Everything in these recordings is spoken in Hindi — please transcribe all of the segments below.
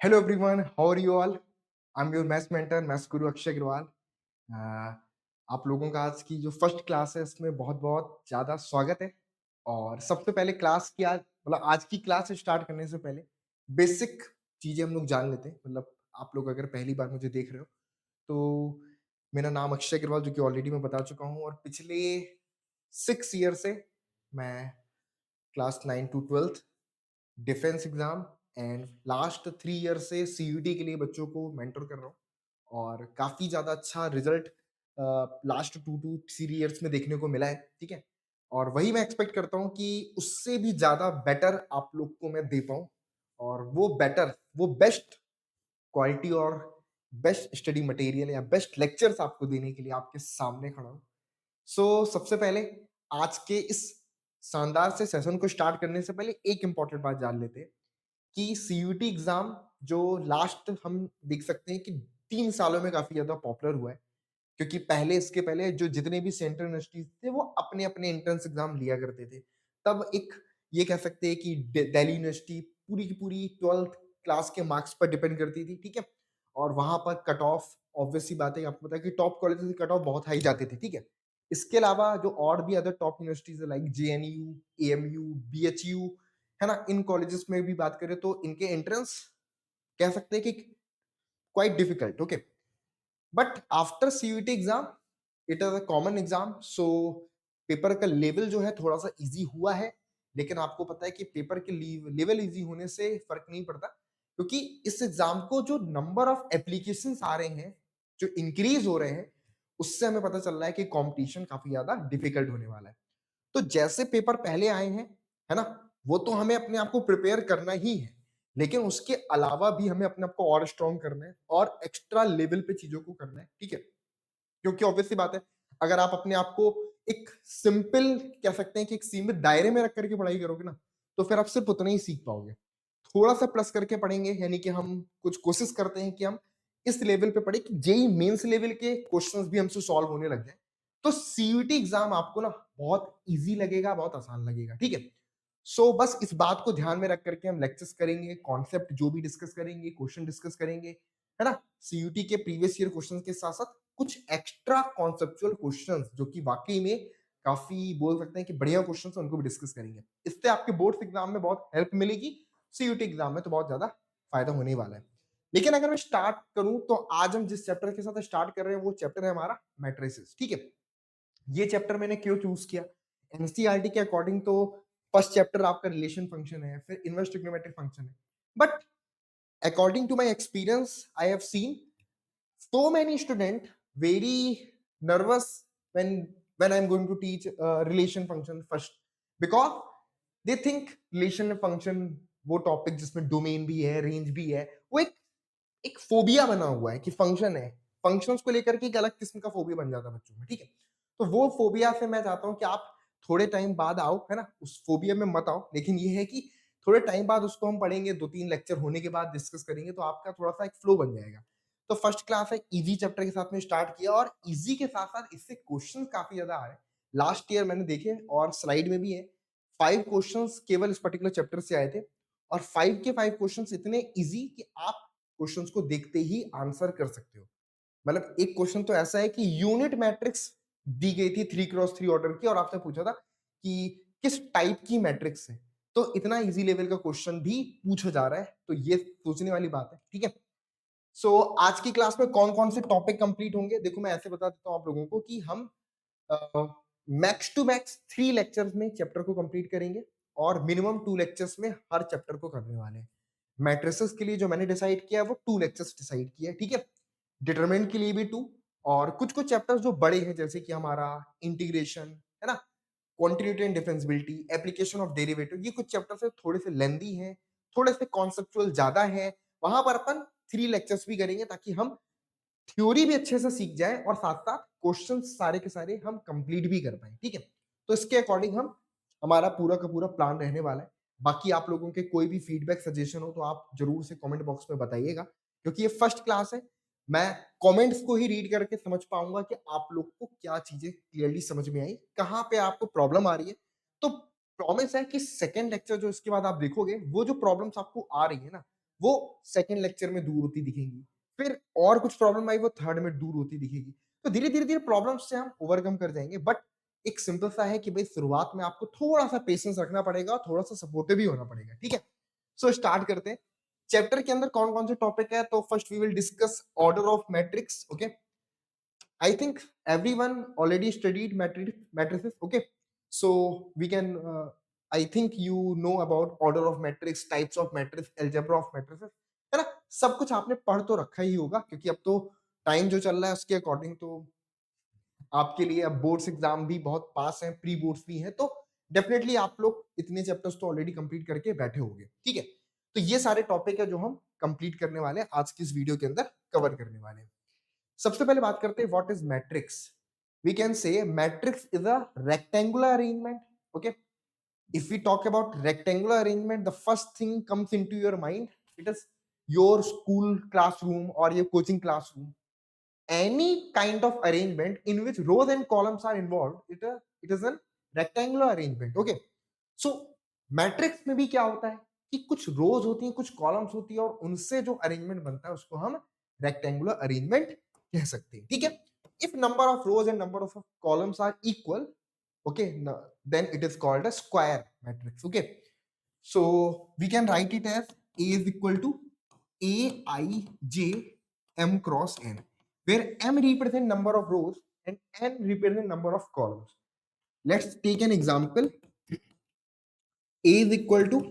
Hello everyone, how are you all? I'm your maths mentor, maths गुरु अक्षय अग्रवाल। अ, आप लोगों का आज की जो फर्स्ट क्लास है उसमें बहुत-बहुत ज़्यादा स्वागत है। और सबसे पहले क्लास की आज की क्लास स्टार्ट करने से पहले बेसिक चीज़ें हम लोग जान लेते हैं। मतलब आप लोग अगर पहली बार मुझे देख रहे हो, तो मेरा नाम अक्षय अग्रवाल जो कि ऑलरेडी मैं बता चुका हूँ और पिछले 6 ईयर से मैं class 9 to 12th defence exam and last 3 year से सीयूटी के लिए बच्चों को मेंटर कर रहा हूँ और काफ़ी ज़्यादा अच्छा रिज़ल्ट लास्ट 2 टू 3 ईयर्स में देखने को मिला है, ठीक है? और वही मैं एक्सपेक्ट करता हूँ कि उससे भी ज़्यादा बेटर आप लोग को मैं दे पाऊँ और वो बेस्ट क्वालिटी और बेस्ट स्टडी मटेरियल या बेस्ट लेक्चर्स आपको देने के लिए आपके सामने खड़ा हूँ। सबसे पहले आज के इस शानदार से सेशन को स्टार्ट करने से पहले एक इम्पोर्टेंट बात जान लेते हैं कि सीयूटी एग्ज़ाम जो लास्ट हम देख सकते हैं कि 3 सालों में काफ़ी ज़्यादा पॉपुलर हुआ है। क्योंकि इसके पहले जो जितने भी सेंट्रल यूनिवर्सिटीज़ थे वो अपने-अपने एंट्रेंस एग्ज़ाम लिया करते थे। तब एक ये कह सकते हैं कि दिल्ली यूनिवर्सिटी पूरी की पूरी 12th क्लास के मार्क्स पर डिपेंड करती थी, ठीक है? और वहाँ पर कट ऑफ ऑब्वियस सी बात है आपको पता है कि टॉप कॉलेजेस की कट ऑफ बहुत हाई जाते थे, ठीक है? इसके अलावा जो और भी अदर टॉप यूनिवर्सिटीज़ है लाइक जेएनयू, एएमयू, बीएचयू, है ना? इन कॉलेजेस में भी बात करें तो इनके एंट्रेंस कह सकते हैं कि quite difficult, okay? But after CUET exam it is a common exam so paper का लेवल जो है थोड़ा सा इजी हुआ है। लेकिन आपको पता है कि पेपर के लेवल इजी होने से फर्क नहीं पड़ता क्योंकि इस एग्जाम को जो नंबर ऑफ एप्लीकेशंस आ रहे हैं जो इंक्रीज हो रहे हैं उससे हमें पता चल रहा है कि कंपटीशन काफी ज्यादा डिफिकल्ट होने वाला है। तो जैसे पेपर पहले आए हैं, है ना? वो तो हमें अपने आप को प्रिपेयर करना ही है। लेकिन उसके अलावा भी हमें अपने आप को और स्ट्रॉन्ग करना है और एक्स्ट्रा लेवल पे चीज़ों को करना है, ठीक है? क्योंकि ऑब्वियस सी बात है, अगर आप अपने आप को एक सिंपल कह सकते हैं कि एक सीमित दायरे में रख कर के पढ़ाई करोगे ना, तो फिर आप सिर्फ उतना ही सीख पाओगे। थोड़ा-सा प्लस करके पढ़ेंगे यानी कि हम कुछ कोशिश करते हैं कि हम इस लेवल पे पढ़ें कि जेईई मेंस लेवल के क्वेश्चंस भी हमसे सॉल्व होने लग जाएँ। तो सीयूटी एग्ज़ाम आपको ना बहुत ईज़ी लगेगा, बहुत आसान लगेगा, ठीक है? बस इस बात को ध्यान में रख कर के हम लेक्चर्स करेंगे, कॉन्सेप्ट जो भी डिस्कस करेंगे, क्वेश्चन डिस्कस करेंगे, है ना? सीयूटी के प्रीवियस ईयर क्वेश्चंस के साथ-साथ कुछ एक्स्ट्रा कॉन्सेप्चुअल क्वेश्चंस जो कि वाक़ई में काफ़ी बोल सकते हैं कि बढ़िया क्वेश्चंस हैं, उनको भी डिस्कस करेंगे। इससे आपके बोर्ड्स एग्ज़ाम में बहुत हेल्प मिलेगी, सीयूटी एग्ज़ाम में तो बहुत ज़्यादा फ़ायदा होने ही वाला है। लेकिन अगर मैं स्टार्ट करूँ तो आज हम जिस चैप्टर के साथ स्टार्ट कर रहे हैं वो चैप्टर है हमारा मैट्रिसेस, ठीक है? ये चैप्टर मैंने क्यों चूज़ किया? एनसीईआरटी के अकॉर्डिंग तो फर्स्ट चैप्टर आपका रिलेशन फंक्शन है, फिर इनवर्स ट्रिग्नोमेट्रिक फंक्शन है। But according to my experience I have seen so many student very nervous when when I'm going to teach relation function first because they think relation function वो टॉपिक जिसमें डोमेन भी है रेंज भी है वो एक फोबिया बना हुआ है कि फंक्शन है फंक्शंस को लेकर के एक अलग किस्म का फोबिया बन जाता है बच्चों में, ठीक है? तो वो फोबिया से मैं चाहता हूँ कि आप थोड़े टाइम बाद आओ, है ना? उस फोबिया में मत आओ, लेकिन ये है कि थोड़े टाइम बाद उसको हम पढ़ेंगे, 2-3 लेक्चर होने के बाद डिस्कस करेंगे तो आपका थोड़ा-सा एक फ्लो बन जाएगा। तो फर्स्ट क्लास है इजी चैप्टर के साथ में स्टार्ट किया और इजी के साथ-साथ इससे क्वेश्चन काफ़ी ज़्यादा आ रहे हैं। लास्ट ईयर मैंने देखे और स्लाइड में भी है, 5 क्वेश्चंस केवल इस पर्टिकुलर चैप्टर से आए थे और 5 के 5 क्वेश्चंस इतने इजी कि आप क्वेश्चंस को देखते ही आंसर कर सकते हो। मतलब एक क्वेश्चन तो ऐसा है कि यूनिट मैट्रिक्स दी गई थी 3 क्रॉस 3 ऑर्डर की और आपसे पूछा था कि किस टाइप की मैट्रिक्स है। तो इतना इजी लेवल का क्वेश्चन भी पूछा जा रहा है, तो ये सोचने वाली बात है, ठीक है? आज की क्लास में कौन-कौन से टॉपिक कंप्लीट होंगे? देखो मैं ऐसे बता देता हूँ आप लोगों को कि हम मैक्स टू मैक्स 3 लेक्चर्स में चैप्टर को कंप्लीट करेंगे और मिनिमम 2 लेक्चर्स में हर चैप्टर को करने वाले हैं। मैट्रिसेस के लिए जो मैंने डिसाइड किया है वो 2 लेक्चर्स डिसाइड किया है, ठीक है? डिटरमिनेंट के लिए भी 2 और कुछ-कुछ चैप्टर्स जो बड़े हैं जैसे कि हमारा इंटीग्रेशन, है ना? Continuity and differentiability, application of derivative ये कुछ चैप्टर्स हैं थोड़े से लेंथी हैं, थोड़े से कॉन्सेप्चुअल ज़्यादा हैं। वहाँ पर अपन 3 लेक्चर्स भी करेंगे ताकि हम थ्योरी भी अच्छे से सीख जाएँ और साथ-साथ क्वेश्चन्स सारे के सारे हम कंप्लीट भी कर पाएँ, ठीक है? तो इसके अकॉर्डिंग हम हमारा पूरा का पूरा प्लान रहने वाला है। बाकी आप लोगों के कोई भी फीडबैक, सजेशन हो तो आप ज़रूर से कमेंट बॉक्स में बताइएगा, क्योंकि ये फर्स्ट क्लास है। मैं कमेंट्स को ही रीड करके समझ पाऊँगा कि आप लोग को क्या चीज़ें क्लियरली समझ में आई, कहाँ पे आपको प्रॉब्लम आ रही है। तो प्रॉमिस है कि सेकंड लेक्चर जो इसके बाद आप देखोगे, वो जो प्रॉब्लम्स आपको आ रही है ना, वो सेकंड लेक्चर में दूर होती दिखेंगी, फिर और कुछ प्रॉब्लम आई वो थर्ड में दूर होती दिखेगी। तो धीरे धीरे धीरे प्रॉब्लम्स से हम ओवरकम कर जाएंगे, बट एक सिंपल सा है कि भाई शुरुआत में आपको थोड़ा सा पेशेंस रखना पड़ेगा, थोड़ा सा सपोर्टिव भी होना पड़ेगा, ठीक है। सो स्टार्ट करते हैं। चैप्टर के अंदर कौन कौन से टॉपिक है, तो first we will discuss order of matrix, okay. I think everyone already studied matrices. Okay, so we can. I think you know about order of matrix, types of matrix, algebra of matrices, है ना। सब कुछ आपने पढ़ तो रखा ही होगा, क्योंकि अब तो टाइम जो चल रहा है उसके अकॉर्डिंग तो आपके लिए अब बोर्ड्स एग्जाम भी बहुत पास हैं, प्री बोर्ड्स भी हैं, तो डेफिनेटली आप लोग इतने चैप्टर्स तो ऑलरेडी कंप्लीट करके बैठे होंगे, ठीक है। तो ये सारे टॉपिक है जो हम कंप्लीट करने वाले हैं आज की इस वीडियो के अंदर, कवर करने वाले हैं। सबसे पहले बात करते हैं what is matrix. We can say matrix is a rectangular arrangement, okay. If we talk about rectangular arrangement, the first thing comes into your mind, it is your school classroom और your coaching classroom, any kind of arrangement in which rows and columns are involved, it is a rectangular arrangement, okay। so matrix में भी क्या होता है कि कुछ रोज होती हैं, कुछ कॉलम्स होती है, और उनसे जो अरेंजमेंट बनता है उसको हम रेक्टेंगुलर अरेंजमेंट कह सकते हैं, ठीक है। If number of rows and number of columns are equal, okay, then it is called a square matrix, okay। so we can write it as A is equal to Aij m cross n, where m represent number of rows and n represent number of columns. Let's take an example. A is equal to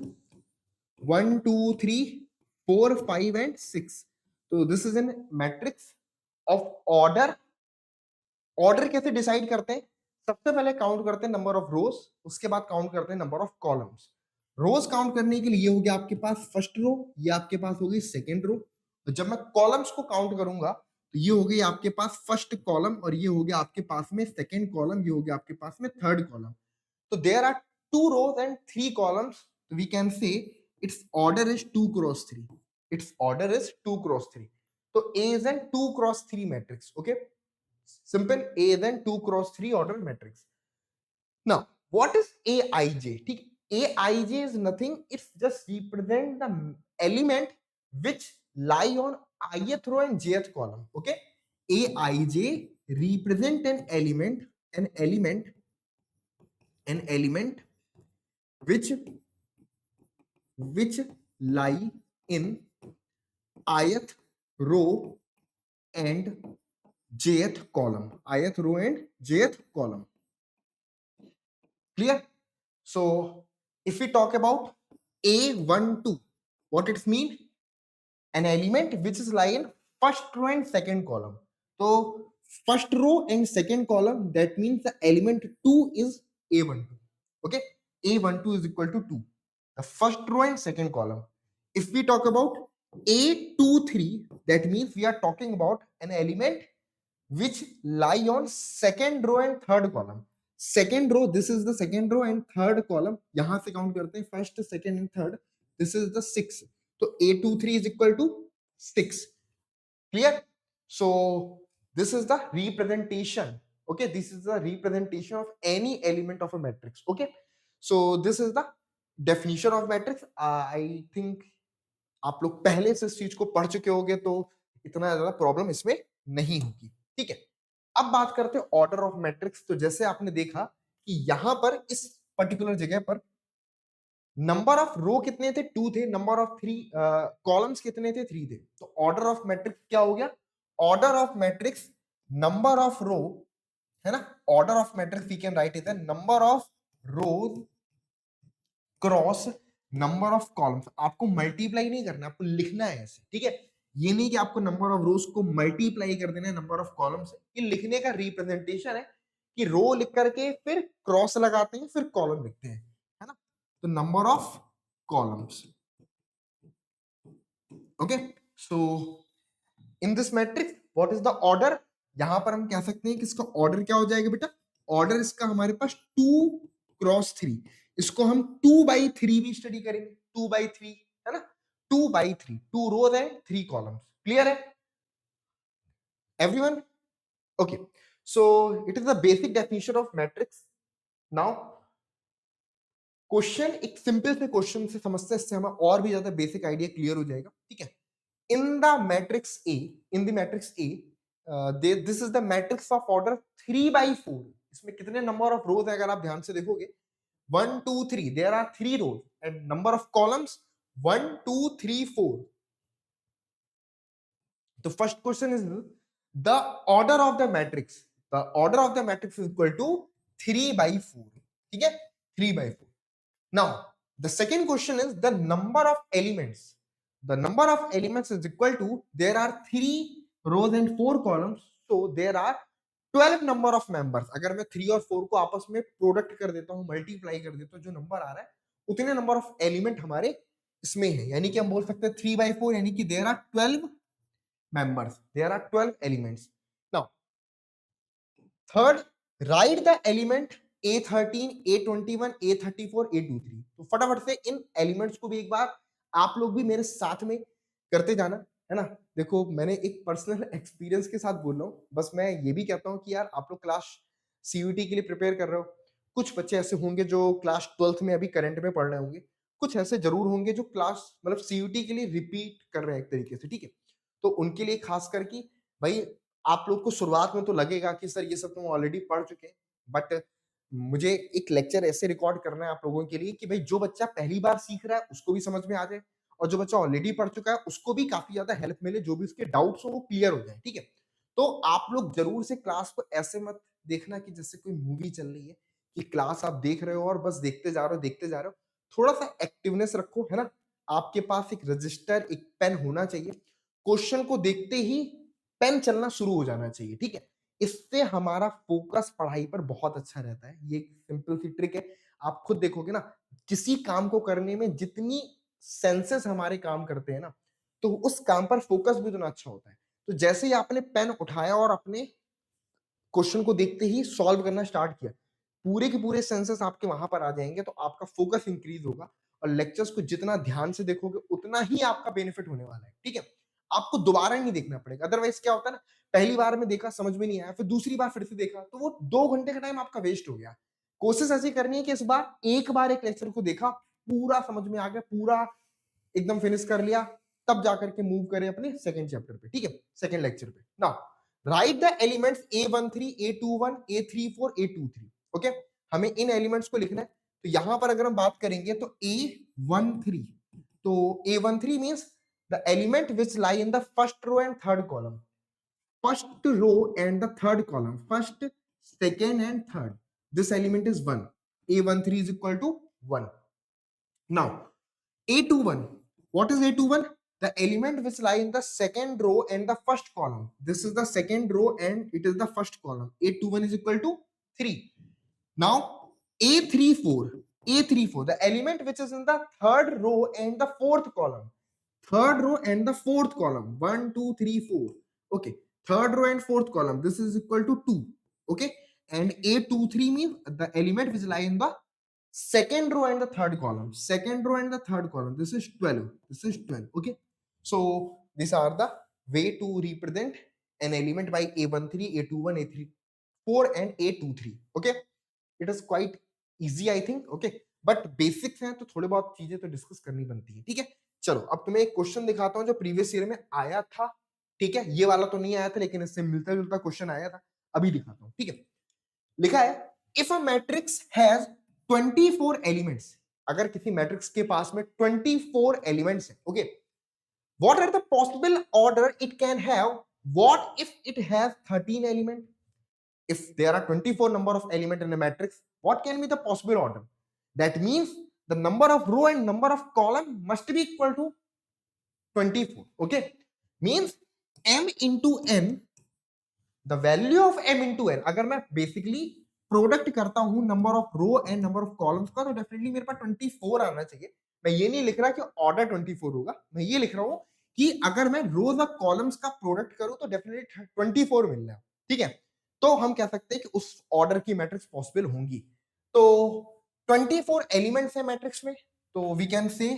1 2 3 4 5 and 6, so this is a matrix of order। Order कैसे डिसाइड करते हैं, सबसे पहले काउंट करते हैं नंबर ऑफ रोज, उसके बाद काउंट करते हैं number of columns. Rows count करने के लिए ये हो गया आपके पास फर्स्ट रो, ये आपके पास होगी सेकेंड रो। तो जब मैं कॉलम्स को काउंट करूंगा तो ये हो गई आपके पास फर्स्ट कॉलम, और ये हो गया आपके पास में सेकेंड कॉलम, ये हो गया आपके पास में थर्ड कॉलम। तो there are 2 rows and 3 columns, we can say its order is 2 cross 3, its order is 2 cross 3। तो A is an 2 cross 3 matrix, okay। simple, A is an 2 cross 3 order matrix। now what is Aij, ठीक। Aij is nothing, it's just represent the element which lie on ith row and jth column, okay। Aij represent an element which lie in ith row and jth column, ith row and jth column, clear। so if we talk about A12, what it mean, an element which is lie in first row and second column। so first row and second column, that means the element 2 is A12, okay। A12 is equal to 2, the first row and second column। if we talk about A23, that means we are talking about an element which lie on second row and third column। second row, this is the second row and third column, यहां से काउंट करते हैं first second and third, this is the 6। तो A23 is equal to 6, clear। so this is the representation, okay, this is the representation of any element of a matrix, okay। so this is the definition of matrix। I think आप लोग पहले से इस चीज को पढ़ चुके होंगे, तो इतना ज्यादा प्रॉब्लम इसमें नहीं होगी, ठीक है। अब बात करते हैं ऑर्डर ऑफ मैट्रिक्स। तो जैसे आपने देखा कि यहां पर इस पर्टिकुलर जगह पर नंबर ऑफ रो कितने थे, 2 थे, नंबर ऑफ थ्री कॉलम्स कितने थे, 3 थे। तो ऑर्डर ऑफ मैट्रिक्स क्या हो गया, order of matrix number of row, है ना। Order of matrix we can write it as number of rows cross number of columns. आपको मल्टीप्लाई नहीं करना, आपको लिखना है ऐसे, ठीक है। ये नहीं कि आपको नंबर ऑफ रोज को मल्टीप्लाई कर देना है नंबर ऑफ कॉलम से, ये लिखने का रिप्रेजेंटेशन है कि रो लिख करके फिर क्रॉस लगाते हैं, फिर कॉलम लिखते हैं, है ना। तो number of columns, okay. So in this matrix what is the order, यहां पर हम कह सकते हैं कि इसका ऑर्डर क्या हो जाएगा बेटा, ऑर्डर इसका हमारे पास 2 क्रॉस 3, इसको हम 2/3 भी स्टडी करेंगे, 2/3, है ना। 2/3, 2 रोज है 3 कॉलम्स, क्लियर है everyone, okay. So it is the basic definition of matrix. Now question एक सिंपल से क्वेश्चन से समझते हैं, इससे हमें और भी ज्यादा बेसिक आइडिया क्लियर हो जाएगा, ठीक है। इन the matrix A, in the matrix A, this is the matrix of order 3/4। इसमें कितने नंबर ऑफ रोज है अगर आप ध्यान से देखोगे, 1 2 3, there are 3 rows and number of columns 1 2 3 4। तो first question is the order of the matrix, the order of the matrix is equal to 3/4, ठीक है, 3/4। Now, the second question is the number of elements. The number of elements is equal to, there are 3 rows and 4 columns, so there are 12 number of members. अगर मैं 3 और 4 को आपस में प्रोडक्ट कर देता हूँ, मल्टीप्लाई कर देता हूँ, जो नंबर आ रहा है उतने नंबर ऑफ एलिमेंट हमारे इसमें है। यानी कि हम बोल सकते हैं 3/4, यानी कि there are 12 members, there are 12 elements. Now, third, right the element A13, A21, A34, A23। तो फटाफट से इन एलिमेंट्स को भी एक बार आप लोग भी मेरे साथ में करते जाना, है ना। देखो, मैंने एक पर्सनल एक्सपीरियंस के साथ बोल रहा हूँ, बस मैं ये भी कहता हूँ कि यार आप लोग क्लास सीयूटी के लिए प्रिपेयर कर रहे हो, कुछ बच्चे ऐसे होंगे जो क्लास 12th में अभी करंट में पढ़ रहे होंगे, कुछ ऐसे जरूर होंगे जो क्लास मतलब सीयूटी के लिए रिपीट कर रहे हैं एक तरीके से, ठीक है। तो उनके लिए खास करके भाई, आप लोग को शुरुआत में तो लगेगा कि सर ये सब तो हम ऑलरेडी पढ़ चुके हैं, बट मुझे एक लेक्चर ऐसे रिकॉर्ड करना है आप लोगों के लिए कि भाई जो बच्चा पहली बार सीख रहा है उसको भी समझ में आ जाए, और जो बच्चा ऑलरेडी पढ़ चुका है उसको भी काफी ज्यादा हेल्प मिले, जो भी उसके डाउट्स हो वो क्लियर हो जाए, ठीक है। तो आप लोग जरूर से क्लास को ऐसे मत देखना कि जैसे कोई मूवी चल रही है, कि क्लास आप देख रहे हो और बस देखते जा रहे हो देखते जा रहे हो। थोड़ा सा एक्टिवनेस रखो, है ना। आपके पास एक रजिस्टर, एक पेन होना चाहिए। क्वेश्चन को देखते ही पेन चलना शुरू हो जाना चाहिए, ठीक है। इससे हमारा फोकस पढ़ाई पर बहुत अच्छा रहता है। ये सिंपल सी ट्रिक है, आप खुद देखोगे ना, किसी काम को करने में जितनी सेंसेस हमारे काम करते हैं ना, तो उस काम पर फोकस भी उतना अच्छा होता है। तो जैसे ही आपने पेन उठाया और अपने क्वेश्चन को देखते ही सॉल्व करना स्टार्ट किया, पूरे के पूरे सेंसेस आपके वहां पर आ जाएंगे, तो आपका फोकस इंक्रीज होगा, और लेक्चर्स को जितना ध्यान से देखोगे उतना ही आपका बेनिफिट होने वाला है, ठीक है। आपको दोबारा नहीं देखना पड़ेगा, अदरवाइज क्या होता है ना, पहली बार में देखा समझ में नहीं आया, फिर दूसरी बार फिर से देखा, तो वो 2 घंटे का टाइम आपका वेस्ट हो गया। कोशिश ऐसी करनी है कि इस बार एक बार एक लेक्चर को देखा, पूरा समझ में आ गया, पूरा एकदम फिनिश कर लिया, तब जाकर के मूव करें अपने सेकंड चैप्टर पे, ठीक है, सेकंड लेक्चर पे। Now right the elements A13, A21, A34, A23। Okay, हमें इन एलिमेंट्स को लिखना है। तो यहां पर अगर हम बात करेंगे तो A13, तो A13 means the element which lie in the first row and third column, first row and the third column, first, second and third, this element is 1, A13 is equal to 1. Now A21. What is A21? The element which lie in the second row and the first column. This is the second row and it is the first column. A21 is equal to 3. Now A34. A34. The element which is in the third row and the fourth column. Third row and the fourth column. 1, 2, 3, 4. Okay. Third row and fourth column. This is equal to 2. Okay. And A23 means the element which lie in the second row and the third column, second row and the third column, this is 12, this is 12. Okay, so these are the way to represent an element by A13, A21, A34 and A23. Okay, it is quite easy I think. Okay, but basics हैं तो थोड़े बहुत चीजें तो डिस्कस करनी बनती है, ठीक है। चलो अब तुम्हें एक क्वेश्चन दिखाता हूँ जो प्रीवियस ईयर में आया था, ठीक है। ये वाला तो नहीं आया था, लेकिन इससे मिलता जुलता क्वेश्चन आया था, अभी दिखाता हूँ, ठीक है। लिखा है, if a matrix has 24 elements, अगर किसी मैट्रिक्स के पास में 24 एलिमेंट्स हैं, okay, what are the possible order it can have, what if it has 13 element, if there are 24 number of element in a matrix, what can be the possible order? That means the number of row and number of column must be equal to 24. Okay, means m into n, the value of m into n, अगर मैं बेसिकली प्रोडक्ट करता हूं number of row and number of columns का, तो डेफिनेटली मेरे पास 24 आना चाहिए। मैं ये नहीं लिख रहा कि ऑर्डर 24 होगा, मैं ये लिख रहा हूं कि अगर मैं रोज और कॉलम्स का प्रोडक्ट करूं तो डेफिनेटली 24 मिल रहा है, ठीक है। तो हम कह सकते हैं कि उस ऑर्डर की मैट्रिक्स पॉसिबल होंगी। तो 24 एलिमेंट्स है मैट्रिक्स में, तो वी कैन से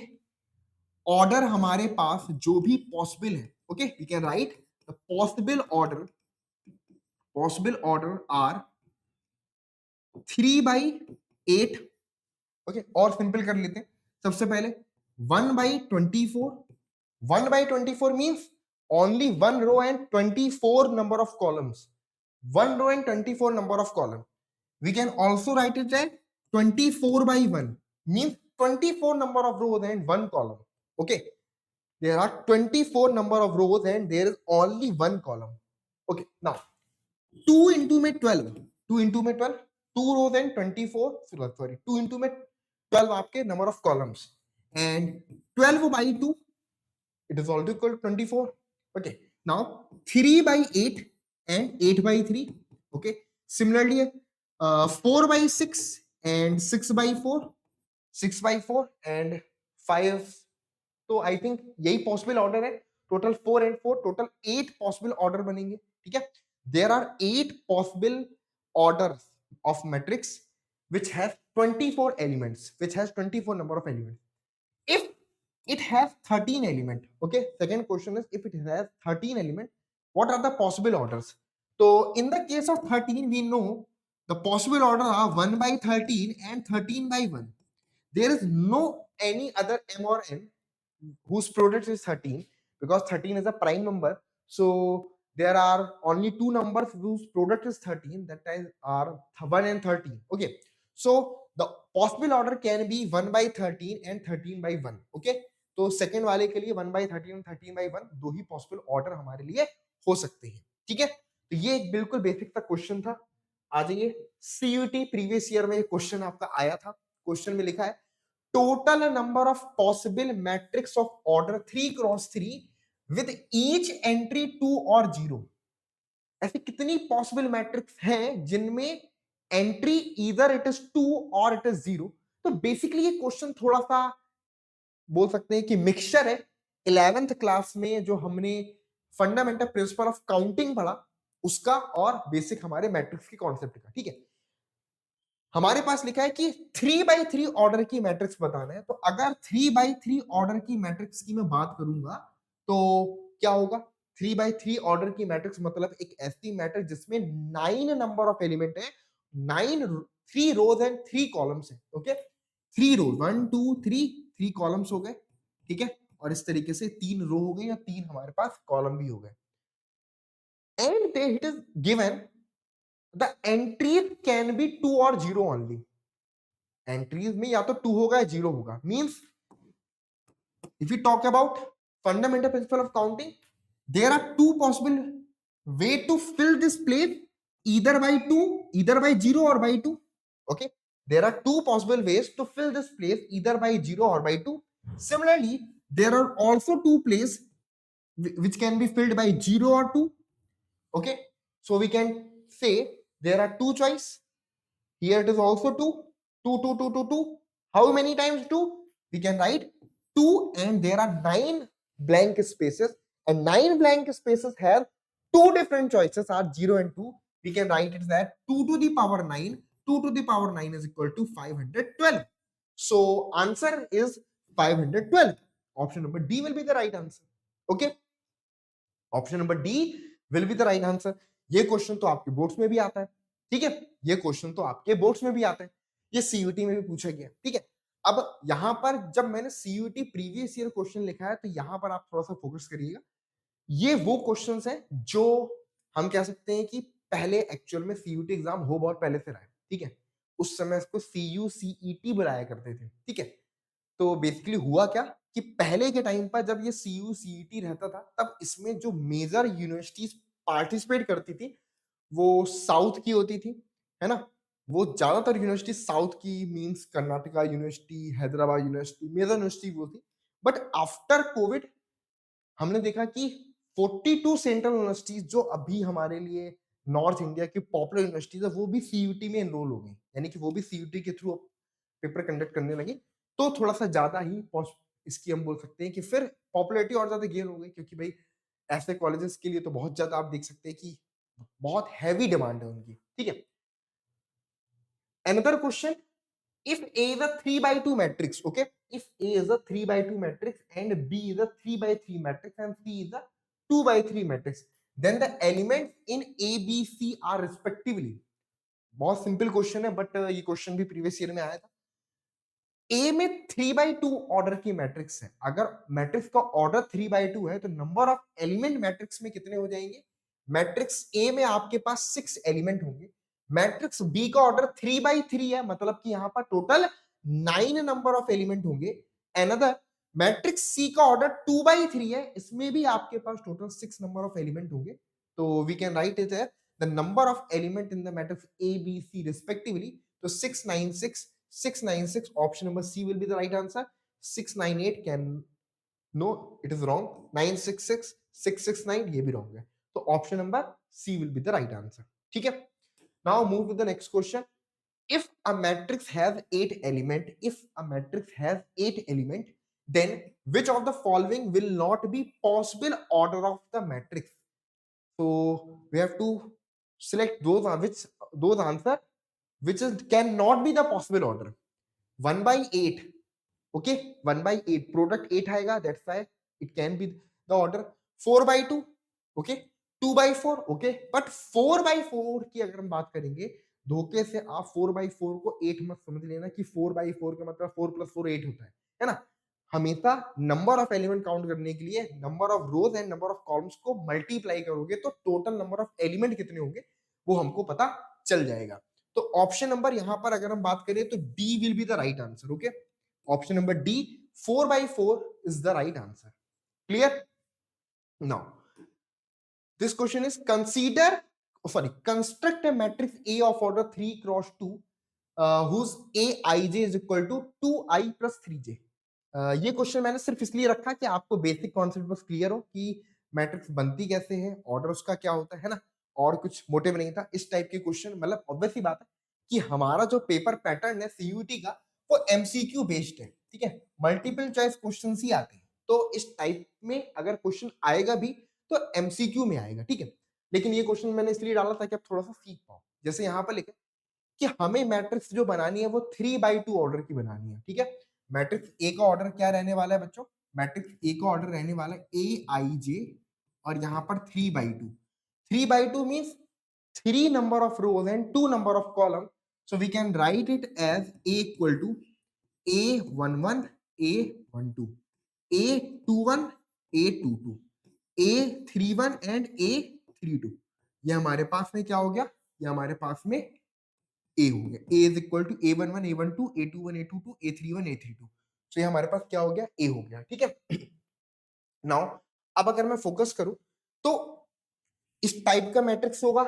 ऑर्डर हमारे पास जो भी पॉसिबल है, okay, we can write the possible order are 3/8, okay, और सिंपल कर लेते हैं। सबसे पहले 1/24, 1/24 means only one row and 24 number of columns. One row and 24 number of column. We can also write it as 24/1 means 24 number of rows and one column. Okay, there are 24 number of rows and there is only one column. Okay, now 2 into में 12, 2 into में 12, 2 rows and 24, sorry, 2 into में 12 आपके number of columns and 12/2 it is also equal to 24. Okay, now 3/8 and 8/3. Okay, similarly 4/6 and 6/4, 6/4 and 5. तो आई थिंक यही पॉसिबल ऑर्डर है। Total 4 and 4, total 8 possible order बनेंगे। ठीक है, there are 8 possible order of matrix which has 24 elements, which has 24 number of elements. If it has 13 element, okay, second question is if it has 13 element, what are the possible orders? So in the case of 13, we know the possible order are 1/13 and 13/1. There is no any other m or n whose product is 13 because 13 is a prime number. So there are only two numbers whose product is 13, that is are 1 and 13. Okay, so the possible order can be 1/13 and 13/1. Okay, तो सेकंड वाले के लिए 1/13 and 13/1 दो ही पॉसिबल ऑर्डर हमारे लिए हो सकते हैं। ठीक है, तो ये एक बिल्कुल बेसिक सा क्वेश्चन था। आ जाइए, सीयूटी प्रीवियस ईयर में क्वेश्चन आपका आया था। क्वेश्चन में लिखा है total number of possible matrix of order 3x3 with each entry 2 और 0. ऐसे कितनी पॉसिबल मैट्रिक्स हैं जिनमें एंट्री इधर इट इज 2 और इट इज 0? तो बेसिकली ये क्वेश्चन थोड़ा सा बोल सकते हैं कि मिक्सचर है 11th क्लास में जो हमने फंडामेंटल प्रिंसिपल ऑफ काउंटिंग पढ़ा उसका और बेसिक हमारे मैट्रिक्स के कॉन्सेप्ट का। ठीक है, हमारे पास लिखा है कि 3/3 ऑर्डर की मैट्रिक्स बताना है। तो अगर 3/3 ऑर्डर की मैट्रिक्स की मैं बात करूंगा तो क्या होगा? 3/3 ऑर्डर की मैट्रिक्स मतलब एक ऐसी मैट्रिक्स जिसमें 9 नंबर ऑफ एलिमेंट है, 9 3 रोज एंड 3 कॉलम्स है। ओके, 3 रोज 1 2 3 3 कॉलम्स हो गए। ठीक है, और इस तरीके से 3 रो हो गए या 3 हमारे पास कॉलम भी हो गए। And it is given the entries can be 2 और 0 only. एंट्रीज में या तो 2 होगा या 0 होगा। Means if we talk about fundamental principle of counting, there are two possible way to fill this place, either by 2, either by 0 or by 2. Okay, there are two possible ways to fill this place, either by 0 or by 2. Similarly, there are also two places which can be filled by 0 or 2. Okay, so we can say there are two choice. Here it is also 2, 2, 2, 2, 2, 2. How many times 2? We can write 2 and there are 9 blank spaces, and 9 blank spaces have two different choices are 0 and 2. We can write it that 2 to the power 9, 2 to the power 9 is equal to 512. So answer is 512. Option number D will be the right answer. Okay, option number D will be the right answer. ये क्वेश्चन तो आपके बोर्ड्स में भी आता है। ठीक है, ये क्वेश्चन तो आपके बोर्ड्स में भी आता है, ये सीयूटी में भी पूछा गया। ठीक है, अब यहां पर जब मैंने सीयूटी प्रीवियस ईयर क्वेश्चन लिखा है तो यहां पर आप थोड़ा सा फोकस करिएगा। ये वो क्वेश्चंस हैं जो हम कह सकते हैं कि पहले एक्चुअल में सीयूटी एग्जाम हो बहुत पहले से रहा है। ठीक है, उस समय इसको सीयू सीईटी बुलाया करते थे। ठीक है, तो बेसिकली हुआ क्या कि पहले के टाइम पर जब ये सीयू सीईटी रहता था तब इसमें जो मेजर यूनिवर्सिटीज पार्टिसिपेट करती थी वो साउथ की होती थी, है ना? वो ज्यादातर यूनिवर्सिटी साउथ की means Karnataka university, Hyderabad university, major university वो थी। बट आफ्टर कोविड हमने देखा कि 42 सेंट्रल यूनिवर्सिटीज जो अभी हमारे लिए नॉर्थ इंडिया की पॉपुलर यूनिवर्सिटीज है वो भी सीयूटी में एनरोल हो गई, यानी कि वो भी सीयूटी के थ्रू पेपर कंडक्ट करने लगी। तो थोड़ा सा ज्यादा ही इसकी हम बोल सकते हैं कि फिर पॉपुलैरिटी और ज्यादा गेन हो गई, क्योंकि भाई ऐसे कॉलेजेस के लिए तो बहुत ज्यादा आप देख सकते हैं कि बहुत हैवी डिमांड है उनकी। ठीक है, another question, if A is a 3/2 matrix, okay, if A is a 3/2 matrix and B is a 3/3 matrix and C is a 2/3 matrix, then the elements in A B C are respectively। बहुत सिंपल क्वेश्चन है बट ये क्वेश्चन भी प्रीवियस ईयर में आया था। ए में 3/2 ऑर्डर की मैट्रिक्स है। अगर मैट्रिक्स का ऑर्डर 3/2 है तो नंबर ऑफ एलिमेंट मैट्रिक्स में कितने हो जाएंगे? मैट्रिक्स ए में आपके पास 6 एलिमेंट होंगे। मैट्रिक्स बी का ऑर्डर 3/3 है, मतलब कि यहां पर टोटल 9 नंबर ऑफ एलिमेंट होंगे। अनदर मैट्रिक्स सी का ऑर्डर 2/3 है, इसमें भी आपके पास टोटल 6 नंबर ऑफ एलिमेंट होंगे। तो we can write it as the number of element in the matrix A B C respectively. तो 696 696 option number C will be the right answer. 698 can no, it is wrong. 966 669 ये भी wrong है, तो option number C will be the right answer. ठीक है, now move to the next question. If a matrix has 8 element, then which of the following will not be possible order of the matrix? So we have to select those answer which cannot be the possible order. 1/8, okay, 1/8 product 8 आएगा, that's why it can be the order. 4/2, okay, 2/4, okay, but 4/4 की अगर हम बात करेंगे, धोखे से आप 4/4 को 8 मत समझ लेना कि 4/4 का मतलब 4 + 4 8 होता है ना। हमेशा नंबर ऑफ एलिमेंट काउंट करने के लिए number of rows and number of columns को मल्टीप्लाई करोगे तो टोटल नंबर ऑफ एलिमेंट कितने होंगे वो हमको पता चल जाएगा। तो ऑप्शन नंबर यहां पर अगर हम बात करें तो D will be the right answer, okay. Option number D, 4/4 is the right answer. Clear? Now, this question is construct a matrix A of order 3x2 whose Aij is equal to 2i plus 3j. ये क्वेश्चन मैंने सिर्फ इसलिए रखा कि आपको बेसिक कॉन्सेप्ट बस क्लियर हो कि मैट्रिक्स बनती कैसे है, ऑर्डर उसका क्या होता है ना, और कुछ मोटिव नहीं था। इस टाइप के क्वेश्चन मतलब ऑब्वियस ही बात है कि हमारा जो पेपर पैटर्न है सीयूटी का वो एमसीक्यू बेस्ड है, ठीक है, मल्टीपल चॉइस क्वेश्चंस ही आते हैं। तो इस टाइप में अगर क्वेश्चन आएगा भी तो एमसीक्यू में आएगा, ठीक है। लेकिन ये क्वेश्चन मैंने इसलिए डाला ताकि आप थोड़ा सा सीख पाओ। जैसे यहाँ पर लिखे कि हमें मैट्रिक्स जो बनानी है वो 3/2 ऑर्डर की बनानी है, ठीक है। मैट्रिक्स ए का ऑर्डर क्या रहने वाला है बच्चों? मैट्रिक्स ए का ऑर्डर रहने वाला है ए आई जे, और यहाँ पर 3/2। 3/2 means 3 number of rows and 2 number of column. So we can write it as A equal to A11 A12 A21 A22 A31 and A32। ये हमारे पास में क्या हो गया? ये हमारे पास में ए हो गया। A is equal to A11 A12 A21 A22 A31 A32। तो ये हमारे पास क्या हो गया? ए हो गया, ठीक है। नाउ अब अगर मैं फोकस करूं तो इस टाइप का मैट्रिक्स होगा,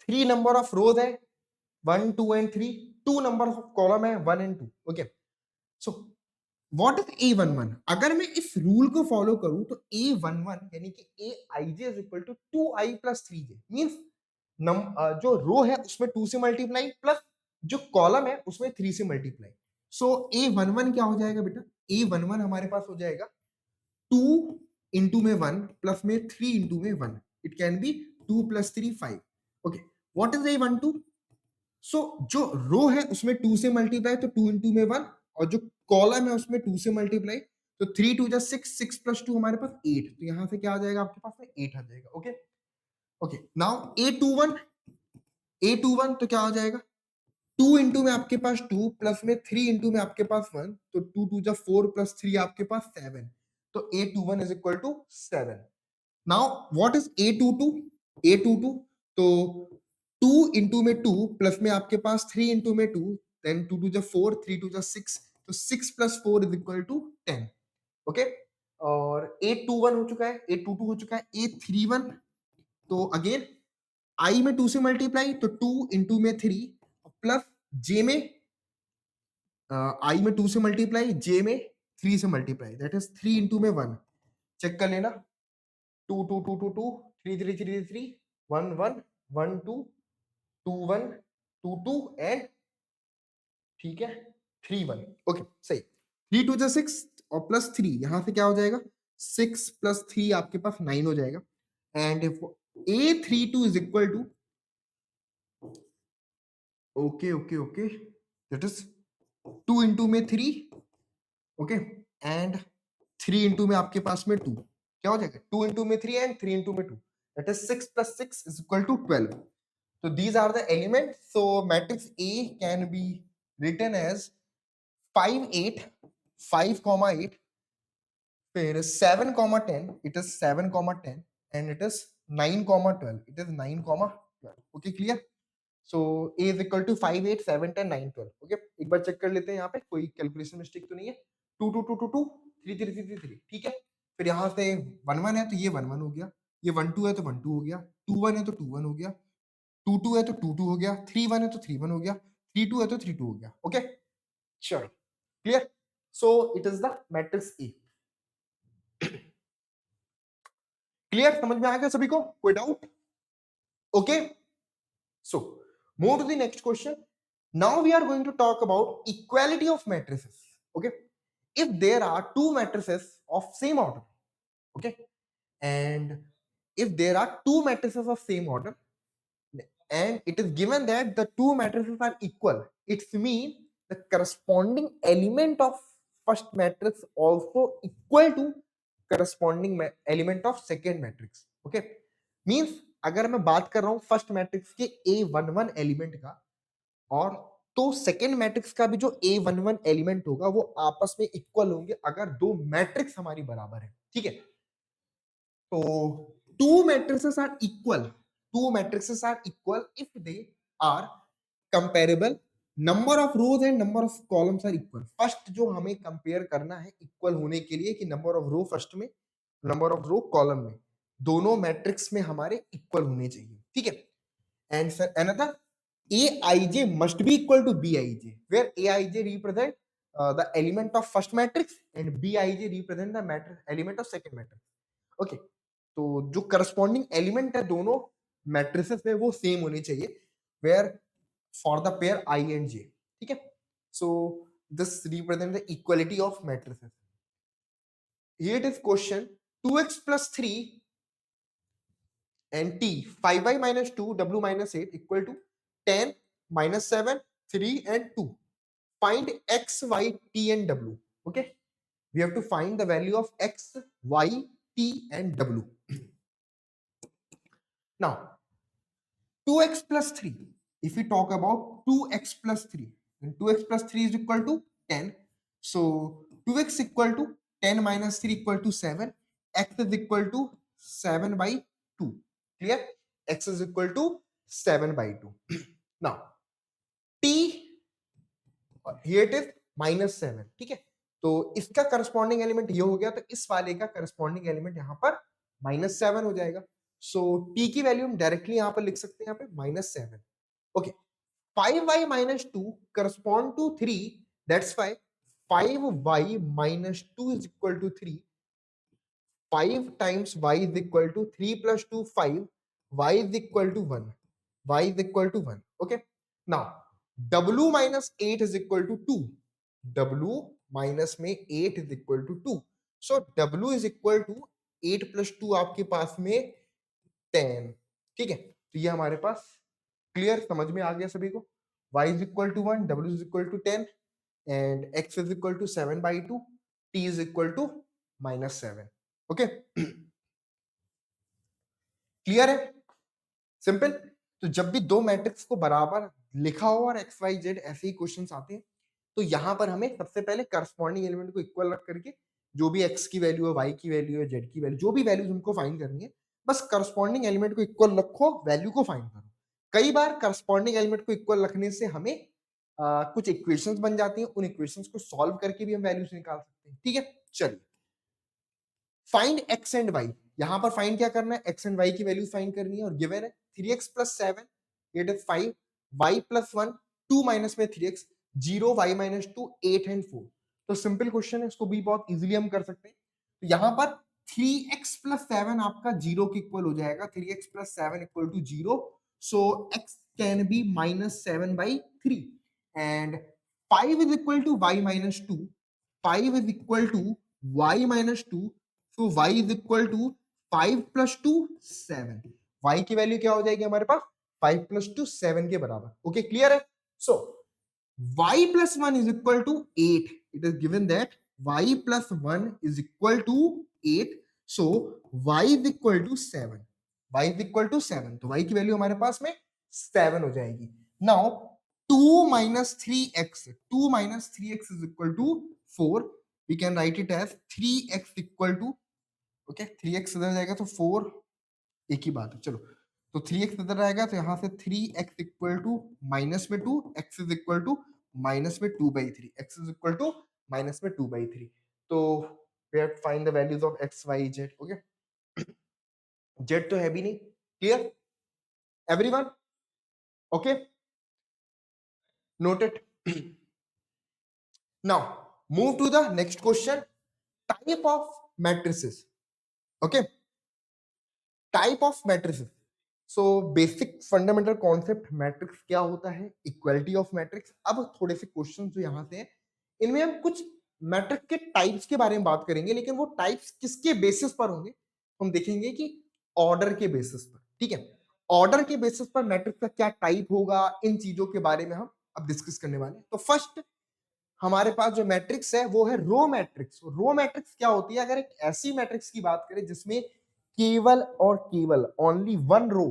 3 नंबर ऑफ रोज है 1 2 एंड 3, 2 नंबर ऑफ कॉलम है 1 and 2, okay. So what is A11? अगर मैं इस रूल को फॉलो करूं तो A11 यानी कि Aij is equal to 2i plus 3j means जो रो है उसमें 2 से मल्टीप्लाई प्लस जो कॉलम है उसमें 3 से मल्टीप्लाई। सो A11 क्या हो जाएगा बेटा? A11 हमारे पास हो जाएगा 2 इंटू में 1 प्लस में 3 इंटू में 1। It can be 2 + 3 5, okay. What is A12? सो जो रो है उसमें 2 से मल्टीप्लाई तो 2 इंटू में 1, और जो कॉलम है उसमें 2 से मल्टीप्लाई तो 3 2 जा 6, 6 + 2 हमारे पास 8। तो यहां से क्या आ जाएगा आपके पास में? 8 आ जाएगा, ओके। ओके, नाउ A21 तो क्या हो जाएगा? 2 इंटू में आपके पास 2 प्लस में 3 इंटू में आपके पास 1, तो 2 2 जा 4 प्लस 3 आपके पास 7। तो A21 is equal to 7। Now what is A22? A22 तो 2 इंटू में 2 प्लस में आपके पास 3 इंटू में 2, देन 2 2 जा 4 3 2 जा 6, तो 6 + 4 इज इक्वल टू 10, ओके। और A21 हो चुका है, A22 हो चुका है, A31 तो अगेन I में 2 से मल्टीप्लाई तो 2 इंटू में 3 प्लस J में I में 2 से मल्टीप्लाई, J में 3 से मल्टीप्लाई, दैट इज 3 इंटू में 1। चेक कर लेना, 2 2 2 2 2 3 3 3 3 1 1 1 2 2 1 2 2 एंड ठीक है 3 1, ओके सही। 3 2 जा 6 और प्लस 3 यहां से क्या हो जाएगा? 6 + 3 आपके पास 9 हो जाएगा। And A32 is equal to, okay okay okay, that is 2 into में 3, ओके, एंड 3 इंटू में आपके पास में 2, क्या हो जाएगा? 2 इंटू में 3 एंड 3 इंटू में 2, that is 6 + 6 is equal to 12। So these are the elements. So matrix A can be written as 5 8 5 comma 8 फिर 7 comma 10 it is 7 comma 10 and it is 9 comma 12 it is 9 comma 12 okay clear so a is equal to 5 8 7 10 9 12 okay एक बार चेक कर लेते हैं यहाँ पे कोई कैलकुलेशन मिस्टेक तो नहीं है 2 2 2 2 2 3 3 3 3 ठीक है फिर यहाँ से 1 1 है तो ये 1 1 हो गया ये 1 2 है तो 1 2 हो गया 2 1 है तो 2 1 हो गया 2 2 है तो 2 2 हो गया 3 1 है तो 3 1 हो गया 3 2 है तो 3 2 हो गया ओके चलो clear so it is the matrix A clear समझ में आ गया सभी को कोई doubt okay so move to the next question now we are going to talk about equality of matrices okay if there are two matrices of same order okay and if there are two matrices of same order and it is given that the two matrices are equal it's mean the corresponding element of first matrix also equal to corresponding element of second matrix okay means अगर मैं बात कर रहा हूं फर्स्ट मैट्रिक्स के A11 एलिमेंट का और तो सेकेंड मैट्रिक्स का भी जो A11 एलिमेंट होगा वो आपस में इक्वल होंगे अगर दो मैट्रिक्स हमारी बराबर है ठीक है तो two matrices are equal if they are comparable number of rows and number of columns are equal first जो हमें कंपेयर करना है इक्वल होने के लिए कि नंबर ऑफ रो फर्स्ट में नंबर ऑफ रो कॉलम में दोनों मैट्रिक्स में हमारे इक्वल होने चाहिए ठीक है and sir another aij must be equal to bij where aij represent the element of first matrix and bij represent the matrix element of second matrix okay तो जो करस्पॉन्डिंग एलिमेंट है दोनों मैट्रिसेस में वो सेम होनी चाहिए where for the pair I and J ठीक है so this represent the equality of matrices here it is question 2x plus 3 and t 5y minus 2 w minus 8 equal to 10 minus 7 3 and 2 find x y t and w okay we have to find the value of x y t and w now 2x plus 3 if we talk about 2x plus 3 then 2x plus 3 is equal to 10 so 2x equal to 10 minus 3 equal to 7 x is equal to 7 by 2 clear x is equal to 7 by 2 now t here it is minus 7 ठीक है तो इसका करस्पॉन्डिंग एलिमेंट ये हो गया तो इस वाले का करस्पॉन्डिंग एलिमेंट यहाँ पर -7 हो जाएगा सो t की वैल्यू हम डायरेक्टली यहाँ पर लिख सकते हैं यहाँ पे -7 okay 5y minus 2 correspond to 3 that's why 5y minus 2 is equal to 3 5 times y is equal to 3 plus 2 5 y is equal to 1 y is equal to 1 okay now w minus 8 is equal to 2 w minus में 8 is equal to 2 so w is equal to 8 plus 2 आपके पास में 10 ठीक है तो ये हमारे पास क्लियर समझ में आ गया सभी को y is equal to 1 w is equal to 10 and x is equal to 7 by 2 t is equal to -7 okay clear है सिंपल तो जब भी दो मैट्रिक्स को बराबर लिखा हो और एक्स वाई जेड ऐसे ही क्वेश्चंस आते हैं तो यहां पर हमें सबसे पहले करस्पॉन्डिंग एलिमेंट को इक्वल रख करके जो भी एक्स की वैल्यू है वाई की वैल्यू है जेड की वैल्यू जो भी वैल्यूज उनको फाइंड करनी है बस करस्पॉन्डिंग एलिमेंट को इक्वल रखो वैल्यू को फाइंड करो कई बार करस्पॉन्डिंग एलिमेंट को इक्वल रखने से हमें कुछ इक्वेशंस बन जाती हैं उन इक्वेशंस को सॉल्व करके भी हम वैल्यूज निकाल सकते हैं ठीक है चलिए फाइंड एक्स एंड वाई यहां पर फाइंड क्या करना है एक्स एंड वाई की वैल्यू फाइंड करनी है और गिवन है 3x plus 7 it is 5 y plus 1 2 minus में 3x 0 y minus 2 8 एंड 4 तो सिंपल क्वेश्चन है इसको भी बहुत इजीली हम कर सकते हैं तो यहां पर 3x plus 7 आपका 0 के इक्वल हो जाएगा 3x plus 7 equal to 0 so x can be -7 by 3 and 5 is equal to y minus 2 5 is equal to y minus 2 so y is equal to 5 plus 2 7 y की वैल्यू क्या हो जाएगी हमारे पास 5 plus 2 7 के बराबर ओके क्लियर है सो y plus 1 is equal to 8 it is given that y plus 1 is equal to 8 so y is equal to 7 y is equal to 7 तो y की वैल्यू हमारे पास में 7 हो जाएगी now 2 minus 3x. 2 minus 3x is equal to 4. We can write it as 3x equal to, okay, 3x इधर जाएगा तो 4, एक ही बात है, चलो। तो 3x इधर आएगा तो यहाँ से 3x इक्वल टू माइनस में 2, x is equal to minus में 2/3, x is equal to minus में 2/3. तो we have to find the values of x, y, z. Okay, z तो है भी नहीं. Clear everyone? Okay, noted. Now move to the next question. Type of matrices. Okay, type of matrices. So basic fundamental concept matrix क्या होता है, इक्वालिटी ऑफ मैट्रिक्स. अब थोड़े से क्वेश्चन जो यहाँ से हैं, इनमें हम कुछ मैट्रिक्स के टाइप्स के बारे में बात करेंगे, लेकिन वो टाइप्स किसके बेसिस पर होंगे, हम देखेंगे कि ऑर्डर के बेसिस पर. ठीक है, ऑर्डर के बेसिस पर मैट्रिक्स का क्या टाइप होगा, इन चीजों के बारे में हम अब डिस्कस करने वाले हैं. तो फर्स्ट हमारे पास जो मैट्रिक्स है वो है रो मैट्रिक्स. रो मैट्रिक्स क्या होती है, अगर एक ऐसी मैट्रिक्स की बात करें जिसमें केवल और केवल only one row,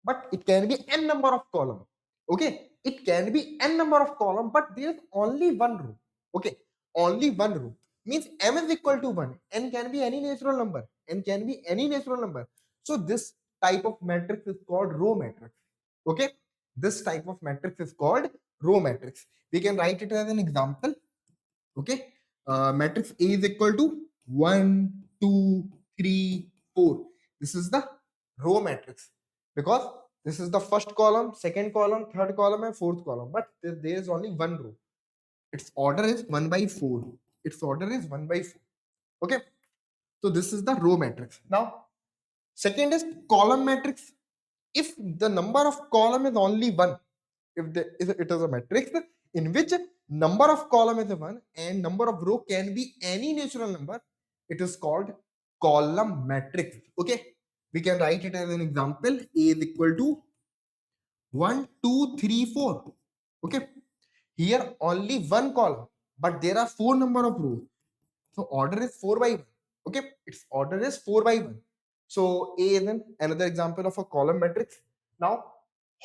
but it can be n number of column. Okay, it can be n number of column, but there is only one row. Okay, only one row means m is equal to 1. N can be any natural number. N can be any natural number. So this type of matrix is called row matrix. Okay, this type of matrix is called row matrix. We can write it as an example. Okay, matrix A is equal to 1, 2, 3, 4. This is the row matrix because this is the first column, second column, third column, and fourth column. But there is only one row. Its order is 1/4. Its order is 1/4. Okay, so this is the row matrix. Now, second is column matrix. If the number of column is only one, if it is a matrix in which number of column is 1 and number of row can be any natural number, it is called column matrix. Okay, we can write it as an example. A is equal to 1, 2, 3, 4. Okay, here only one column, but there are 4 number of rows, so order is 4/1. Okay, its order is 4/1. So A is another example of a column matrix. Now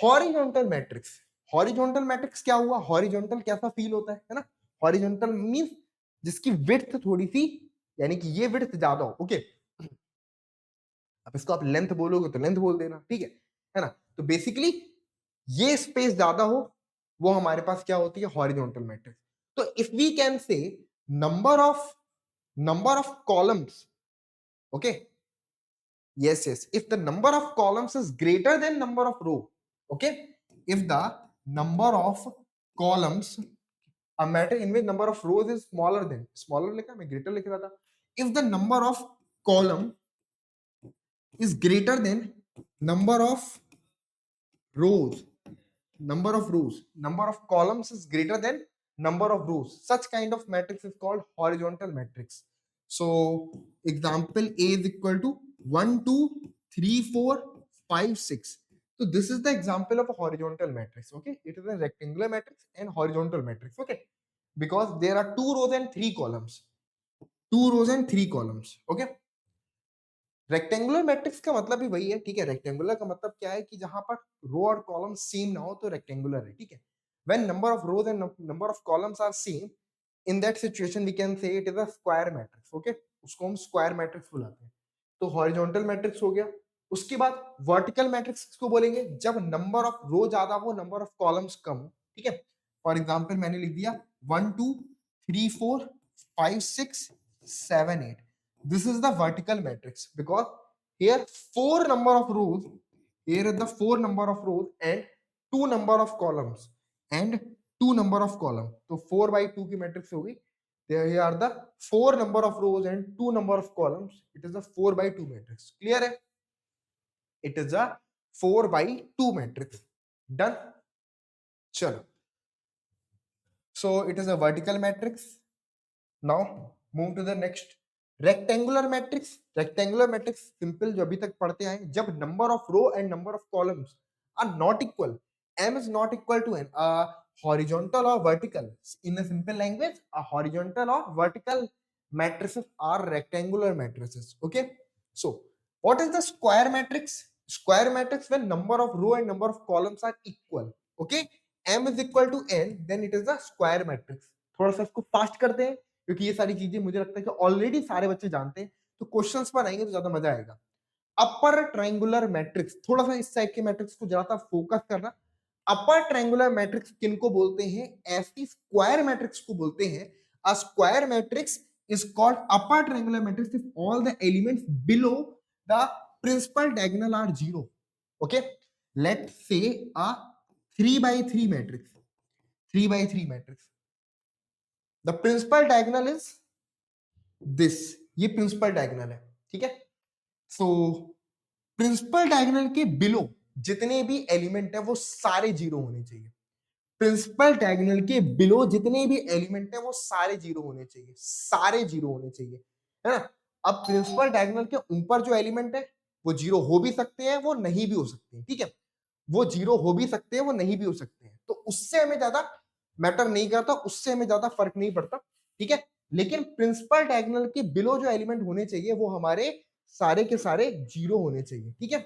horizontal matrix. Horizontal matrix क्या हुआ, हॉरिजॉन्टल कैसा फील होता है ना. हॉरिजॉन्टल मींस जिसकी विड्थ थोड़ी सी, यानी कि ये विड्थ ज्यादा हो. ओके, अब इसको आप लेंथ बोलोगे तो लेंथ बोल देना, ठीक है ना. तो बेसिकली ये स्पेस ज्यादा हो, वो हमारे पास क्या होती है, हॉरिजॉन्टल मैट्रिक्स. तो if we can say number of columns, okay, yes, if the number of columns is greater than number of row, okay, if the number of columns, a matter in which number of rows is smaller लिखा, मैं greater लिख रहा था. If the number of column is greater than number of rows, number of columns is greater than number of rows, such kind of matrix is called horizontal matrix. So example, A is equal to 1, 2, 3, 4, 5, 6. So this is the example of a horizontal matrix. Okay, it is a rectangular matrix and horizontal matrix. Okay, because there are 2 rows and 3 columns. 2 rows and 3 columns. Okay, rectangular matrix का मतलब भी वही है. ठीक है, रेक्टेंगुलर का मतलब क्या है कि जहां पर रो और कॉलम सेम ना हो तो रेक्टेंगुलर है. ठीक है, when number of rows and number of columns are same, in that situation we can say it is a square matrix. Okay, उसको हम स्क्वायर मैट्रिक्स बुलाते हैं. तो हॉरिजॉन्टल मैट्रिक्स हो गया. उसके बाद वर्टिकल मैट्रिक्स किसको बोलेंगे, जब नंबर ऑफ रो ज्यादा हो, नंबर ऑफ कॉलम्स कम हो. ठीक है, फॉर एग्जाम्पल मैंने लिख दिया 1, 2, 3, 4, 5, 6, 7, 8. This is the vertical matrix because here 4 number of rows, here is the 4 number of rows and 2 number of columns and 2 number of column. So 4/2 की matrix होगी. Here are the 4 number of rows and 2 number of columns. It is a 4/2 matrix. Clear है? It is a 4/2 matrix. Done? चलो. So it is a vertical matrix. Now move to the next. Rectangular matrix. Rectangular matrix simple जो अभी तक पढ़ते आए, जब number of row and number of columns are not equal, m is not equal to n, horizontal or vertical. In a simple language, a horizontal or vertical matrices are rectangular matrices. Okay, so what is the square matrix? Square matrix when number of row and number of columns are equal. Okay, m is equal to n, then it is a square matrix. थोड़ा सा इसको फास्ट करते हैं क्योंकि ये सारी चीजें मुझे लगता है कि ऑलरेडी सारे बच्चे जानते हैं, तो क्वेश्चंस पर आएंगे तो ज्यादा मजा आएगा. अपर ट्रायंगुलर मैट्रिक्स, थोड़ा सा इस टाइप के मैट्रिक्स को ज्यादा फोकस करना. अपर ट्रायंगुलर मैट्रिक्स किनको बोलते हैं? ऐसी स्क्वायर मैट्रिक्स को बोलते हैं. अ square matrix is called upper triangular matrix if all the elements below the principal diagonal are zero. Okay, let's say a 3 by 3 matrix. 3 by 3 matrix, the principal diagonal is this. ये principal diagonal है, ठीक है. So प्रिंसिपल डायगोनल के बिलो जितने भी एलिमेंट है वो सारे जीरो होने चाहिए. प्रिंसिपल डायगोनल के बिलो जितने भी एलिमेंट है वो सारे जीरो होने चाहिए, सारे जीरो होने चाहिए, है ना. अब प्रिंसिपल डायगोनल के ऊपर जो एलिमेंट है वो जीरो हो भी सकते हैं, वो नहीं भी हो सकते हैं, ठीक है. वो जीरो हो भी सकते हैं, वो नहीं भी हो सकते हैं, तो उससे हमें ज्यादा मैटर नहीं करता, उससे हमें ज्यादा फर्क नहीं पड़ता, ठीक है. लेकिन प्रिंसिपल डायगोनल के बिलो जो एलिमेंट होने चाहिए वो हमारे सारे के सारे जीरो होने चाहिए, ठीक है.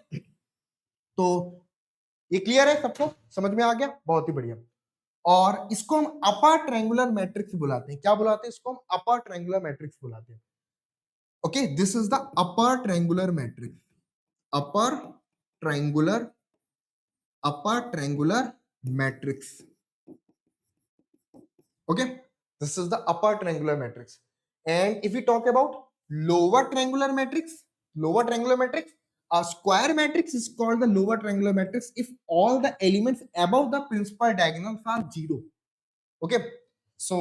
तो ये क्लियर है सबको, समझ में आ गया? बहुत ही बढ़िया. और इसको हम अपर ट्रायंगुलर मैट्रिक्स बुलाते हैं. क्या बुलाते हैं इसको? हम अपर ट्रायंगुलर मैट्रिक्स बुलाते हैं. Okay, this is the upper triangular matrix. Upper triangular, upper triangular matrix. Okay, this is the upper triangular matrix. And if you talk about lower triangular matrix, lower triangular matrix, a square matrix is called the lower triangular matrix if all the elements above the principal diagonals are zero. Okay, so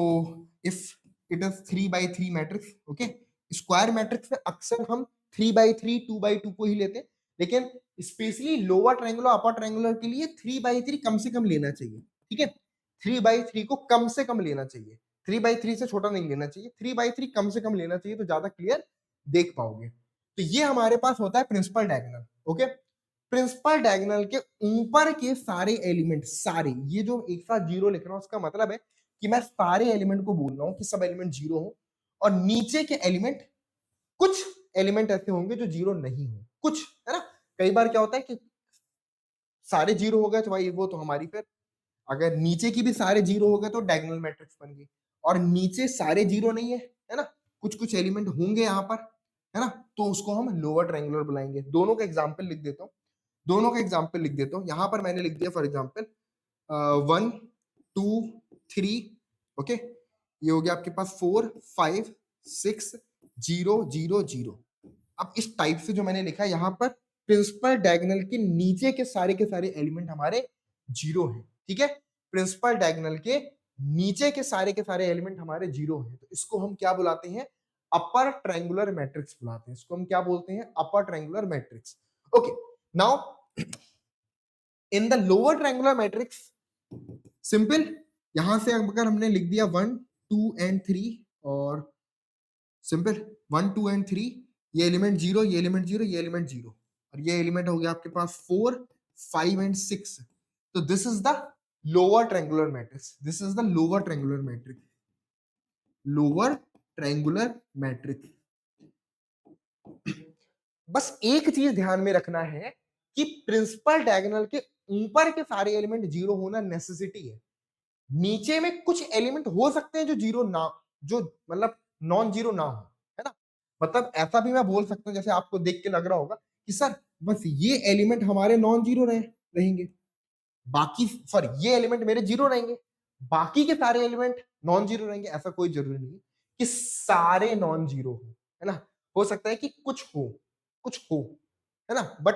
if it is 3 by 3 matrix, okay, square matrix में अक्सर हम 3 by 3 2 by 2 को ही लेते हैं, लेकिन specially lower triangular upper triangular के लिए 3 by 3 कम से कम लेना चाहिए, ठीक है. 3 by 3 को कम से कम लेना चाहिए, 3 by 3 से छोटा नहीं लेना चाहिए, 3 by 3 कम से कम लेना चाहिए, तो ज्यादा क्लियर देख पाओगे. तो ये हमारे पास होता है principal diagonal. Okay, principal diagonal के ऊपर के सारे एलिमेंट, सारे, ये जो एक साथ जीरो लिख रहा हूं उसका मतलब है कि मैं सारे एलिमेंट को बोल रहा हूं कि सब एलिमेंट जीरो हो, और नीचे के एलिमेंट, कुछ एलिमेंट ऐसे होंगे जो जीरो नहीं हो, कुछ, है ना. कई बार क्या होता है कि सारे जीरो हो गए तो भाई वो तो हमारी, फिर अगर नीचे की भी सारे जीरो हो गए तो डायगोनल मैट्रिक्स बन गई, और नीचे सारे जीरो नहीं है ना, कुछ कुछ एलिमेंट होंगे यहाँ पर, है ना, तो उसको हम लोअर ट्रायंगुलर बुलाएंगे. दोनों का एग्जांपल लिख देता हूँ, दोनों का एग्जांपल लिख देता हूँ. यहाँ पर मैंने लिख दिया फॉर एग्जांपल 1 2 3. ओके, ये हो गया आपके पास 4 5 6 0 0 0. अब इस टाइप से जो मैंने लिखा है यहाँ पर प्रिंसिपल डायगोनल के नीचे के सारे एलिमेंट हमारे जीरो हैं, ठीक है. प्रिंसिपल डायगोनल के नीचे के सारे एलिमेंट हमारे जीरो हैं, तो इसको हम क्या बुलाते हैं? अपर ट्रायंगुलर मैट्रिक्स बुलाते हैं. इसको हम क्या बोलते हैं? Upper triangular matrix. Okay, now in the lower triangular matrix, simple, यहां से अगर हमने लिख दिया 1 2 एंड 3, और सिंपल 1 2 एंड 3, ये एलिमेंट जीरो, ये एलिमेंट जीरो, ये एलिमेंट जीरो, और ये एलिमेंट हो गया आपके पास 4 5 एंड 6. तो this is the lower triangular matrix. This is the lower triangular matrix. Lower triangular matrix. बस एक चीज ध्यान में रखना है कि प्रिंसिपल डायगोनल के ऊपर के सारे एलिमेंट जीरो होना नेसेसिटी है. नीचे में कुछ एलिमेंट हो सकते हैं जो जीरो ना, जो मतलब नॉन जीरो ना हो, है ना. मतलब ऐसा भी मैं बोल सकता हूं, जैसे आपको देख के लग रहा होगा कि सर बस ये एलिमेंट हमारे नॉन जीरो रहेंगे, बाकी सॉरी ये एलिमेंट मेरे जीरो रहेंगे, बाकी के सारे एलिमेंट नॉन जीरो रहेंगे. ऐसा कोई जरूरी नहीं कि सारे नॉन जीरो हो, है ना. हो सकता है कि कुछ हो, है ना, बट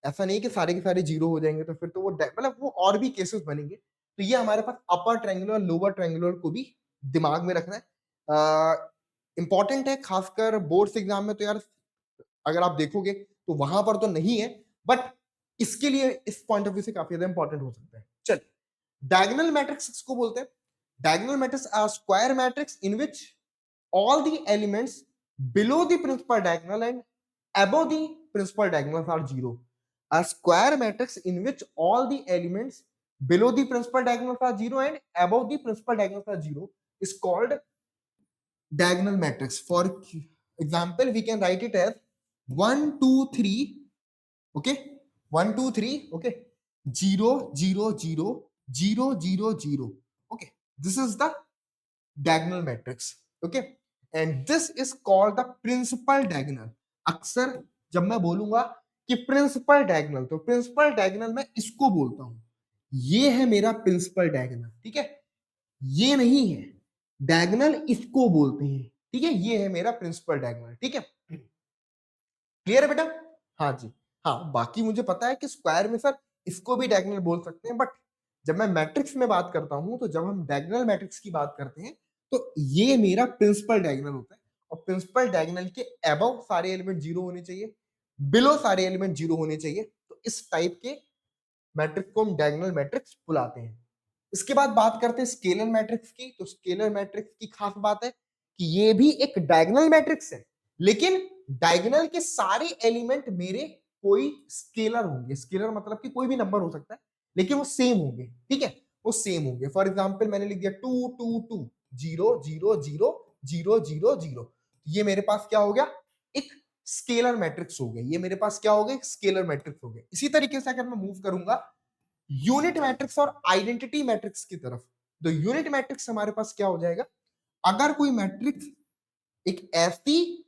ऐसा नहीं कि सारे के सारे जीरो हो जाएंगे, तो फिर तो वो मतलब वो और भी केसेस बनेंगे. तो ये हमारे पास अपर ट्रायंगुलर लोअर ट्रायंगुलर को भी दिमाग में रखना है. इंपॉर्टेंट है, खासकर बोर्ड्स एग्जाम में तो यार अगर आप देखोगे तो वहां पर तो नहीं है, बट इसके लिए इस पॉइंट ऑफ व्यू से काफी ज्यादा इंपॉर्टेंट हो सकता है. चल, डायगोनल मैट्रिक्स किसको बोलते हैं? Diagonal matrix are square matrix in which all the elements below the principal diagonal and above the principal diagonals are zero. A square matrix in which all the elements below the principal diagonals are zero and above the principal diagonals are zero is called diagonal matrix. For example, we can write it as 1 2 3. Okay, 1 2 3. Okay, 0 0 0 0 0 0. Okay, this is the diagonal matrix. Okay, and this is called the principal diagonal. अक्सर जब मैं बोलूंगा कि प्रिंसिपल डायगोनल, तो प्रिंसिपल डायगोनल मैं इसको बोलता हूं, ये है मेरा प्रिंसिपल डायगोनल, ठीक है, ये नहीं है डायगोनल, इसको बोलते हैं, ठीक है, ये है मेरा प्रिंसिपल डायगोनल, ठीक है, क्लियर है बेटा? हाँ जी। हाँ, बाकी मुझे पता है कि स्क्वायर में सर इसको भी डायगोनल बोल सकते हैं, बट जब मैं मैट्रिक्स में बात करता हूं, तो जब हम डायगोनल मैट्रिक्स की बात करते हैं, तो ये मेरा प्रिंसिपल डायगोनल होता है, और प्रिंसिपल डायगोनल के अबव सारे एलिमेंट जीरो होने चाहिए, बिलो सारे एलिमेंट जीरो होने चाहिए, तो इस टाइप के मैट्रिक्स को हम डायगोनल मैट्रिक्स बुलाते हैं। इसके बाद बात करते हैं स्केलर मैट्रिक्स की। तो स्केलर मैट्रिक्स की खास बात है कि ये भी एक डायगोनल मैट्रिक्स है, लेकिन डायगोनल के सारे एलिमेंट मेरे कोई स्केलर होंगे। स्केलर मतलब कि कोई भी नंबर हो सकता है, लेकिन वो सेम होंगे, ठीक है, वो सेम होंगे। फॉर एग्जांपल मैंने लिख दिया 2 2 2 0 0 0 0 0 0, ये मेरे पास क्या हो गया, एक स्केलर मैट्रिक्स हो गया। ये मेरे पास क्या हो गया, स्केलर मैट्रिक्स हो गया। इसी तरीके से अगर मैं मूव करूंगा यूनिट मैट्रिक्स और आइडेंटिटी मैट्रिक्स की तरफ, तो यूनिट मैट्रिक्स हमारे पास क्या हो जाएगा, अगर कोई मैट्रिक्स एक ऐसी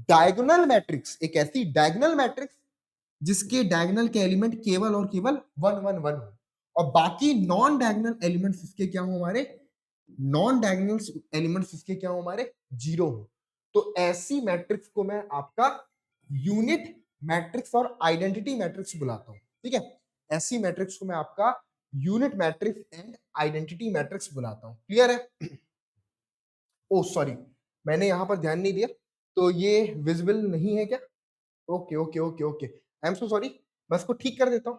डायगोनल मैट्रिक्स, एक ऐसी डायगोनल मैट्रिक्स जिसके डायगोनल के एलिमेंट केवल और केवल 1 1 1 हो, और बाकी नॉन डायगोनल एलिमेंट्स इसके क्या हो, हमारे नॉन डायगोनल एलिमेंट्स इसके क्या हो, हमारे जीरो हो, तो ऐसी मैट्रिक्स को मैं आपका यूनिट मैट्रिक्स और आइडेंटिटी मैट्रिक्स बुलाता हूं, ठीक है, ऐसी मैट्रिक्स को मैं आपका unit matrix and identity matrix बुलाता हूं। क्लियर है? ओ सॉरी, मैंने यहां पर ध्यान नहीं दिया, तो ये विजिबल नहीं है क्या? Okay okay okay okay, I am so sorry, मैं इसको ठीक कर देता हूँ,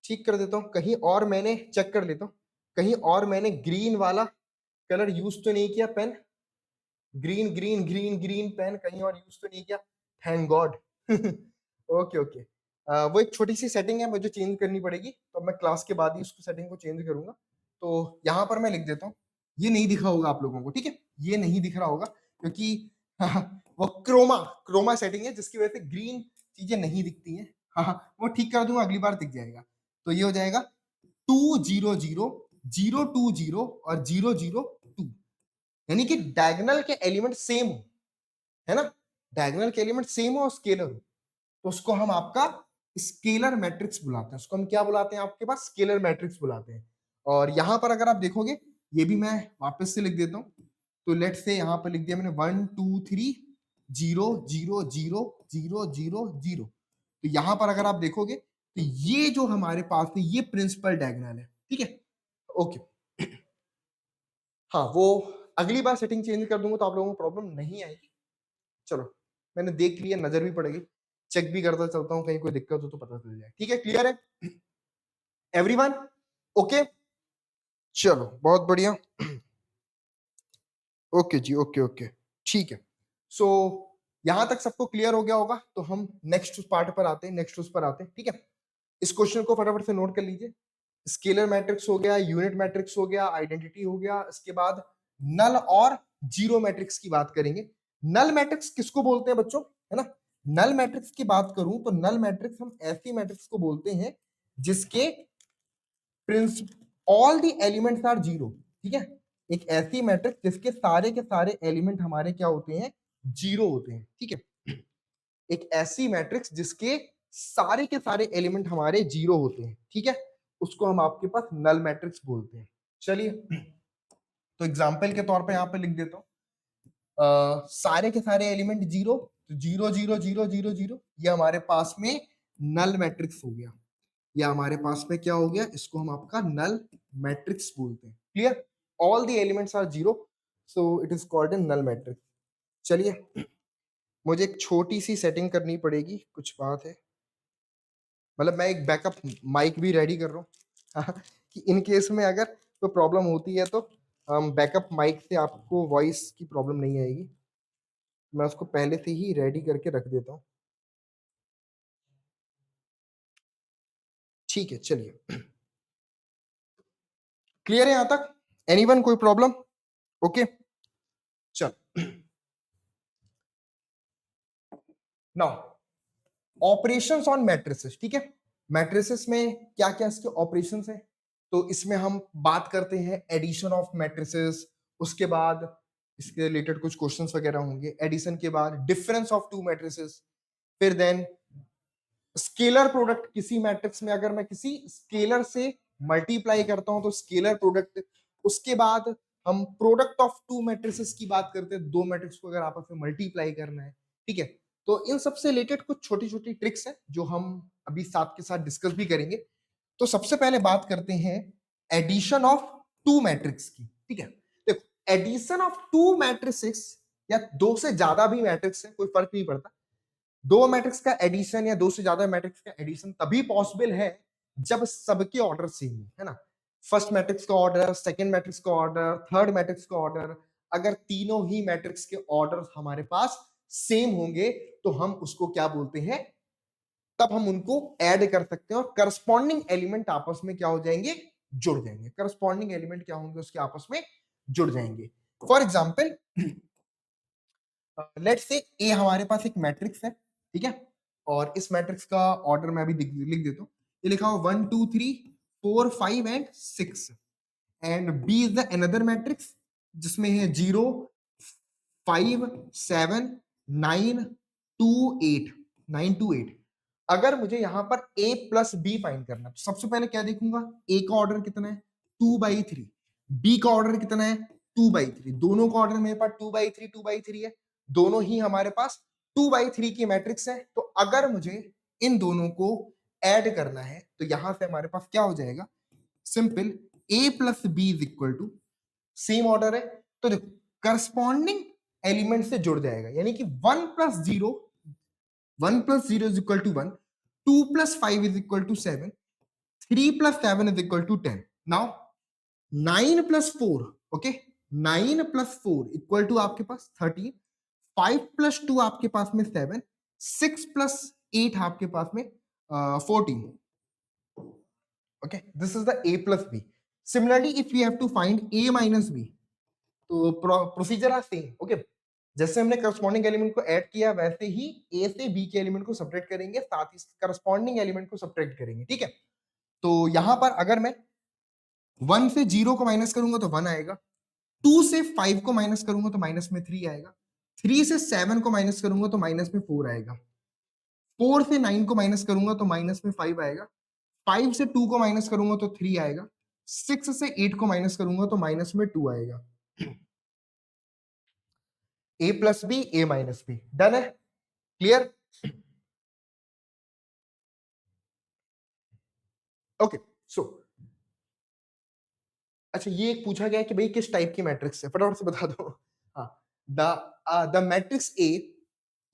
ठीक कर देता हूँ, कहीं और मैंने चेक कर लेता हूँ, कहीं और मैंने ग्रीन वाला कलर यूज तो नहीं किया, pen green green green green pen कहीं और यूज तो नहीं किया, थैंक गॉड। ओके ओके, वो एक छोटी सी सेटिंग है, मुझे चेंज करनी पड़ेगी, तो मैं क्लास के बाद ही उसको सेटिंग को चेंज करूंगा। तो यहाँ पर मैं लिख देता हूँ, ये नहीं दिखा होगा आप लोगों को, ठीक है, ये नहीं दिख रहा होगा क्योंकि वो क्रोमा क्रोमा सेटिंग है, जिसकी वजह से ग्रीन चीजें नहीं दिखती हैं। हाँ, वो ठीक कर दूंगा, अगली बार दिख जाएगा। तो ये हो जाएगा 2 0 0 0 2 0 और 0 0 2, यानी कि डायगोनल के एलिमेंट सेम हो, है ना, डायगोनल के एलिमेंट सेम हो और स्केलर हो, तो उसको हम आपका स्केलर मैट्रिक्स बुलाते हैं। उसको हम क्या बुलाते हैं, आपके पास स्केलर मैट्रिक्स बुलाते हैं। और यहां पर अगर आप देखोगे, ये भी मैं वापस से लिख देता हूं, तो लेट से यहां पर लिख दिया मैंने 1 2 3 0 0 0 0 0 0, तो यहां पर अगर आप देखोगे तो ये जो हमारे पास है ये प्रिंसिपल डायगोनल है, ठीक है, ओके। हाँ, वो अगली बार सेटिंग चेंज कर दूंगा तो आप लोगों को प्रॉब्लम नहीं आएगी। चलो, मैंने देख लिया, नजर भी पड़ेगी, चेक भी करता चलता हूँ, कहीं कोई दिक्कत हो तो पता चल जाए, ठीक है, क्लियर है एवरीवन? ओके, चलो बहुत बढ़िया। ओके जी, ओके ओके, ठीक है। सो यहां तक सबको क्लियर हो गया होगा, तो हम नेक्स्ट पार्ट पर आते हैं, नेक्स्ट उस पर आते हैं, ठीक है। इस क्वेश्चन को फटाफट से नोट कर लीजिए। स्केलर मैट्रिक्स हो गया, यूनिट मैट्रिक्स हो गया, आइडेंटिटी हो गया, इसके बाद नल और जीरो मैट्रिक्स की बात करेंगे। नल मैट्रिक्स किसको बोलते हैं बच्चों, है ना, नल मैट्रिक्स की बात करूं तो नल मैट्रिक्स हम ऐसी मैट्रिक्स को बोलते हैं जिसके all the elements are zero, ठीक है, एक ऐसी मैट्रिक्स जिसके सारे के सारे एलिमेंट हमारे क्या होते हैं, जीरो होते हैं, ठीक है, एक ऐसी मैट्रिक्स जिसके सारे के सारे एलिमेंट हमारे जीरो होते हैं, ठीक है, उसको हम आपके पास नल मैट्रिक्स बोलते हैं। चलिए, तो एग्जाम्पल के तौर पे यहाँ पे लिख देता हूँ, सारे के सारे एलिमेंट जीरो, तो 0 0 0 0 0, ये हमारे पास में नल मैट्रिक्स हो गया, या हमारे पास में क्या हो गया, इसको हम आपका नल मैट्रिक्स बोलते हैं। Clear? All the elements are zero, so it is called a null matrix. चलिए, मुझे एक छोटी सी सेटिंग करनी पड़ेगी, कुछ बात है, मतलब मैं एक बैकअप माइक भी रेडी कर रहा हूँ कि इन केस में अगर कोई प्रॉब्लम होती है तो बैकअप माइक से आपको वॉइस की प्रॉब्लम नहीं आएगी। मैं उसको पहले से ही रेडी करके रख देता हूँ। ठीक है, चलिए, क्लियर है यहाँ तक? एनीवन, कोई प्रॉब्लम? ओके, चल नाउ ऑपरेशंस ऑन मैट्रिसेस, ठीक है, मैट्रिसेस में क्या क्या इसके ऑपरेशंस हैं, तो इसमें हम बात करते हैं एडिशन ऑफ मैट्रिसेस, उसके बाद इसके रिलेटेड कुछ क्वेश्चंस वगैरह होंगे, एडिशन के बाद डिफरेंस ऑफ टू मैट्रिसेस, फिर देन स्केलर प्रोडक्ट, किसी मैट्रिक्स में अगर मैं किसी स्केलर से मल्टीप्लाई करता हूं तो स्केलर प्रोडक्ट, उसके बाद हम प्रोडक्ट ऑफ टू मैट्रिसेस की बात करते हैं, दो मैट्रिक्स को अगर आपस में मल्टीप्लाई करना है, ठीक है। तो इन सबसे रिलेटेड कुछ छोटी छोटी ट्रिक्स हैं जो हम अभी साथ के साथ डिस्कस भी करेंगे। तो सबसे पहले बात करते हैं एडिशन ऑफ टू मैट्रिक्स की, ठीक है। देखो, एडिशन ऑफ टू मैट्रिसेस या दो से ज्यादा भी मैट्रिक्स है, कोई फर्क नहीं पड़ता, दो मैट्रिक्स का एडिशन या दो से ज्यादा मैट्रिक्स का एडिशन तभी पॉसिबल है जब सबके ऑर्डर सेम है ना। फर्स्ट मैट्रिक्स का ऑर्डर, सेकंड मैट्रिक्स का ऑर्डर, थर्ड मैट्रिक्स का ऑर्डर, अगर तीनों ही मैट्रिक्स के ऑर्डर हमारे पास सेम होंगे तो हम उसको क्या बोलते हैं, तब हम उनको ऐड कर सकते हैं और करस्पॉन्डिंग एलिमेंट आपस में क्या हो जाएंगे, जुड़ जाएंगे। करस्पॉन्डिंग एलिमेंट क्या होंगे, उसके आपस में जुड़ जाएंगे। फॉर एग्जाम्पल लेट्स से ए हमारे पास एक मैट्रिक्स है, ठीक है, और इस मैट्रिक्स का ऑर्डर मैं अभी लिख देता हूँ। ये लिखा हो 1 2 3 4 5 and 6 and B is the another matrix जिसमें है 0 5 7 9 2 8 9 2 8। अगर मुझे यहाँ पर a प्लस बी फाइंड करना है तो सबसे पहले क्या देखूंगा, a का ऑर्डर कितना है 2/3, b का ऑर्डर कितना है 2/3, दोनों का ऑर्डर मेरे पास 2/3 2/3 है, दोनों ही हमारे पास 2/3 की मैट्रिक्स है। तो अगर मुझे इन दोनों को ऐड करना है तो यहां से हमारे पास क्या हो जाएगा, simple a plus B is equal to, same order है तो देखो करस्पॉन्डिंग एलिमेंट से जुड़ जाएगा, यानी कि 1 plus 0 is equal to 1, 2 plus 5 is equal to 7, 3 plus 7 is equal to 10। Now 9 plus 4, okay, 9 plus 4 equal to आपके पास 13, 5 प्लस 2 आपके पास में 7, 6 प्लस 8 आपके पास में 14, okay, this is the a plus b. Similarly if we have to find a minus b, तो प्रोसीजर आर सेम, ओके, जैसे हमने करस्पॉन्डिंग एलिमेंट को ऐड किया वैसे ही ए से बी के एलिमेंट को सब्ट्रैक्ट करेंगे, साथ ही करस्पॉन्डिंग एलिमेंट को सब्ट्रैक्ट करेंगे, ठीक है। तो यहां पर अगर मैं 1 से 0 को माइनस करूंगा तो 1 आएगा, 2 से 5 को माइनस करूंगा तो माइनस में 3 आएगा, 3 से 7 को माइनस करूंगा तो माइनस में 4 आएगा, 4 से 9 को माइनस करूंगा तो माइनस में 5 आएगा, 5 से 2 को माइनस करूंगा तो 3 आएगा, 6 से 8 को माइनस करूंगा तो माइनस में 2 आएगा। a plus B, a minus B, done है, क्लियर, ओके। सो अच्छा, ये एक पूछा गया कि भाई किस टाइप की मैट्रिक्स है, फटाफट से बता दो। हाँ, द मैट्रिक्स ए,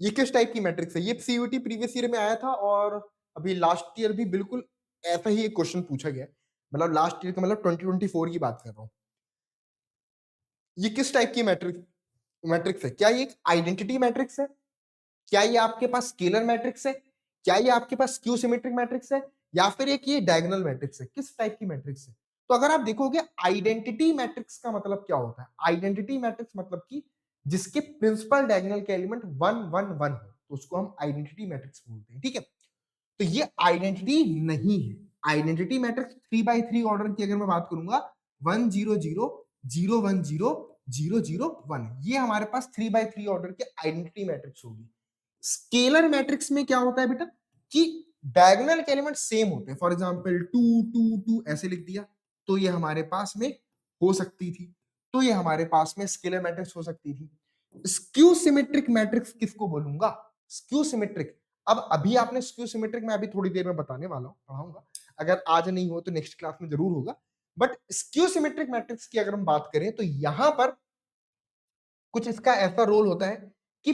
ये किस टाइप की मैट्रिक्स है, ये सीयूटी प्रीवियस ईयर में आया था और अभी लास्ट ईयर भी बिल्कुल ऐसा ही एक क्वेश्चन पूछा गया, मतलब लास्ट ईयर का, मतलब 2024 की बात कर रहा हूँ। ये किस टाइप की मैट्रिक्स मैट्रिक्स है, क्या ये एक आइडेंटिटी मैट्रिक्स है, क्या ये आपके पास स्केलर मैट्रिक्स है, क्या ये आपके पास स्क्यू सिमेट्रिक मैट्रिक्स है, या फिर एक ये डायगोनल मैट्रिक्स है, किस टाइप की मैट्रिक्स है। तो अगर आप देखोगे आइडेंटिटी मैट्रिक्स का मतलब क्या होता है, आइडेंटिटी मैट्रिक्स मतलब कि जिसके प्रिंसिपल डायगोनल के एलिमेंट 1 1 1 हो तो उसको हम आइडेंटिटी मैट्रिक्स बोलते हैं, ठीक है। तो ये आइडेंटिटी नहीं है, आइडेंटिटी मैट्रिक्स 3/3 ऑर्डर की अगर मैं बात करूंगा 1 0 0 0 1 0 0 0 1, ये हमारे पास 3/3 ऑर्डर के आइडेंटिटी मैट्रिक्स होगी। स्केलर मैट्रिक्स में क्या होता है बेटा कि डायगोनल के एलिमेंट सेम होते हैं, फॉर एग्जांपल 2 2 2 ऐसे लिख दिया तो ये हमारे पास में हो सकती थी, तो ये हमारे पास में स्केलर मैट्रिक्स हो सकती थी। स्क्यू सिमेट्रिक मैट्रिक्स किसको बोलूंगा, स्क्यू सिमेट्रिक, अब अभी आपने स्क्यू सिमेट्रिक में अभी थोड़ी देर में बताने वाला हूं, पढ़ाऊंगा, अगर आज नहीं हो तो नेक्स्ट क्लास में जरूर होगा। बट स्क्यू सिमेट्रिक मैट्रिक्स की अगर हम बात करें तो यहां पर कुछ इसका ऐसा रोल होता है कि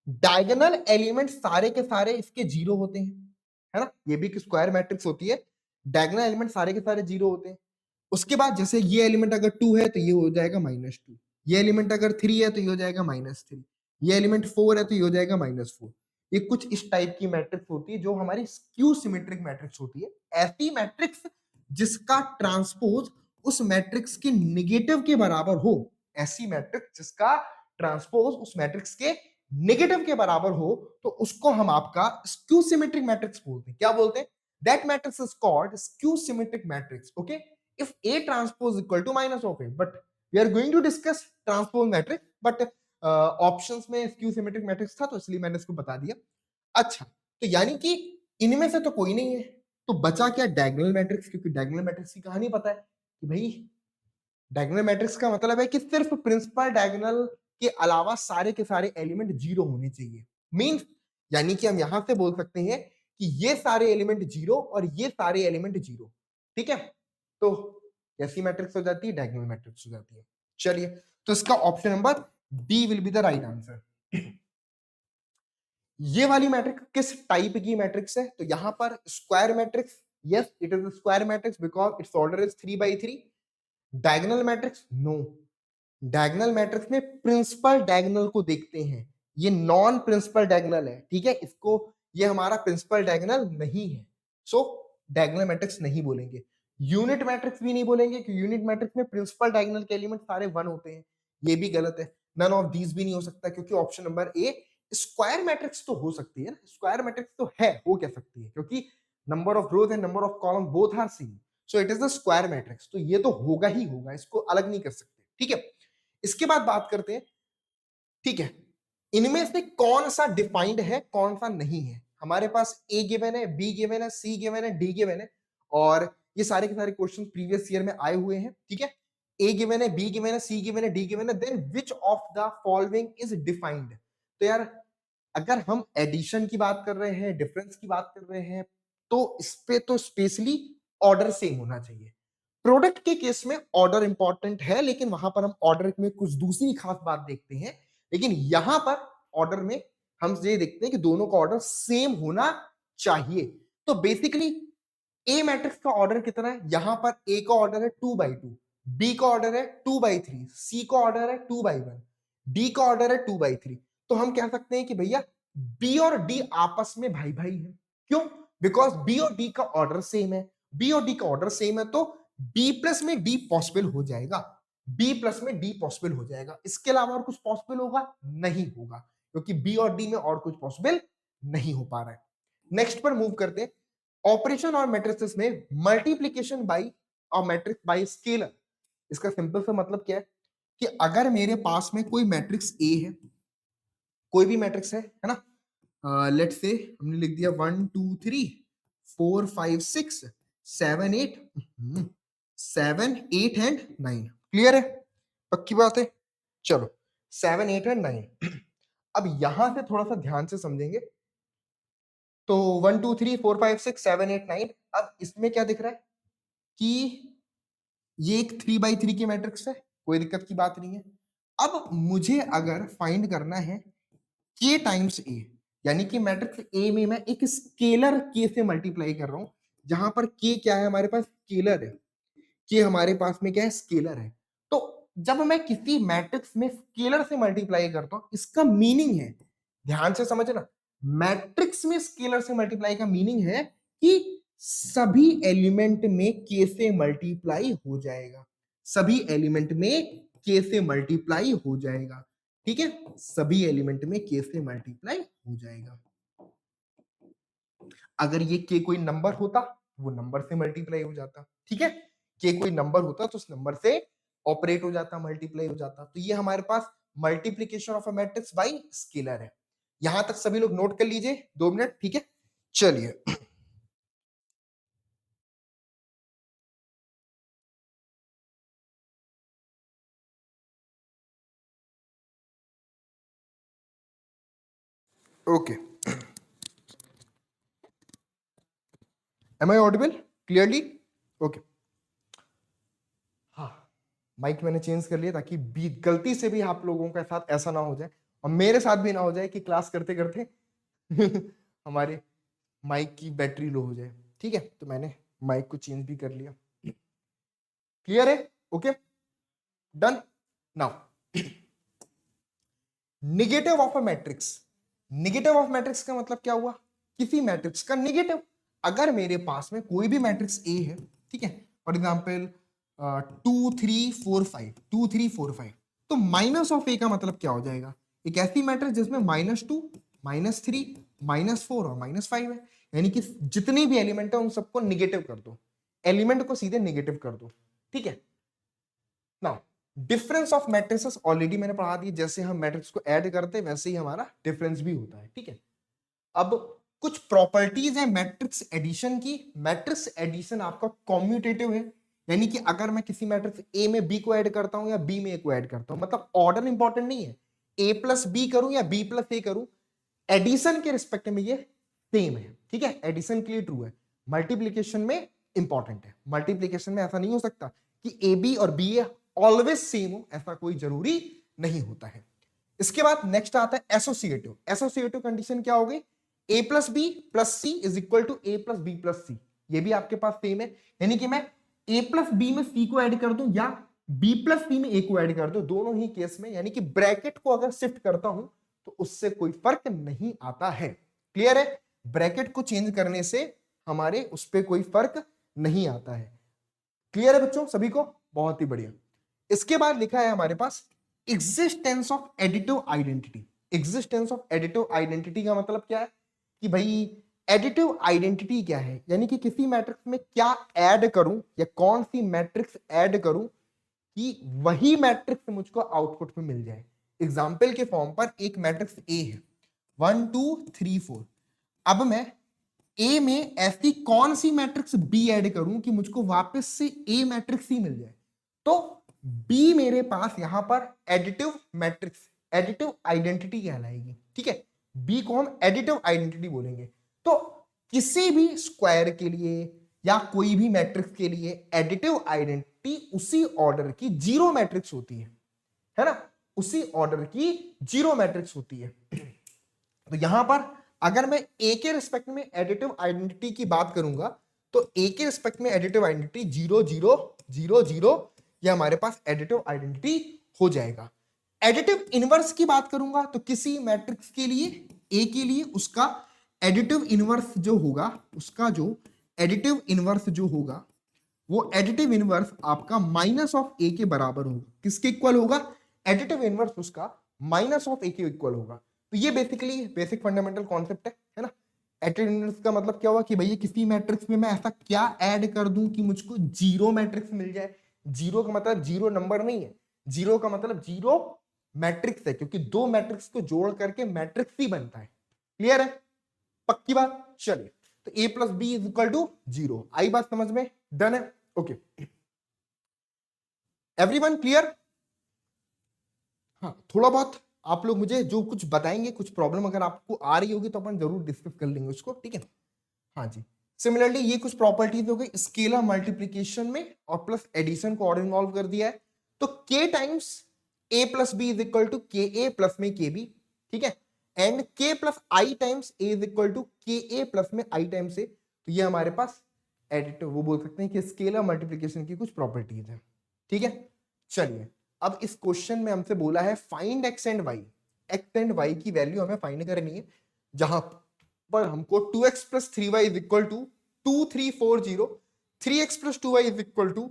डायगोनल एलिमेंट सारे के सारे इसके जीरो होते हैं, है ना, ये भी एक स्क्वायर मैट्रिक्स होती है, डायगोनल एलिमेंट सारे के सारे जीरो होते हैं। उसके बाद जैसे ये एलिमेंट अगर 2 है तो ये हो जाएगा -2, ये एलिमेंट अगर 3 है तो ये हो जाएगा -3, ये एलिमेंट 4 है तो ये हो जाएगा -4। ये कुछ इस टाइप की मैट्रिक्स होती है जो हमारी स्क्यू सिमेट्रिक मैट्रिक्स होती है, ऐसी मैट्रिक्स जिसका ट्रांसपोज उस मैट्रिक्स के नेगेटिव के बराबर हो, ऐसी मैट्रिक्स जिसका ट्रांसपोज उस मैट्रिक्स के नेगेटिव के बराबर हो तो उसको हम आपका स्क्यू सिमेट्रिक मैट्रिक्स बोलते हैं। क्या बोलते हैं, that matrix is called skew symmetric matrix, okay. if A transpose equal to minus of A. But we are going to discuss transpose matrix, but options में स्क्यू सिमेट्रिक मैट्रिक्स था तो इसलिए मैंने इसको बता दिया। अच्छा, तो यानी कि इनमें से तो कोई नहीं है, तो बचा क्या? डायगोनल मैट्रिक्स, क्योंकि डायगोनल मैट्रिक्स की कहानी पता है कि भाई डायगोनल मैट्रिक्स का मतलब है कि सिर्फ प्रिंसिपल डायगोनल के अलावा सारे के सारे एलिमेंट जीरो होने चाहिए। मींस यानी कि हम यहां से बोल सकते हैं कि ये सारे एलिमेंट जीरो और ये सारे एलिमेंट जीरो। ठीक है, तो कैसी मैट्रिक्स हो जाती है? डायगोनल मैट्रिक्स हो जाती है। चलिए, तो इसका option number B will be the right answer. ये वाली मैट्रिक्स किस टाइप की मैट्रिक्स है? तो यहां पर square matrix, yes it is square matrix because its order is 3/3। Diagonal matrix, no. Diagonal matrix में प्रिंसिपल डायगोनल को देखते हैं, ये नॉन प्रिंसिपल डायगोनल है। ठीक है, इसको ये हमारा प्रिंसिपल डायगोनल नहीं है, सो डायगोनल मैट्रिक्स नहीं बोलेंगे। यूनिट मैट्रिक्स भी नहीं बोलेंगे कि यूनिट मैट्रिक्स में प्रिंसिपल डायगोनल के एलिमेंट सारे वन होते हैं, ये भी गलत है। नन ऑफ दीज भी नहीं हो सकता, क्योंकि ऑप्शन नंबर ए स्क्वायर मैट्रिक्स तो हो सकती है ना, स्क्वायर मैट्रिक्स तो है, हो क्या सकती है, क्योंकि number of rows and number of column both are same, so it is the square matrix, तो ये तो होगा ही होगा, इसको अलग नहीं कर सकते। ठीक है, इसके बाद बात करते हैं, ठीक है, इनमें से कौन सा डिफाइंड है, कौन सा नहीं है। हमारे पास ए गिवन है, बी गिवन है, सी गिवन है, डी गिवन है, और ये सारे के सारे क्वेश्चन प्रीवियस ईयर में आए हुए हैं। ठीक है, ए गिवन है, बी गिवन है, सी गिवन है, डी गिवन है, then which of the following is defined. तो यार अगर हम एडिशन की बात कर रहे हैं, डिफरेंस की बात कर रहे हैं, तो इस पे तो स्पेशली ऑर्डर सेम होना चाहिए। प्रोडक्ट के केस में ऑर्डर इंपॉर्टेंट है, लेकिन वहां पर हम ऑर्डर में कुछ दूसरी खास बात देखते हैं, लेकिन यहां पर ऑर्डर में हम ये देखते हैं कि दोनों का ऑर्डर सेम होना चाहिए। तो बेसिकली ए मैट्रिक्स का ऑर्डर कितना है? यहां पर ए का ऑर्डर है 2/2, बी का ऑर्डर है 2/3, सी का ऑर्डर है 2/1, डी का ऑर्डर है 2/3। तो हम कह सकते हैं कि भैया बी और डी आपस में भाई भाई है। क्यों? बिकॉज बी और डी का ऑर्डर सेम है, बी और डी का ऑर्डर सेम है, तो बी प्लस में डी पॉसिबल हो जाएगा, बी प्लस में डी पॉसिबल हो जाएगा। इसके अलावा और कुछ पॉसिबल होगा? नहीं होगा, क्योंकि बी और डी में और कुछ पॉसिबल नहीं हो पा रहा है। नेक्स्ट पर मूव करते हैं। ऑपरेशन और मैट्रिसेस में मल्टीप्लीकेशन बाय और मैट्रिक्स बाय स्केलर, इसका सिंपल सा मतलब क्या है कि अगर मेरे पास में कोई मैट्रिक्स ए है, कोई भी मैट्रिक्स है ना, लेट्स से हमने लिख दिया 1 2 3 4 5 6 7 8 7 8 एंड 9। क्लियर है? पक्की बात है? चलो 7 8 एंड 9। अब यहां से थोड़ा सा ध्यान से समझेंगे, तो 1 2 3 4 5 6 7 8 9। अब इसमें क्या दिख रहा है कि ये एक 3/3 की मैट्रिक्स है, कोई दिक्कत की बात नहीं है। अब मुझे अगर फाइंड करना है के टाइम्स ए, यानी कि मैट्रिक्स ए में मैं एक स्केलर के से मल्टीप्लाई कर रहा हूं, जहां पर के क्या है? हमारे पास स्केलर है, के हमारे पास में क्या है? स्केलर है। तो जब मैं किसी मैट्रिक्स में स्केलर से मल्टीप्लाई करता हूं, इसका मीनिंग है, ध्यान से समझना, मैट्रिक्स में स्केलर से मल्टीप्लाई का मीनिंग है कि सभी एलिमेंट में के से मल्टीप्लाई हो जाएगा, सभी एलिमेंट में के से मल्टीप्लाई हो जाएगा। ठीक है, सभी एलिमेंट में के से मल्टीप्लाई हो जाएगा। अगर ये के कोई नंबर होता, वो नंबर से मल्टीप्लाई हो जाता। ठीक है, के कोई नंबर होता तो उस नंबर से ऑपरेट हो जाता, मल्टीप्लाई हो जाता। तो ये हमारे पास multiplication of a matrix by scalar है। यहां तक सभी लोग नोट कर लीजिए, 2 मिनट। ठीक है, चलिए। Okay, am I audible clearly? Okay, हाँ, माइक मैंने चेंज कर लिया ताकि गलती से भी आप लोगों के साथ ऐसा ना हो जाए, और मेरे साथ भी ना हो जाए कि क्लास करते करते हमारे माइक की बैटरी लो हो जाए। ठीक है, तो मैंने माइक को चेंज भी कर लिया। क्लियर है? Okay, done. Now negative of a matrix, negative of matrix का मतलब क्या हुआ? किसी मैट्रिक्स का निगेटिव। अगर मेरे पास में कोई भी मैट्रिक्स ए है, ठीक है, फॉर एग्जाम्पल 2 3 4 5 2 3 4 5, तो माइनस ऑफ ए का मतलब क्या हो जाएगा? एक ऐसी मैट्रिक्स जिसमें -2 -3 -4 और -5 है, यानी कि जितने भी एलिमेंट है उन सबको निगेटिव कर दो, एलिमेंट को सीधे निगेटिव कर दो। ठीक है ना। डिफरेंस ऑफ मैट्रिसेस ऑलरेडी मैंने पढ़ा दी, जैसे हम मैट्रिक्स को ऐड करते हैं वैसे ही हमारा डिफरेंस भी होता है। ठीक है, अब कुछ प्रॉपर्टीज है मैट्रिक्स एडिशन की। मैट्रिक्स एडिशन आपका कॉम्यूटेटिव है, यानी कि अगर मैं किसी मैट्रिक्स ए में बी को ऐड करता हूं या बी में ए को ऐड करता हूं, मतलब ऑर्डर इंपॉर्टेंट नहीं है, ए प्लस बी करूं या बी प्लस ए करूं, एडिशन के रिस्पेक्ट में ये सेम है। ठीक है, एडिशन के लिए ट्रू है, मल्टीप्लीकेशन में इंपॉर्टेंट है। मल्टीप्लीकेशन में ऐसा नहीं हो सकता कि ए बी और बी ए ऑलवेज सेम हो, ऐसा कोई जरूरी नहीं होता है। इसके बाद नेक्स्ट आता है एसोसिएटिव। एसोसिएटिव कंडीशन क्या होगी, A plus B plus C is equal to A plus B plus C. ये भी आपके पास सेम है, यानी कि मैं ए प्लस बी में सी को ऐड कर दूं या बी प्लस सी में ए को ऐड कर दूं, दोनों ही केस में यानी कि ब्रैकेट को अगर शिफ्ट करता हूं तो उससे कोई फर्क नहीं आता है। क्लियर है, ब्रैकेट को चेंज करने से हमारे उस पर कोई फर्क नहीं आता है। क्लियर है बच्चों सभी को, बहुत ही बढ़िया। इसके बाद लिखा है हमारे पास existence of additive identity. Existence of additive identity का मतलब क्या है कि भाई एडिटिव आइडेंटिटी क्या है, यानी कि किसी मैट्रिक्स में क्या ऐड करूं या कौन सी मैट्रिक्स ऐड करूं कि वही मैट्रिक्स मुझको आउटपुट में मिल जाए। एग्जाम्पल के फॉर्म पर एक मैट्रिक्स ए है 1 2 3 4, अब मैं ए में ऐसी कौन सी मैट्रिक्स बी ऐड करूं कि मुझको वापस से ए मैट्रिक्स ही मिल जाए, तो बी मेरे पास यहां पर एडिटिव मैट्रिक्स, एडिटिव आइडेंटिटी कहलाएगी। ठीक है, बी को हम एडिटिव आइडेंटिटी बोलेंगे। तो किसी भी स्क्वायर के लिए या कोई भी मैट्रिक्स के लिए एडिटिव आइडेंटिटी उसी ऑर्डर की जीरो मैट्रिक्स होती है ना, उसी ऑर्डर की जीरो मैट्रिक्स होती है। तो यहां पर अगर मैं ए के रिस्पेक्ट में एडिटिव आइडेंटिटी की बात करूंगा तो ए के रिस्पेक्ट में एडिटिव आइडेंटिटी 0 0 0 0, ये हमारे पास एडिटिव आइडेंटिटी हो जाएगा। एडिटिव इनवर्स की बात करूंगा तो किसी मैट्रिक्स के लिए ए के लिए उसका एडिटिव इनवर्स जो होगा, उसका जो एडिटिव इनवर्स जो होगा वो एडिटिव इनवर्स आपका माइनस ऑफ ए के बराबर होगा। किसके इक्वल होगा, एडिटिव इनवर्स उसका माइनस ऑफ ए के इक्वल होगा। तो ये बेसिकली बेसिक फंडामेंटल कॉन्सेप्ट है ना। एडिटिव इनवर्स का मतलब क्या हुआ कि भैया किसी मैट्रिक्स में मैं ऐसा क्या ऐड कर दूं कि मुझको जीरो मैट्रिक्स मिल जाए। जीरो का मतलब जीरो नंबर नहीं है, जीरो का मतलब जीरो मैट्रिक्स है, क्योंकि दो मैट्रिक्स को जोड़ करके मैट्रिक्स ही बनता है। क्लियर है, पक्की बात। चलिए, तो A plus B is equal to zero, आई बात समझ में, डन है। Okay, everyone clear. हाँ, थोड़ा बहुत आप लोग मुझे जो कुछ बताएंगे, कुछ प्रॉब्लम अगर आपको आ रही होगी तो अपन जरूर डिस्कस कर लेंगे उसको। ठीक है, हाँ जी। सिमिलरली ये कुछ प्रॉपर्टीज हो गई स्केलर मल्टीप्लीकेशन में, और प्लस एडिशन को और इन्वॉल्व कर दिया है। तो K times A plus B is equal to K A plus में के बी। ठीक है, and K plus I times A is equal to K A plus में आई टाइम्स ए। तो ये हमारे पास एडिटिव, वो बोल सकते हैं कि स्केलर मल्टीप्लीकेशन की कुछ प्रॉपर्टीज है। ठीक है, चलिए, अब इस क्वेश्चन में हमसे बोला है find X and Y. X and Y की वैल्यू हमें फाइंड करनी है, जहां पर हमको 2x plus 3y is equal to 2 3 4 0, 3x plus 2y is equal to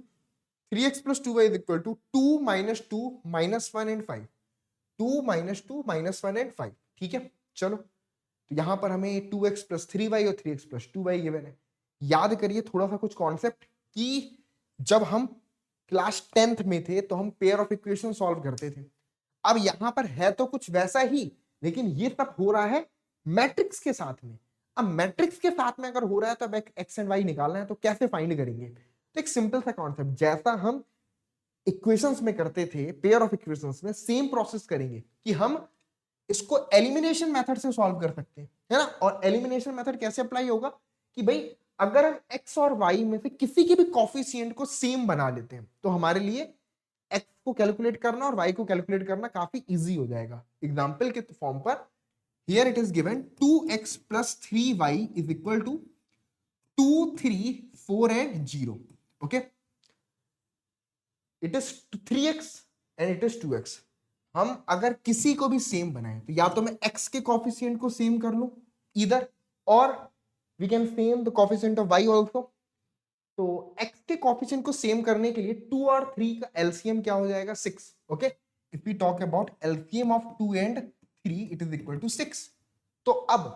3x plus 2y is equal to 2 minus 2 minus 1 and 5, 2 minus 2 minus 1 and 5। ठीक है, चलो, तो यहां पर हमें 2x प्लस 3y और 3x प्लस 2y गिवन है। याद करिए थोड़ा सा कुछ कॉन्सेप्ट कि जब हम क्लास 10th में थे तो हम पेयर ऑफ इक्वेशन सॉल्व करते थे। अब यहां पर है तो कुछ वैसा ही, लेकिन ये सब हो रहा है मैट्रिक्स के साथ में। अब मैट्रिक्स के साथ में अगर हो रहा है तो अब एक्स एंड वाई निकालना है, तो कैसे फाइंड करेंगे। तो एक सिंपल सा कॉन्सेप्ट, जैसा हम इक्वेशंस में करते थे पेयर ऑफ इक्वेशंस में, सेम प्रोसेस करेंगे कि हम इसको एलिमिनेशन मेथड से सॉल्व कर सकते हैं, है ना। और एलिमिनेशन मेथड कैसे अप्लाई होगा कि भाई अगर हम एक्स और वाई में से किसी के भी कॉफिशिएंट को सेम बना लेते हैं तो हमारे लिए एक्स को कैलकुलेट करना और वाई को कैलकुलेट करना काफी इजी हो जाएगा। एग्जांपल के फॉर्म पर here it is given 2x plus 3y is equal to 2 3 4 and 0। Okay, it is 3x and it is 2x। हम अगर किसी को भी सेम बनाएं तो या तो मैं x के कॉफिशिएंट को सेम कर लूं इधर, और we can same the coefficient of y also. तो x के कॉफिशिएंट को सेम करने के लिए 2 और 3 का एलसीएम क्या हो जाएगा, 6। Okay, if we talk about LCM of 2 and 3 it is equal to 6। तो अब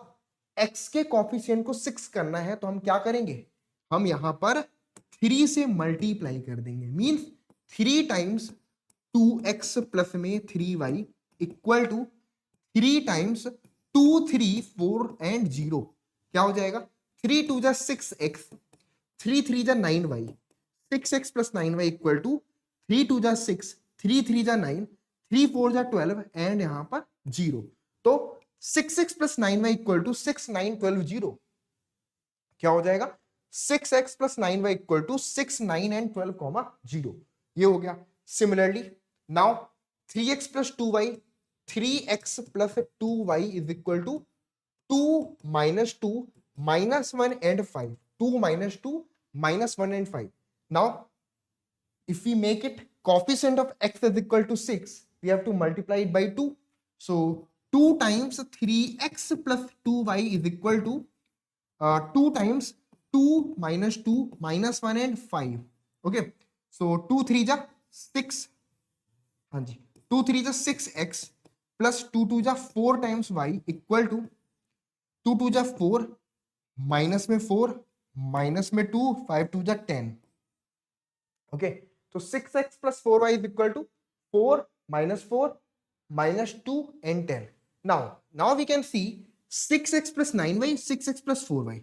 x के कॉफिशिएंट को 6 करना है तो हम क्या करेंगे, हम यहां पर 3 से मल्टीप्लाई कर देंगे, मीन्स 3 टाइम्स 2x प्लस में 3y equal to 3 times 2 3 4 and 0 क्या हो जाएगा, 3 2 जा 6x, 3 3 जा 9y, 6x plus 9y equal to 3 2 जा 6, 3 3 जा 9, 3 4 जा 12 एंड यहां पर 0। तो 6x plus 9y equal to 6 9 12 0 क्या हो जाएगा, 6x plus 9y equal to 6 9 and 12 comma 0, ये हो गया। Similarly now 3x plus 2y, 3x plus 2y is equal to 2 minus 2 minus 1 and 5, 2 minus 2 minus 1 and 5. Now if we make it coefficient of x is equal to 6, we have to multiply it by 2. So 2 times 3x plus 2y is equal to 2 times 2 minus 2 minus 1 and 5. Okay, so 2 3 जा 6, हाँ जी 2 3 जा 6x plus 2 2 जा 4 times y equal to 2 2 जा 4 माइनस में 4 माइनस में 2 5 2 जा 10। ओके, तो 6x plus 4y is equal to 4 minus 2 and 10। Now we can see 6x plus 9y, 6x plus 4y.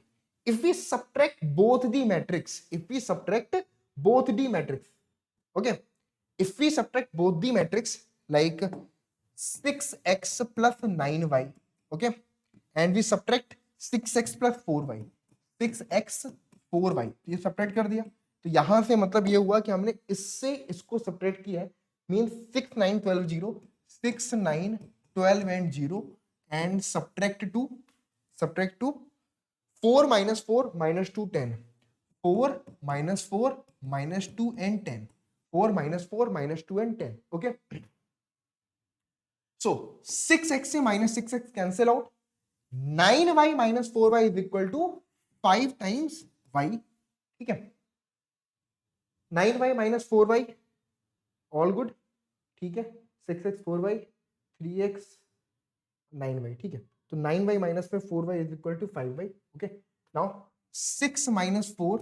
If we subtract both the matrix, okay, if we subtract both the matrix like 6x plus 9y, okay, and we subtract 6x plus 4y, 6x 4y, ये सब्ट्रैक्ट कर दिया, तो यहां से मतलब ये हुआ कि हमने इससे इसको सब्ट्रैक्ट किया है, mean 6 9 12 0, 6 9 12 and 0 and subtract to 4 minus 4 minus 2 10, 4 minus 4 minus 2 and 10, 4 minus 4 minus 2 and 10. Okay, so 6x से minus 6x cancel out, 9y minus 4y is equal to 5 times y. ठीक है, 9y minus 4y all good, ठीक है, 6x 4y 3x 9y, ठीक है, तो 9y minus में 4y is equal to 5y. Okay, now 6 minus 4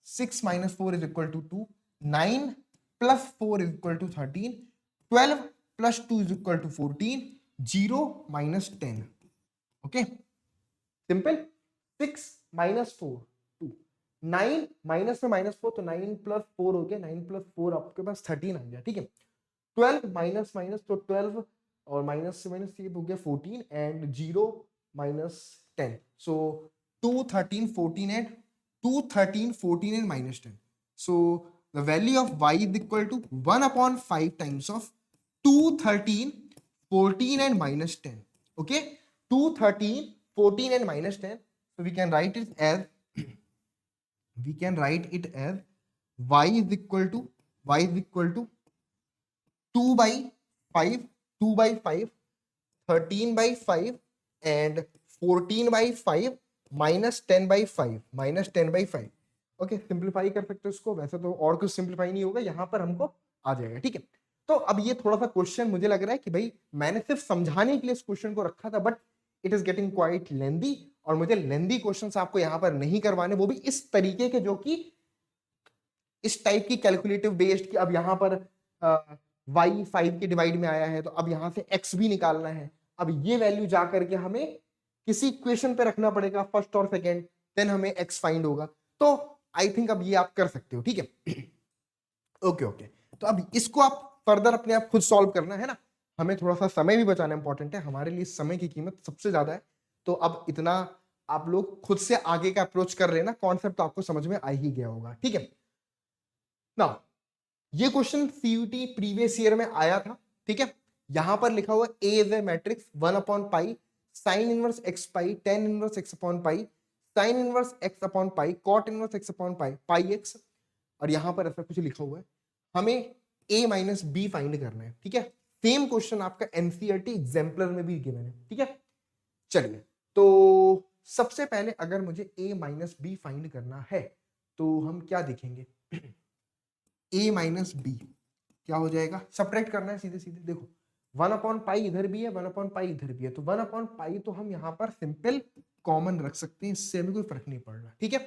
is equal to 2, 9 plus 4 is equal to 13, 12 plus 2 is equal to 14, 0 minus 10. Okay, simple. 6 minus 4 2, 9 minus में माइनस 4, तो 9 प्लस 4 हो गया, 9 प्लस 4 आपके पास 13 आ गया, ठीक है, 12 माइनस माइनस तो 12 और माइनस से माइनस ये हो गया 14 and 0 minus 10, so 2 13 14 and 2 13 14 and minus 10, so the value of y is equal to 1 upon 5 times of 2 13 14 and minus 10. Okay, 2 13 14 and minus 10, so we can write it as y is equal to 2 by 5, 2 by 5, 13 by 5 and 14 by 5 minus 10 by 5. Okay, simplify कर सकते हो इसको, वैसे तो और कुछ सिंप्लीफाई नहीं होगा, यहां पर हमको आ जाएगा, ठीक है। तो अब ये थोड़ा सा क्वेश्चन मुझे लग रहा है कि भाई मैंने सिर्फ समझाने के लिए इस क्वेश्चन को रखा था, but it is getting quite lengthy, और मुझे लेंदी क्वेश्चंस आपको यहां पर नहीं करवाने, वो भी इस तरीके के जो कि इस टाइप की कैलकुलेटिव बेस्ड कि अब यहां पर y 5 के डिवाइड में आया है, तो अब यहां से x भी निकालना है, अब ये वैल्यू जा करके हमें किसी इक्वेशन पे रखना पड़ेगा, फर्स्ट और सेकेंड, देन हमें x फाइंड होगा। तो आई थिंक अब ये आप कर सकते हो, ठीक है। ओके, तो अब इसको आप फर्दर अपने आप खुद सॉल्व करना है ना, हमें थोड़ा सा समय भी बचाना इंपॉर्टेंट है, हमारे लिए समय की कीमत सबसे ज्यादा है। तो अब इतना आप लोग खुद से आगे का अप्रोच कर रहे हैं ना, कॉन्सेप्ट आपको समझ में आ ही गया होगा, ठीक है ना। ये क्वेश्चन सीयूटी प्रीवियस ईयर में आया था, ठीक है। यहां पर लिखा हुआ A is a matrix 1 upon pi sine inverse x pi tan inverse x upon pi sine inverse x upon pi cot inverse x upon pi pi x, और यहां पर ऐसा कुछ लिखा हुआ है, हमें a माइनस बी फाइंड करना है, ठीक है। सेम क्वेश्चन आपका एनसीईआरटी एग्जाम्पलर में भी गिवन है, ठीक है। चलिए, तो सबसे पहले अगर मुझे a माइनस बी फाइंड करना है तो हम क्या देखेंगे, a माइनस बी क्या हो जाएगा, सब्ट्रैक्ट करना है सीधे सीधे, देखो 1 अपॉन पाई इधर भी है, 1 अपॉन पाई इधर भी है, तो 1 अपॉन पाई तो हम यहाँ पर सिंपल कॉमन रख सकते हैं, इससे हमें कोई फर्क नहीं पड़ रहा, ठीक है।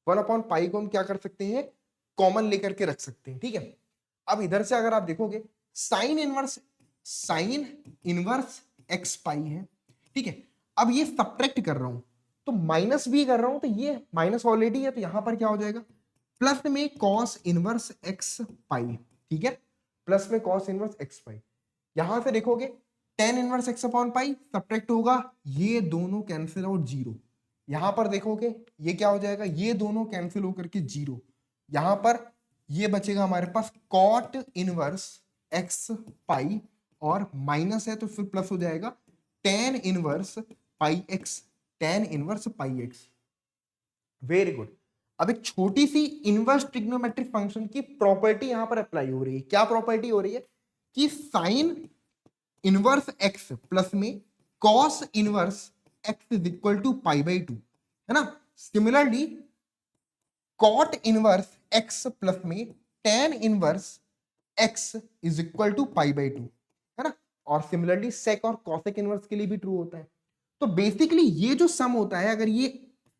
1 अपॉन पाई को हम क्या कर सकते हैं, कॉमन लेकर के रख सकते हैं, ठीक है। अब इधर से अगर आप देखोगे साइन इनवर्स एक्स पाई है, ठीक है। अब ये सब्ट्रैक्ट कर रहा हूं तो माइनस भी कर रहा हूं, तो ये माइनस ऑलरेडी है, तो यहां पर क्या हो जाएगा, प्लस में कॉस इनवर्स एक्स पाई, ठीक है, प्लस में कॉस इनवर्स एक्स पाई। यहां से देखोगे टेन इनवर्स एक्स अपॉन पाई सब्ट्रैक्ट होगा, ये दोनों कैंसिल आउट जीरो। यहां पर देखोगे ये क्या हो जाएगा, ये दोनों कैंसिल होकर के जीरो। यहां पर ये बचेगा हमारे पास कॉट इनवर्स एक्स पाई, और माइनस है तो फिर प्लस हो जाएगा टेन इनवर्स पाई एक्स, टेन इनवर्स पाई एक्स। Very good. अब एक छोटी सी इनवर्स ट्रिग्नोमेट्रिक फंक्शन की प्रॉपर्टी यहां पर अप्लाई हो रही है। क्या प्रॉपर्टी हो रही है कि साइन इनवर्स एक्स प्लस में cos inverse x is equal to pi by two, है ना। Similarly cot inverse x plus में tan inverse x is equal to pi by two, है ना। और सिमिलरली सेक और कॉसेक इनवर्स के लिए भी ट्रू होता है। तो बेसिकली ये जो सम होता है अगर ये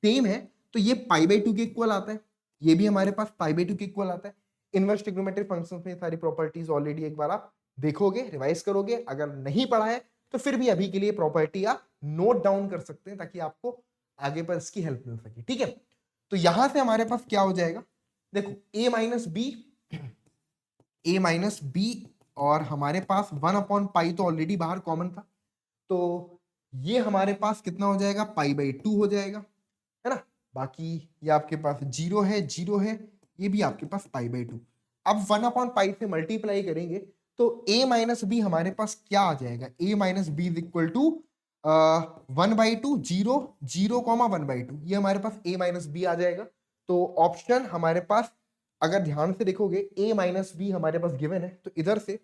सेम है तो ये पाई बाई टू के इक्वल आता है, ये भी हमारे पास पाई बाई टू के इक्वल आता है। इनवर्स ट्रिग्नोमेट्रिक फंक्शंस में सारी प्रॉपर्टीज ऑलरेडी एक बार आप देखोगे, रिवाइज करोगे। अगर नहीं पढ़ा है तो फिर भी अभी के लिए प्रॉपर्टी आप नोट डाउन कर सकते हैं ताकि आपको आगे पर इसकी हेल्प मिल सके, ठीक है। तो यहां से हमारे पास क्या हो जाएगा, देखो ए माइनस बी और हमारे पास 1 अपॉन पाई तो ऑलरेडी बाहर कॉमन था, तो ये हमारे पास कितना हो जाएगा, पाई बाई टू हो जाएगा, है ना। बाकी ये आपके पास जीरो है, जीरो है, ये भी आपके पास पाई बाई टू। अब 1 अपॉन पाई से मल्टीप्लाई करेंगे तो a माइनस बी हमारे पास क्या आ जाएगा, a minus B is equal to 1/2 zero zero comma 1/2, ये हमारे पास a माइनस बी आ जाएगा। तो ऑप्शन हमारे पास अगर ध्यान से देखोगे a माइनस बी हमारे पास गिवन है, तो इधर से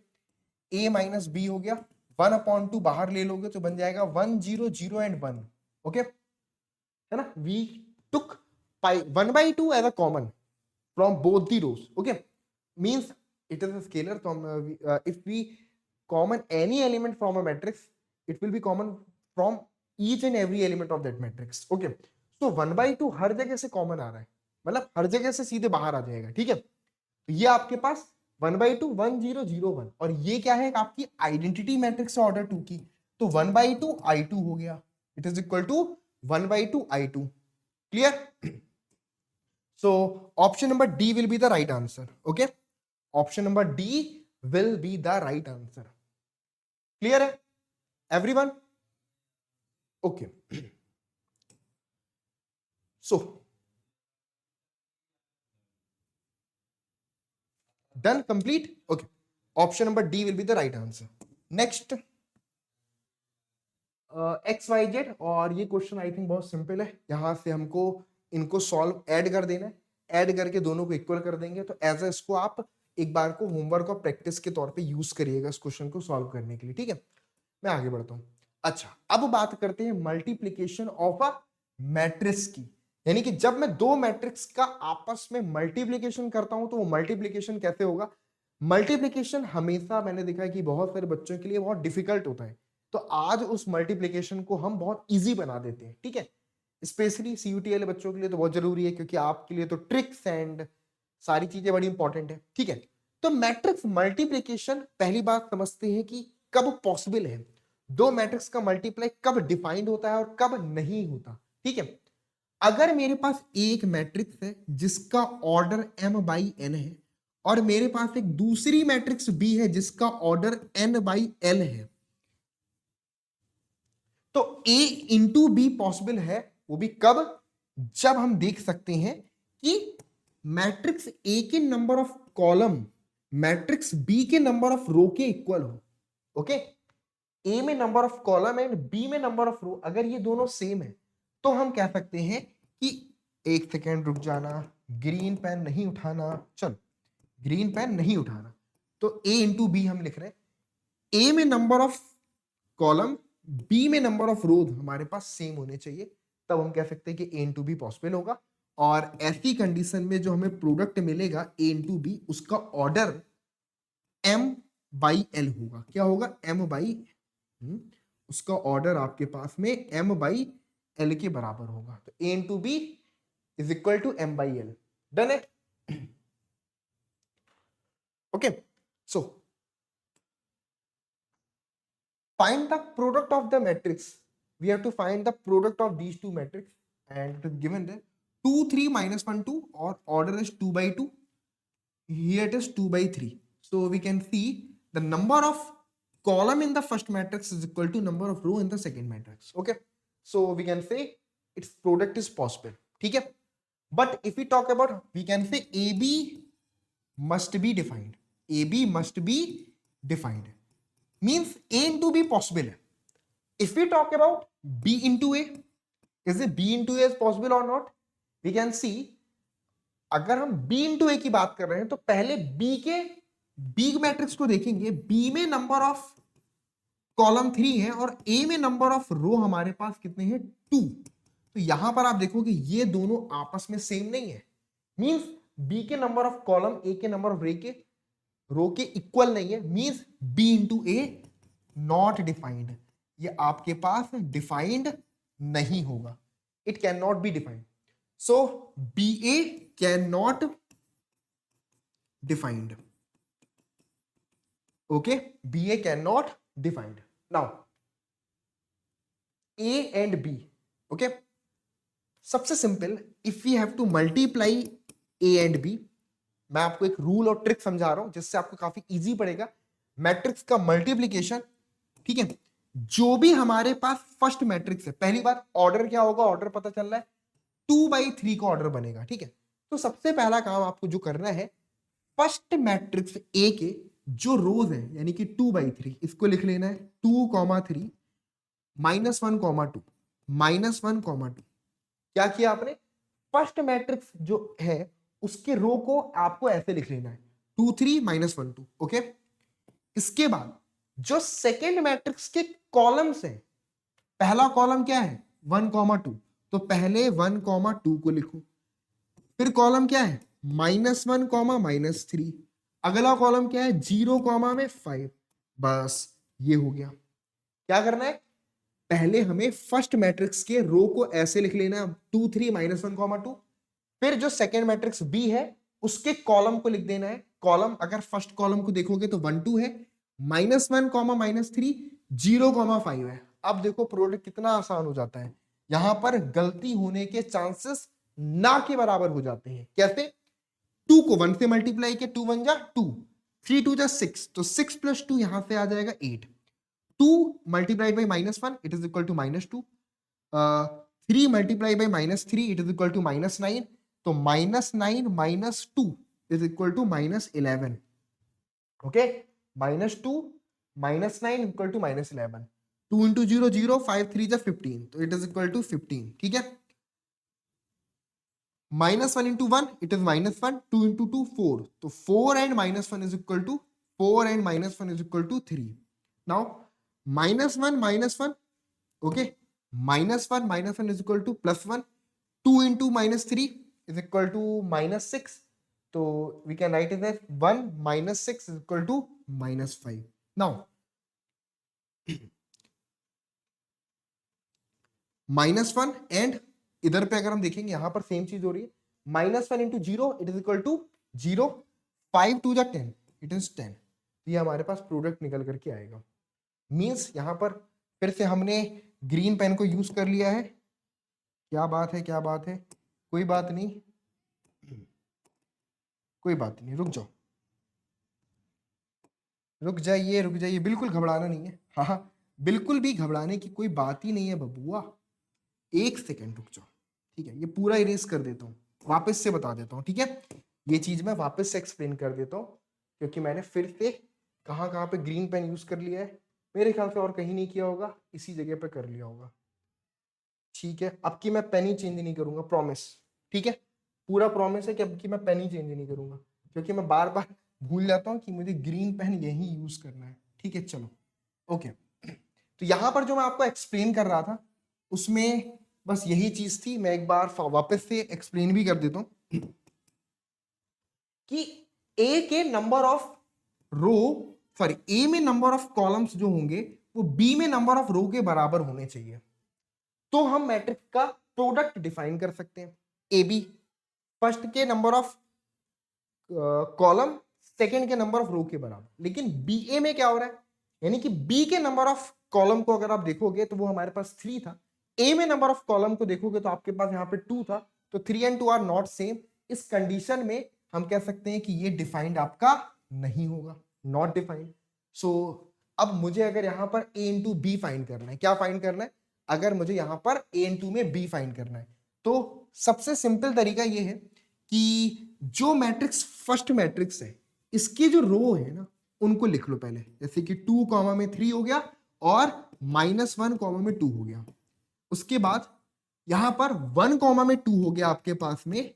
a माइनस बी हो गया, 1 अपॉन टू बाहर ले लोगे तो बन जाएगा 1 0 0 एंड 1, ओके, है ना। We took pi 1/2 as a common from both the rows, okay, means it is a scalar, so if we common any element from a matrix it will be common from each and every element of that matrix, okay। so 1/2 हर जगह से कॉमन आ रहा है, मतलब हर जगह से सीधे बाहर आ जाएगा, ठीक है। तो ये आपके पास 1/2 1 0 0 1, और ये क्या है आपकी आइडेंटिटी मैट्रिक्स ऑर्डर 2 की, तो 1/2 I2 हो गया, it is equal to 1/2 I2, clear. so option number D will be the right answer, okay, option number D will be the right answer, clear है everyone, okay। so done, complete, okay, option number D will be the right answer। next X Y Z, और ये क्वेश्चन आई थिंक बहुत सिंपल है, यहां से हमको इनको सॉल्व ऐड कर देना है, ऐड करके दोनों को इक्वल कर देंगे। तो एज इसको आप एक बार को होमवर्क और प्रैक्टिस के तौर पे यूज करिएगा इस क्वेश्चन को सॉल्व करने के लिए, ठीक है। मैं आगे बढ़ता हूं। अच्छा, अब बात करते हैं मल्टीप्लीकेशन ऑफ अ मैट्रिक्स की, यानी कि जब मैं दो मैट्रिक्स का आपस में मल्टीप्लीकेशन करता हूं तो वो मल्टीप्लीकेशन कैसे होगा। मल्टीप्लीकेशन हमेशा मैंने देखा है कि बहुत सारे बच्चों के लिए बहुत डिफिकल्ट होता है, तो आज उस मल्टीप्लीकेशन को हम बहुत इजी बना देते हैं, ठीक है। स्पेशली सीयूटी वाले बच्चों के लिए तो बहुत जरूरी है, क्योंकि आपके लिए तो ट्रिक्स एंड सारी चीजें बड़ी इंपॉर्टेंट है, ठीक है। तो मैट्रिक्स मल्टीप्लीकेशन पहली बात समझते हैं कि कब पॉसिबल है, दो मैट्रिक्स का मल्टीप्लाई कब डिफाइंड होता है और कब नहीं होता, ठीक है। अगर मेरे पास एक मैट्रिक्स है जिसका ऑर्डर m बाई n है, और मेरे पास एक दूसरी मैट्रिक्स B है जिसका ऑर्डर n बाई l है, तो A इंटू बी पॉसिबल है, वो भी कब, जब हम देख सकते हैं कि मैट्रिक्स A के number of column matrix B के नंबर ऑफ रो के इक्वल हो, ओके। A में number of column and B में नंबर ऑफ रो अगर ये दोनों सेम है तो हम कह सकते हैं कि, एक सेकेंड रुक जाना, ग्रीन पेन नहीं उठाना, चल ग्रीन पेन नहीं उठाना, तो A इंटू बी हम लिख रहे हैं, A में नंबर ऑफ कॉलम बी में नंबर ऑफ रोज हमारे पास सेम होने चाहिए, तब हम कह सकते हैं कि ए इंटू बी पॉसिबल होगा। और ऐसी कंडीशन में जो हमें प्रोडक्ट मिलेगा ए इंटू बी, उसका ऑर्डर एम बाई एल होगा, क्या होगा, एम बाई, उसका ऑर्डर आपके पास में एम बाई एल के बराबर होगा। तो A into B is equal to m by l. Done है? Okay, so find the product of the matrix. We have to find the product of these two matrix, and it is given there 2 3 minus 1 2, or order is 2 by 2. Here it is 2 by 3. So we can see the number of column in the first matrix is equal to number of row in the second matrix. Okay, so we can say its product is possible. ठीक है? But if we talk about, we can say AB must be defined. AB must be defined. Means A into B possible है. If we talk about B into A, is it B into A is possible or not? We can see, अगर हम B into A की बात कर रहे हैं तो पहले B मैट्रिक्स को देखेंगे. B में नंबर ऑफ कॉलम 3 है और A में नंबर ऑफ रो हमारे पास कितने हैं? 2. तो यहां पर आप देखोगे ये दोनों आपस में सेम नहीं है. मींस B के नंबर ऑफ कॉलम A के नंबर ऑफ रो के इक्वल नहीं है. Means B into A not defined. ये आपके पास डिफाइंड नहीं होगा. It can not be defined. So BA cannot defined. Okay, BA cannot defined. Now A and B. Okay, सबसे simple, if we have to multiply A and B, मैं आपको एक रूल और ट्रिक समझा रहा हूं जिससे आपको काफी इजी पड़ेगा. मैट्रिक्स का मल्टीप्लीकेशन, ठीक है? जो भी हमारे पास फर्स्ट मैट्रिक्स है, पहली बात ऑर्डर क्या होगा, ऑर्डर पता चल रहा है 2/3 का ऑर्डर बनेगा. ठीक है, तो सबसे पहला काम आपको जो करना है, फर्स्ट मैट्रिक्स ए के जो रोज है यानी कि 2/3, इसको लिख लेना है 2, 3, -1, 2, -1, 2. क्या किया आपने? फर्स्ट मैट्रिक्स जो है उसके रो को आपको ऐसे लिख लेना है 2, 3, -1, 2. ओके, इसके बाद जो सेकेंड मैट्रिक्स के कॉलम्स हैं, पहला कॉलम क्या है? 1, 2. तो पहले 1, 2 को लिखो. फिर कॉलम क्या है? -1, -3. अगला कॉलम क्या है? 0, 5. बस ये हो गया. क्या करना है? पहले हमें फर्स्ट मैट्रिक्स के रो को ऐसे लिख लेना है 2, 3, -1, 2. फिर जो सेकेंड मैट्रिक्स बी है उसके कॉलम को लिख देना है. कॉलम अगर फर्स्ट कॉलम को देखोगे तो 1, 2 है, -1, -3, 0, 5 है. अब देखो प्रोडक्ट कितना आसान हो जाता है. यहां पर गलती होने के चांसेस ना के बराबर हो जाते हैं. कैसे? 2 को 1 से मल्टीप्लाई किया, 2 1 जा 2, 3 2 जा 6, तो 6 + 2 यहां से आ जाएगा 8. 2 multiplied by -1, it is equal to -2. 3 multiply by -3, it is equal to -9. तो -9 - 2 is equal to -11. Okay, -2 -9 equal to -11. 2 into 0 0, 5 3 जा 15, तो इट इज इक्वल टू 15. ठीक है, -1 इंटू 1, इट इज -1. 2 इंटू 2 4, तो 4 and -1 is equal to 4 and -1 is equal to 3. Now -1 okay, -1 is equal to +1. 2 into -3 is equal to -6. तो we can write it as 1 - 6 is equal to -5. Now -1 and इधर पे अगर हम देखेंगे यहां पर सेम चीज हो रही है. -1 into 0, it is equal to 0. 5 2 जा 10, इट इज 10. ये हमारे पास प्रोडक्ट निकल करके आएगा. मीन्स यहां पर फिर से हमने ग्रीन पेन को यूज कर लिया है. क्या बात है, क्या बात है. कोई बात नहीं, कोई बात नहीं, रुक जाओ, रुक जाइए, रुक जाइए. बिल्कुल घबराना नहीं है. हाँ हाँ, बिल्कुल भी घबराने की कोई बात ही नहीं है बबुआ. 1 सेकेंड रुक जाओ. ठीक है, ये पूरा इरेज कर देता हूँ, वापस से बता देता हूँ. ठीक है, ये चीज मैं वापस से एक्सप्लेन कर देता हूँ क्योंकि मैंने फिर से कहाँ कहाँ पे ग्रीन पेन यूज कर लिया है. मेरे ख्याल से और कहीं नहीं किया होगा, इसी जगह पे कर लिया होगा. ठीक है, अब की मैं पेन ही चेंज नहीं करूंगा, प्रॉमिस. ठीक है, पूरा प्रॉमिस है कि अब की मैं पेन ही चेंज नहीं करूंगा क्योंकि मैं बार बार भूल जाता हूँ कि मुझे ग्रीन पेन यही यूज करना है. ठीक है, चलो ओके. तो यहां पर जो मैं आपको एक्सप्लेन कर रहा था उसमें बस यही चीज थी. मैं एक बार वापस से एक्सप्लेन भी कर देता हूं कि ए के नंबर ऑफ रो, सॉरी ए में नंबर ऑफ कॉलम्स जो होंगे वो बी में नंबर ऑफ रो के बराबर होने चाहिए, तो हम मैट्रिक्स का प्रोडक्ट डिफाइन कर सकते हैं. ए बी, फर्स्ट के नंबर ऑफ कॉलम सेकंड के नंबर ऑफ रो के बराबर। लेकिन बी ए में क्या हो रहा है, यानी कि बी के नंबर ऑफ कॉलम को अगर आप देखोगे तो वो हमारे पास 3 था, ए में नंबर ऑफ कॉलम को देखोगे तो आपके पास यहाँ पे 2 था, तो 3 एंड 2 आर नॉट सेम। इस कंडीशन में हम कह सकते हैं कि ये डिफाइंड आपका नहीं होगा, नॉट डिफाइंड। सो अब मुझे अगर यहाँ पर ए इंटू बी फाइंड करना है, क्या फाइंड करना है, अगर मुझे यहाँ पर ए इंटू में बी फाइंड करना है तो सबसे सिंपल तरीका ये है कि जो मैट्रिक्स फर्स्ट मैट्रिक्स है इसकी जो रो है ना उनको लिख लो पहले, जैसे कि 2 कॉमा में 3 हो गया और -1 कॉमा में 2 हो गया। उसके बाद यहां पर 1 कॉमा में 2 हो गया आपके पास में,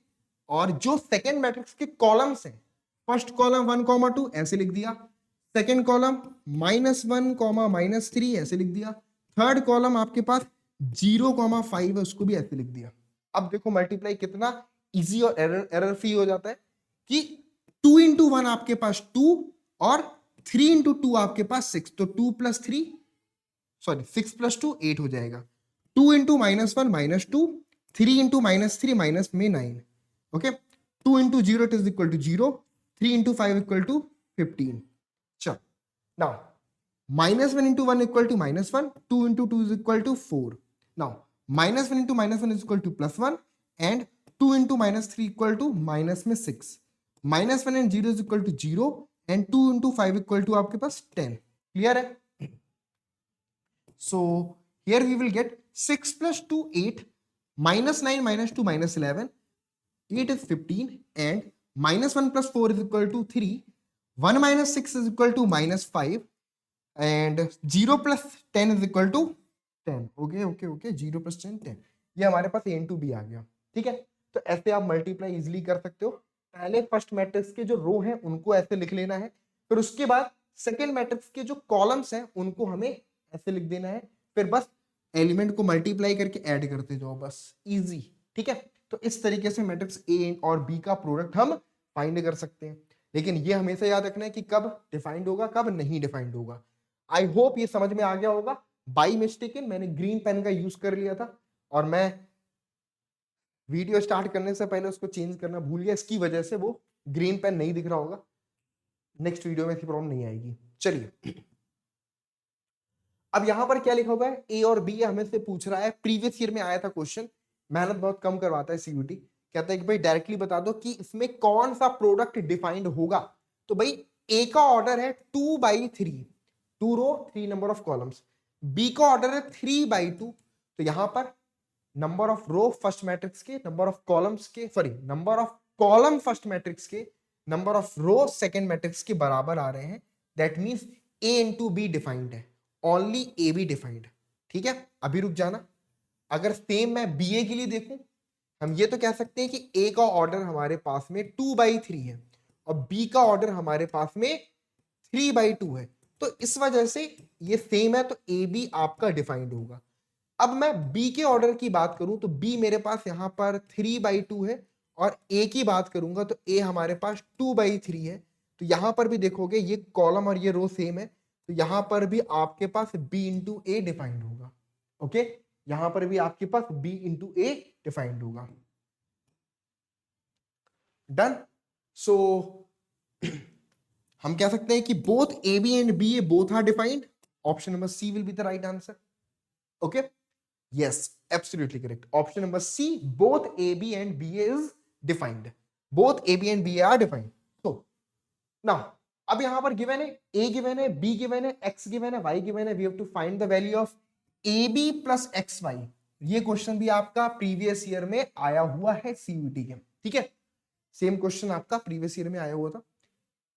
और जो सेकेंड मैट्रिक्स के कॉलम्स हैं, फर्स्ट कॉलम 1 कॉमा 2 ऐसे लिख दिया, सेकेंड कॉलम -1 कॉमा -3 ऐसे लिख दिया, थर्ड कॉलम आपके पास 0 कॉमा 5 है उसको भी ऐसे लिख दिया। अब देखो मल्टीप्लाई कितना इजी और एरर फ्री हो जाता है कि 2 इंटू 1 आपके पास 2 और 3 इंटू 2 आपके पास 6, तो 2 प्लस 3 सॉरी 6 प्लस 2 8 हो जाएगा। 2 इंटू -1 -2, 3 इंटू -3 माइनस में 9, okay. 2 into 0 it is equal to 0, 3 into 5 equal to 15। चल now -1 into 1 equal to -1, 2 into 2 is equal to 4. Now, -1 into -1 is equal to +1 and 2 into -3 equal to minus में 6. -1 and 0 is equal to 0 and 2 into 5 equal to आपके पास 10. Clear है? So, here we will get 6 plus 2, 8, -9 -2 -11, 8 is 15 and -1 plus 4 is equal to 3, 1 minus 6 is equal to -5 and 0 plus 10 is equal to 10। Okay 0 plus 10 10, ये हमारे पास ए इंटू बी आ गया। ठीक है, तो ऐसे आप मल्टीप्लाई इजिली कर सकते हो। पहले फर्स्ट मैट्रिक्स के जो रो हैं उनको ऐसे लिख लेना है, फिर उसके बाद सेकेंड मैट्रिक्स के जो कॉलम्स हैं उनको हमें ऐसे लिख देना है, फिर बस एलिमेंट को मल्टीप्लाई करके ऐड करते जाओ, बस इजी। ठीक है, तो इस तरीके से मैट्रिक्स ए और बी का प्रोडक्ट हम फाइंड कर सकते हैं। लेकिन ये हमेशा याद रखना है कि कब डिफाइंड होगा कब नहीं डिफाइंड होगा। आई होप ये समझ में आ गया होगा। बाई मिस्टेक मैंने ग्रीन पेन का यूज कर लिया था और मैं वीडियो स्टार्ट करने से पहले उसको चेंज करना भूल गया, इसकी वजह से वो ग्रीन पेन नहीं दिख रहा होगा। नेक्स्ट वीडियो में ऐसी प्रॉब्लम नहीं आएगी। चलिए, अब यहां पर क्या लिखा हुआ है, ए और बी हमें से पूछ रहा है। प्रीवियस ईयर में आया था क्वेश्चन, मेहनत बहुत कम करवाता है सीयूटी। कहता है कि भाई डायरेक्टली बता दो कि इसमें कौन सा प्रोडक्ट डिफाइंड होगा। तो भाई ए का ऑर्डर है 2/3, 2 row 3 number of columns. B का ऑर्डर है 3/2, तो यहां पर number of row first matrix के, नंबर ऑफ कॉलम्स के, sorry number of column first matrix के, number of row second matrix के बराबर आ रहे हैं। That means A into B defined है, ओनली ए बी डिफाइंड। ठीक है, अभी रुक जाना। अगर सेम मैं बी ए के लिए देखूं, हम ये तो कह सकते हैं कि ए का ऑर्डर हमारे पास में 2/3 है और बी का ऑर्डर हमारे पास में 3/2 है, तो इस वजह से ये सेम है, तो ए बी आपका डिफाइंड होगा। अब मैं बी के ऑर्डर की बात करूं तो बी मेरे पास यहां पर 3/2 है, और ए की बात करूंगा तो ए हमारे पास 2/3 है। तो यहां पर भी देखोगे ये कॉलम और ये रो सेम है, तो यहां पर भी आपके पास बी इंटू ए डिफाइंड होगा। ओके, यहां पर भी आपके पास बी इंटू ए डिफाइंड होगा। डन। सो हम कह सकते हैं कि both A B and B A both are defined. Option number C will be the right answer. Okay, yes, absolutely correct. Option number C, both AB and BA is defined. Both AB and BA are defined. So now, अब यहां पर गिवन है A गिवन है, B गिवन है, X गिवन है, Y गिवन है। We have to find the value of AB plus XY। ये क्वेश्चन भी आपका प्रीवियस ईयर में आया हुआ है सीयूटी के। ठीक है, सेम क्वेश्चन आपका प्रीवियस ईयर में आया हुआ था।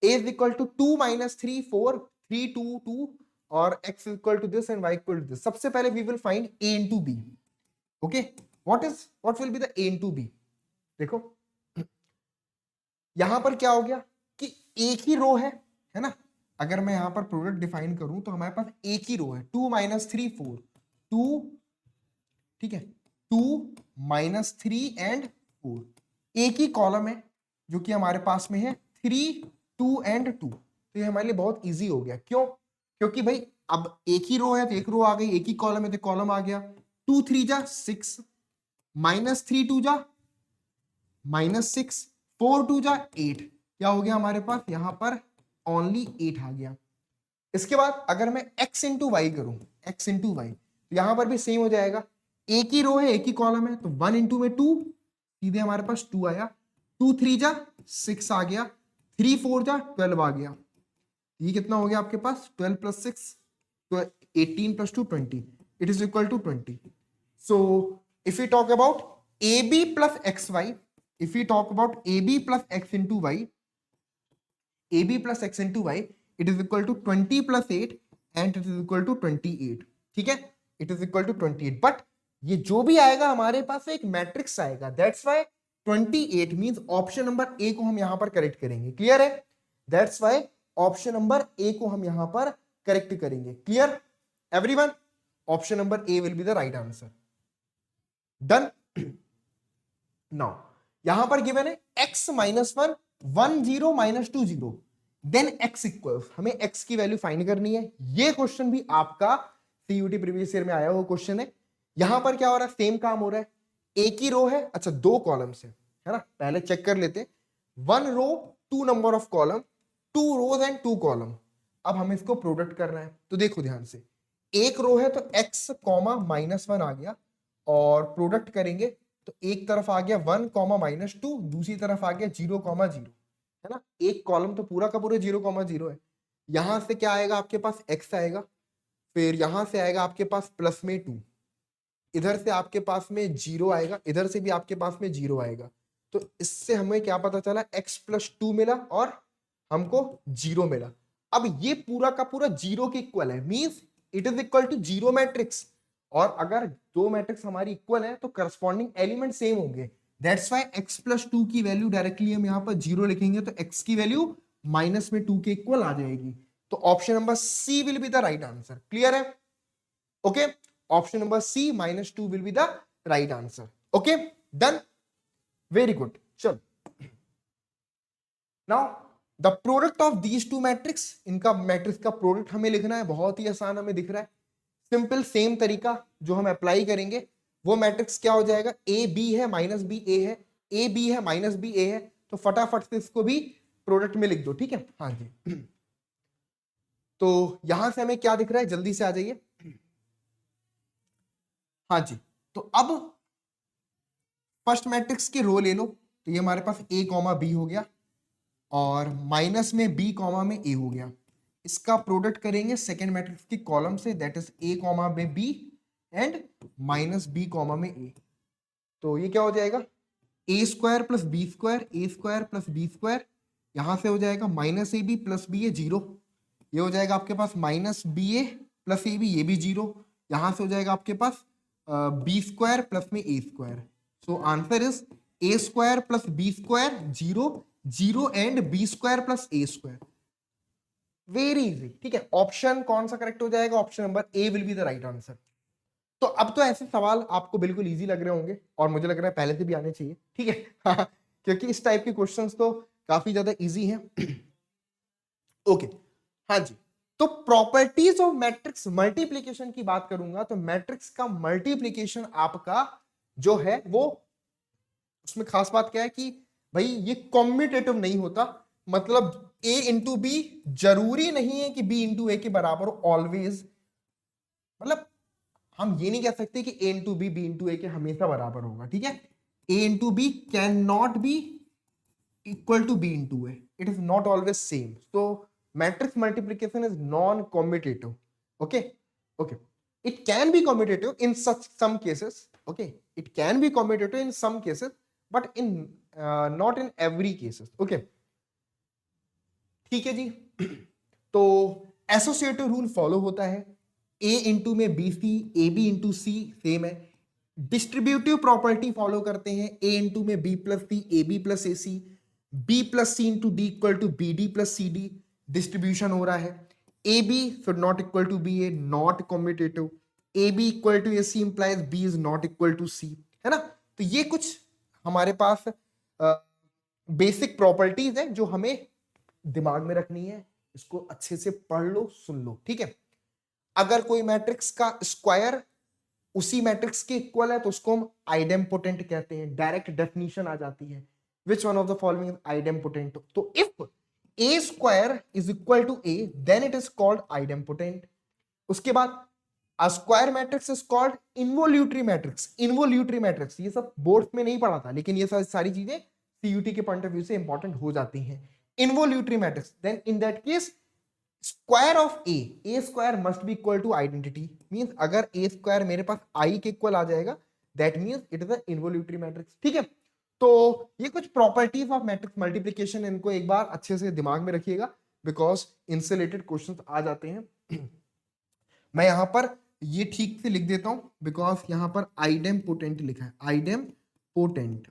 A is equal to 2 minus 3 4, 3 2 2 और x equal to this and y equal to this। सबसे पहले we will find a into b। okay, what will be the a into b? देखो यहां पर क्या हो गया कि एक ही रो है ना। अगर मैं यहां पर प्रोडक्ट डिफाइन करूं तो हमारे पास एक ही रो है, 2 minus 3 4, 2, ठीक है, 2 minus 3 and 4। एक ही कॉलम है जो कि हमारे पास में है 3 2 and 2, तो ये हमारे लिए बहुत इजी हो गया। क्यों? क्योंकि भाई अब एक ही रो है तो एक रो आ गई, एक ही कॉलम है तो कॉलम आ गया। 2 3 जा 6, -3 2 जा -6, 4 2 जा 8, क्या हो गया हमारे पास यहाँ पर ओनली 8 आ गया। इसके बाद अगर मैं x इंटू वाई करूं, x इंटू वाई, तो यहां पर भी सेम हो जाएगा, एक ही रो है एक ही कॉलम है, तो 1 इंटू में 2, सीधे हमारे पास 2 आया, 2 3 जा 6 आ गया, 3 4 जा 12 आ गया। ये कितना हो गया आपके पास 12 प्लस 6, तो 18 plus 2 20, it is equal to 20। So if you talk about AB plus X Y, if you talk about AB plus X into Y, AB plus x into y, it is equal to 20 plus 8 and it is equal to 28, ठीक है, it is equal to 28। But ये जो भी आएगा हमारे पास एक मैट्रिक्स आएगा, that's why 28 means option number A को हम यहां पर करेक्ट करेंगे। क्लियर है? That's why option number A को हम यहां पर करेक्ट करेंगे। Clear everyone? Option number A will be the right answer. Done. Now यहां पर गिवन है x minus 1 1 0 minus 2 0, then x equals, हमें x की वैल्यू फाइंड करनी है। ये क्वेश्चन भी आपका सीयूटी प्रीवियस ईयर में आया हुआ क्वेश्चन है। यहां पर क्या हो रहा है, सेम काम हो रहा है, एक ही रो है, अच्छा 2 कॉलम से है ना, पहले चेक कर लेते, 1 row 2 number of column, 2 rows and 2 column. अब हमें इसको प्रोडक्ट करना है, तो देखो ध्यान से, एक रो है तो x कॉमा माइनस 1 आ गया, और प्रोडक्ट करेंगे तो एक तरफ आ गया 1 कॉमा माइनस 2, दूसरी तरफ आ गया 0 कॉमा 0, है ना, एक कॉलम तो पूरा का पूरा 0 कॉमा 0 है। यहां से क्या आएगा आपके पास, x आएगा, फिर यहां से आएगा आपके पास प्लस में 2, इधर से आपके पास में 0 आएगा, इधर से भी आपके पास में 0 आएगा। तो इससे हमें क्या पता चला, x प्लस 2 मिला और हमको 0 मिला। अब ये पूरा का पूरा 0 के इक्वल है, means it is equal to 0 matrix, और अगर दो मैट्रिक्स हमारी इक्वल है तो करस्पॉन्डिंग एलिमेंट सेम होंगे। दैट्स व्हाई x प्लस 2 की वैल्यू डायरेक्टली हम यहाँ पर 0 लिखेंगे, तो x की वैल्यू माइनस में 2 के इक्वल आ जाएगी। तो option number C will be the right answer. Clear है? Okay, option number C -2 will be the right answer. Okay, done, very good. चलो now the product of these two matrix, इनका मैट्रिक्स का प्रोडक्ट हमें लिखना है, बहुत ही आसान हमें दिख रहा है, सिंपल सेम तरीका जो हम अप्लाई करेंगे, वो मैट्रिक्स क्या हो जाएगा, ए बी है माइनस बी ए है, ए बी है माइनस बी ए है, तो फटाफट से इसको भी प्रोडक्ट में लिख दो। ठीक है, हाँ जी। तो यहां से हमें क्या दिख रहा है, जल्दी से आ जाइए। हाँ जी, तो अब फर्स्ट मैट्रिक्स की रो ले लो, तो ये हमारे पास ए कॉमा बी हो गया, और माइनस में बी कॉमा में ए हो गया। इसका प्रोडक्ट करेंगे सेकेंड मैट्रिक्स की कॉलम से, दैट इज ए कॉमा में B and minus B comma में ए। तो ये क्या हो जाएगा, A square plus B square, A square plus B square, यहां से हो जाएगा minus A B plus B A 0, ये हो जाएगा आपके पास minus B A plus A B, ये भी 0, यहां से हो जाएगा आपके पास बी स्क्वायर प्लस में A square. So answer is A square plus B square 0 0 and B square plus A square. Very easy. ठीक है, ऑप्शन कौन सा करेक्ट हो जाएगा, option number A will be the right answer. तो अब तो ऐसे सवाल आपको बिल्कुल इजी लग रहे होंगे, और मुझे लग रहा है पहले से भी आने चाहिए। ठीक है, क्योंकि इस टाइप के क्वेश्चंस तो काफी ज्यादा इजी हैं। ओके, हाँ जी, तो प्रॉपर्टीज ऑफ मैट्रिक्स मल्टीप्लीकेशन की बात करूंगा, तो मैट्रिक्स का मल्टीप्लीकेशन आपका जो है वो, उसमें खास बात क्या है कि भाई ये कॉम्यूटेटिव नहीं होता, मतलब a इंटू बी जरूरी नहीं है कि b इंटू ए के बराबर हो ऑलवेज, मतलब हम ये नहीं कह सकते कि a into B into A के हमेशा बराबर होगा। ठीक है, a into B can not be equal to b into A, it is not always same. So matrix multiplication is non commutative. Okay, okay, it can be commutative in such some cases, okay, it can be commutative in some cases, but in not in every cases। okay, ठीक है जी। तो एसोसिएटिव रूल फॉलो होता है, a इंटू में B C, A B into C same है। डिस्ट्रीब्यूटिव प्रॉपर्टी फॉलो करते हैं, a इंटू में B plus C, A B plus A C, B plus C into D equal to B D plus C D, distribution हो रहा है। A B should not equal to B A, not commutative. A B equal to A C implies B is not equal to C, है ना। तो ये कुछ हमारे पास बेसिक प्रॉपर्टीज है जो हमें दिमाग में रखनी है, इसको अच्छे से पढ़ लो, सुन लो। ठीक है, अगर कोई मैट्रिक्स का स्क्वायर उसी मैट्रिक्स के इक्वल है तो उसको हम आइडेम्पोटेंट कहते हैं, डायरेक्ट डेफिनेशन आ जाती है। Which one of the following is idempotent? तो if A square is equal to A then it is called idempotent. उसके बाद a square matrix is called involutory matrix। involutory matrix ये सब बोर्ड में नहीं पढ़ा था, लेकिन ये सारी चीजें सीयूटी के पॉइंट ऑफ व्यू से इंपॉर्टेंट हो जाती हैं। involutory matrix, then in that case square of a square must be equal to identity, means अगर a square मेरे पास i के इक्वल आ जाएगा that means it is a involutory matrix। ठीक है, तो ये कुछ प्रॉपर्टीज ऑफ मैट्रिक्स मल्टीप्लिकेशन, इनको एक बार अच्छे से दिमाग में रखिएगा बिकॉज इनसे रिलेटेड क्वेश्चंस आ जाते हैं। मैं यहां पर ये ठीक से लिख देता हूं बिकॉज यहां पर आइडेम पोटेंट लिखा है, आइडेम पोटेंट।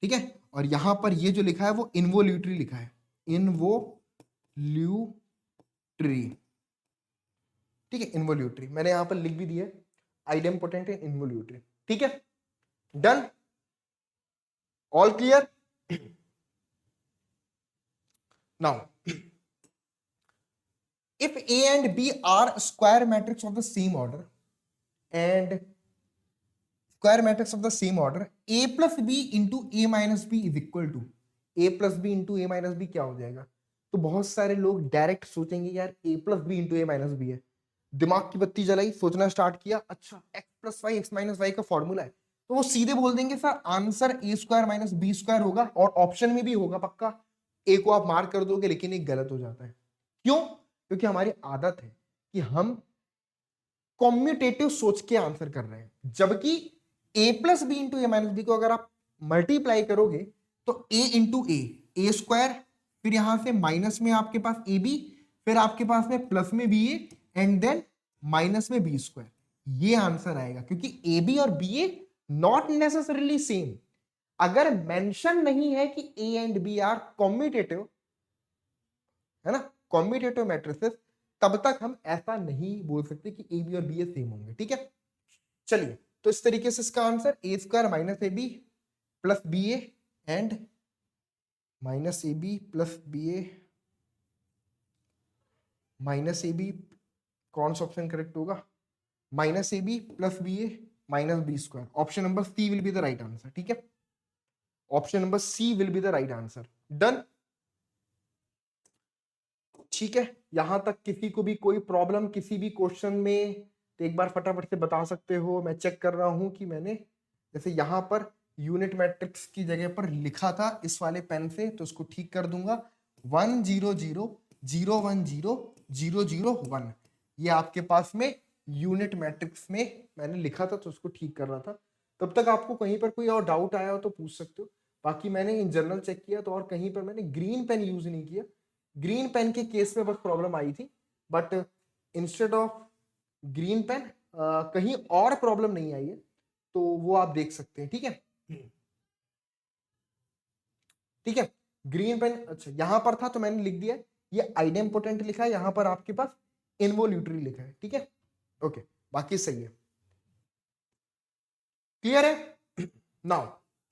ठीक है, और यहां पर ये जो लिखा है वो इन्वोल्यूटरी लिखा है, इन्वोल्यूटरी। ठीक है, इन्वोल्यूटरी मैंने यहां पर लिख भी दिया, आइडेम पोटेंट एंड इन्वोल्यूटरी। ठीक है, done, all clear. Now if A and B are square matrix of the same order and square matrix of the same order, A plus B into A minus B is equal to A plus B into A minus B क्या हो जाएगा? तो बहुत सारे लोग डायरेक्ट सोचेंगे यार A plus B into A minus B है, दिमाग की बत्ती जलाई, सोचना स्टार्ट किया, अच्छा x plus y x minus y का फॉर्मूला है, तो वो सीधे बोल देंगे sir answer A square minus B square होगा, और ऑप्शन में भी होगा पक्का, A को आप मार्क कर दोगे, लेकिन एक गलत हो जाता है। क्यों? क्योंकि हमारी आदत है कि हम कॉम्यूटेटिव सोच के आंसर कर रहे हैं, जबकि a plus B into A minus B को अगर आप मल्टीप्लाई करोगे तो a इंटू ए स्क्वायर, फिर यहां से माइनस में आपके पास ए बी, फिर आपके पास में प्लस में B A, and then minus में बी स्क्वायर, ये आंसर आएगा। क्योंकि ए बी और B A not necessarily same, अगर मेंशन नहीं है कि A and B are commutative, है ना, कॉम्यूटेटिव मैट्रिसेस, तब तक हम ऐसा नहीं बोल सकते कि ए बी और बी ए सेम होंगे। ठीक है, चलिए, तो इस तरीके से इसका answer A square minus A B plus B A and minus A B plus B A minus A B, कौन सा ऑप्शन करेक्ट होगा? Minus A B plus B A minus B square, option number C will be the right answer. ठीक है, option number C will be the right answer. Done, ठीक है, यहां तक किसी को भी कोई प्रॉब्लम किसी भी क्वेश्चन में, तो एक बार फटाफट से बता सकते हो। मैं चेक कर रहा हूं कि मैंने जैसे यहां पर यूनिट मैट्रिक्स की जगह पर लिखा था इस वाले पेन से, तो उसको ठीक कर दूंगा। 1 0 0 0 1 0 0 0 1, ये आपके पास में यूनिट मैट्रिक्स में मैंने लिखा था, तो उसको ठीक कर रहा था। तब तक आपको कहीं पर कोई और डाउट आया हो तो पूछ सकते हो। बाकी मैंने इन जनरल चेक किया तो और कहीं पर मैंने ग्रीन पेन यूज नहीं किया, ग्रीन पेन के केस में बस प्रॉब्लम आई थी, but instead of green pen कहीं और प्रॉब्लम नहीं आई है, तो वो आप देख सकते हैं। ठीक है, ठीक है, ग्रीन पेन, अच्छा यहां पर था तो मैंने लिख दिया, ये आइडेम्पोटेंट लिखा है, यहां पर आपके पास इन्वोल्यूटरी लिखा है। ठीक है, ओके, बाकी सही है, क्लियर है। Now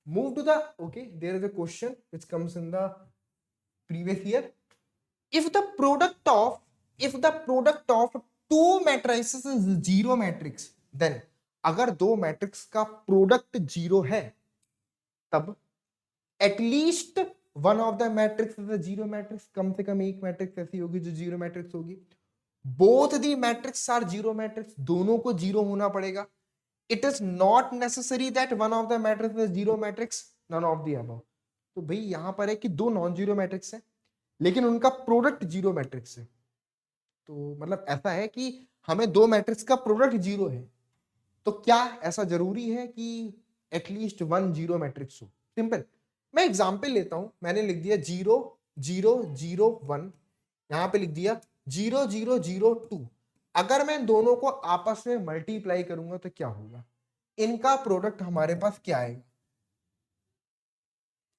move to the, okay, there is a question which comes in the previous year. if the product of two matrices is zero matrix, then अगर दो मैट्रिक्स का प्रोडक्ट जीरो है तब at least one of the matrix is a zero matrix, कम से कम एक मैट्रिक्स ऐसी होगी जो जीरो मैट्रिक्स होगी। Both the matrix are zero matrix, दोनों को जीरो होना पड़ेगा। It is not necessary that one of the matrix is zero matrix, none of the above. तो भाई यहां पर है कि दो नॉन जीरो मैट्रिक्स है लेकिन उनका प्रोडक्ट जीरो मैट्रिक्स है, तो मतलब ऐसा है कि हमें दो मैट्रिक्स का प्रोडक्ट जीरो है, तो क्या ऐसा जरूरी है कि एटलीस्ट वन जीरो मैट्रिक्स हो? सिंपल, मैं एग्जांपल लेता हूं, मैंने लिख दिया 0 0 0 1, यहां पे लिख दिया 0 0 0 2। अगर मैं दोनों को आपस में मल्टीप्लाई करूंगा तो क्या होगा? इनका प्रोडक्ट हमारे पास क्या आएगा?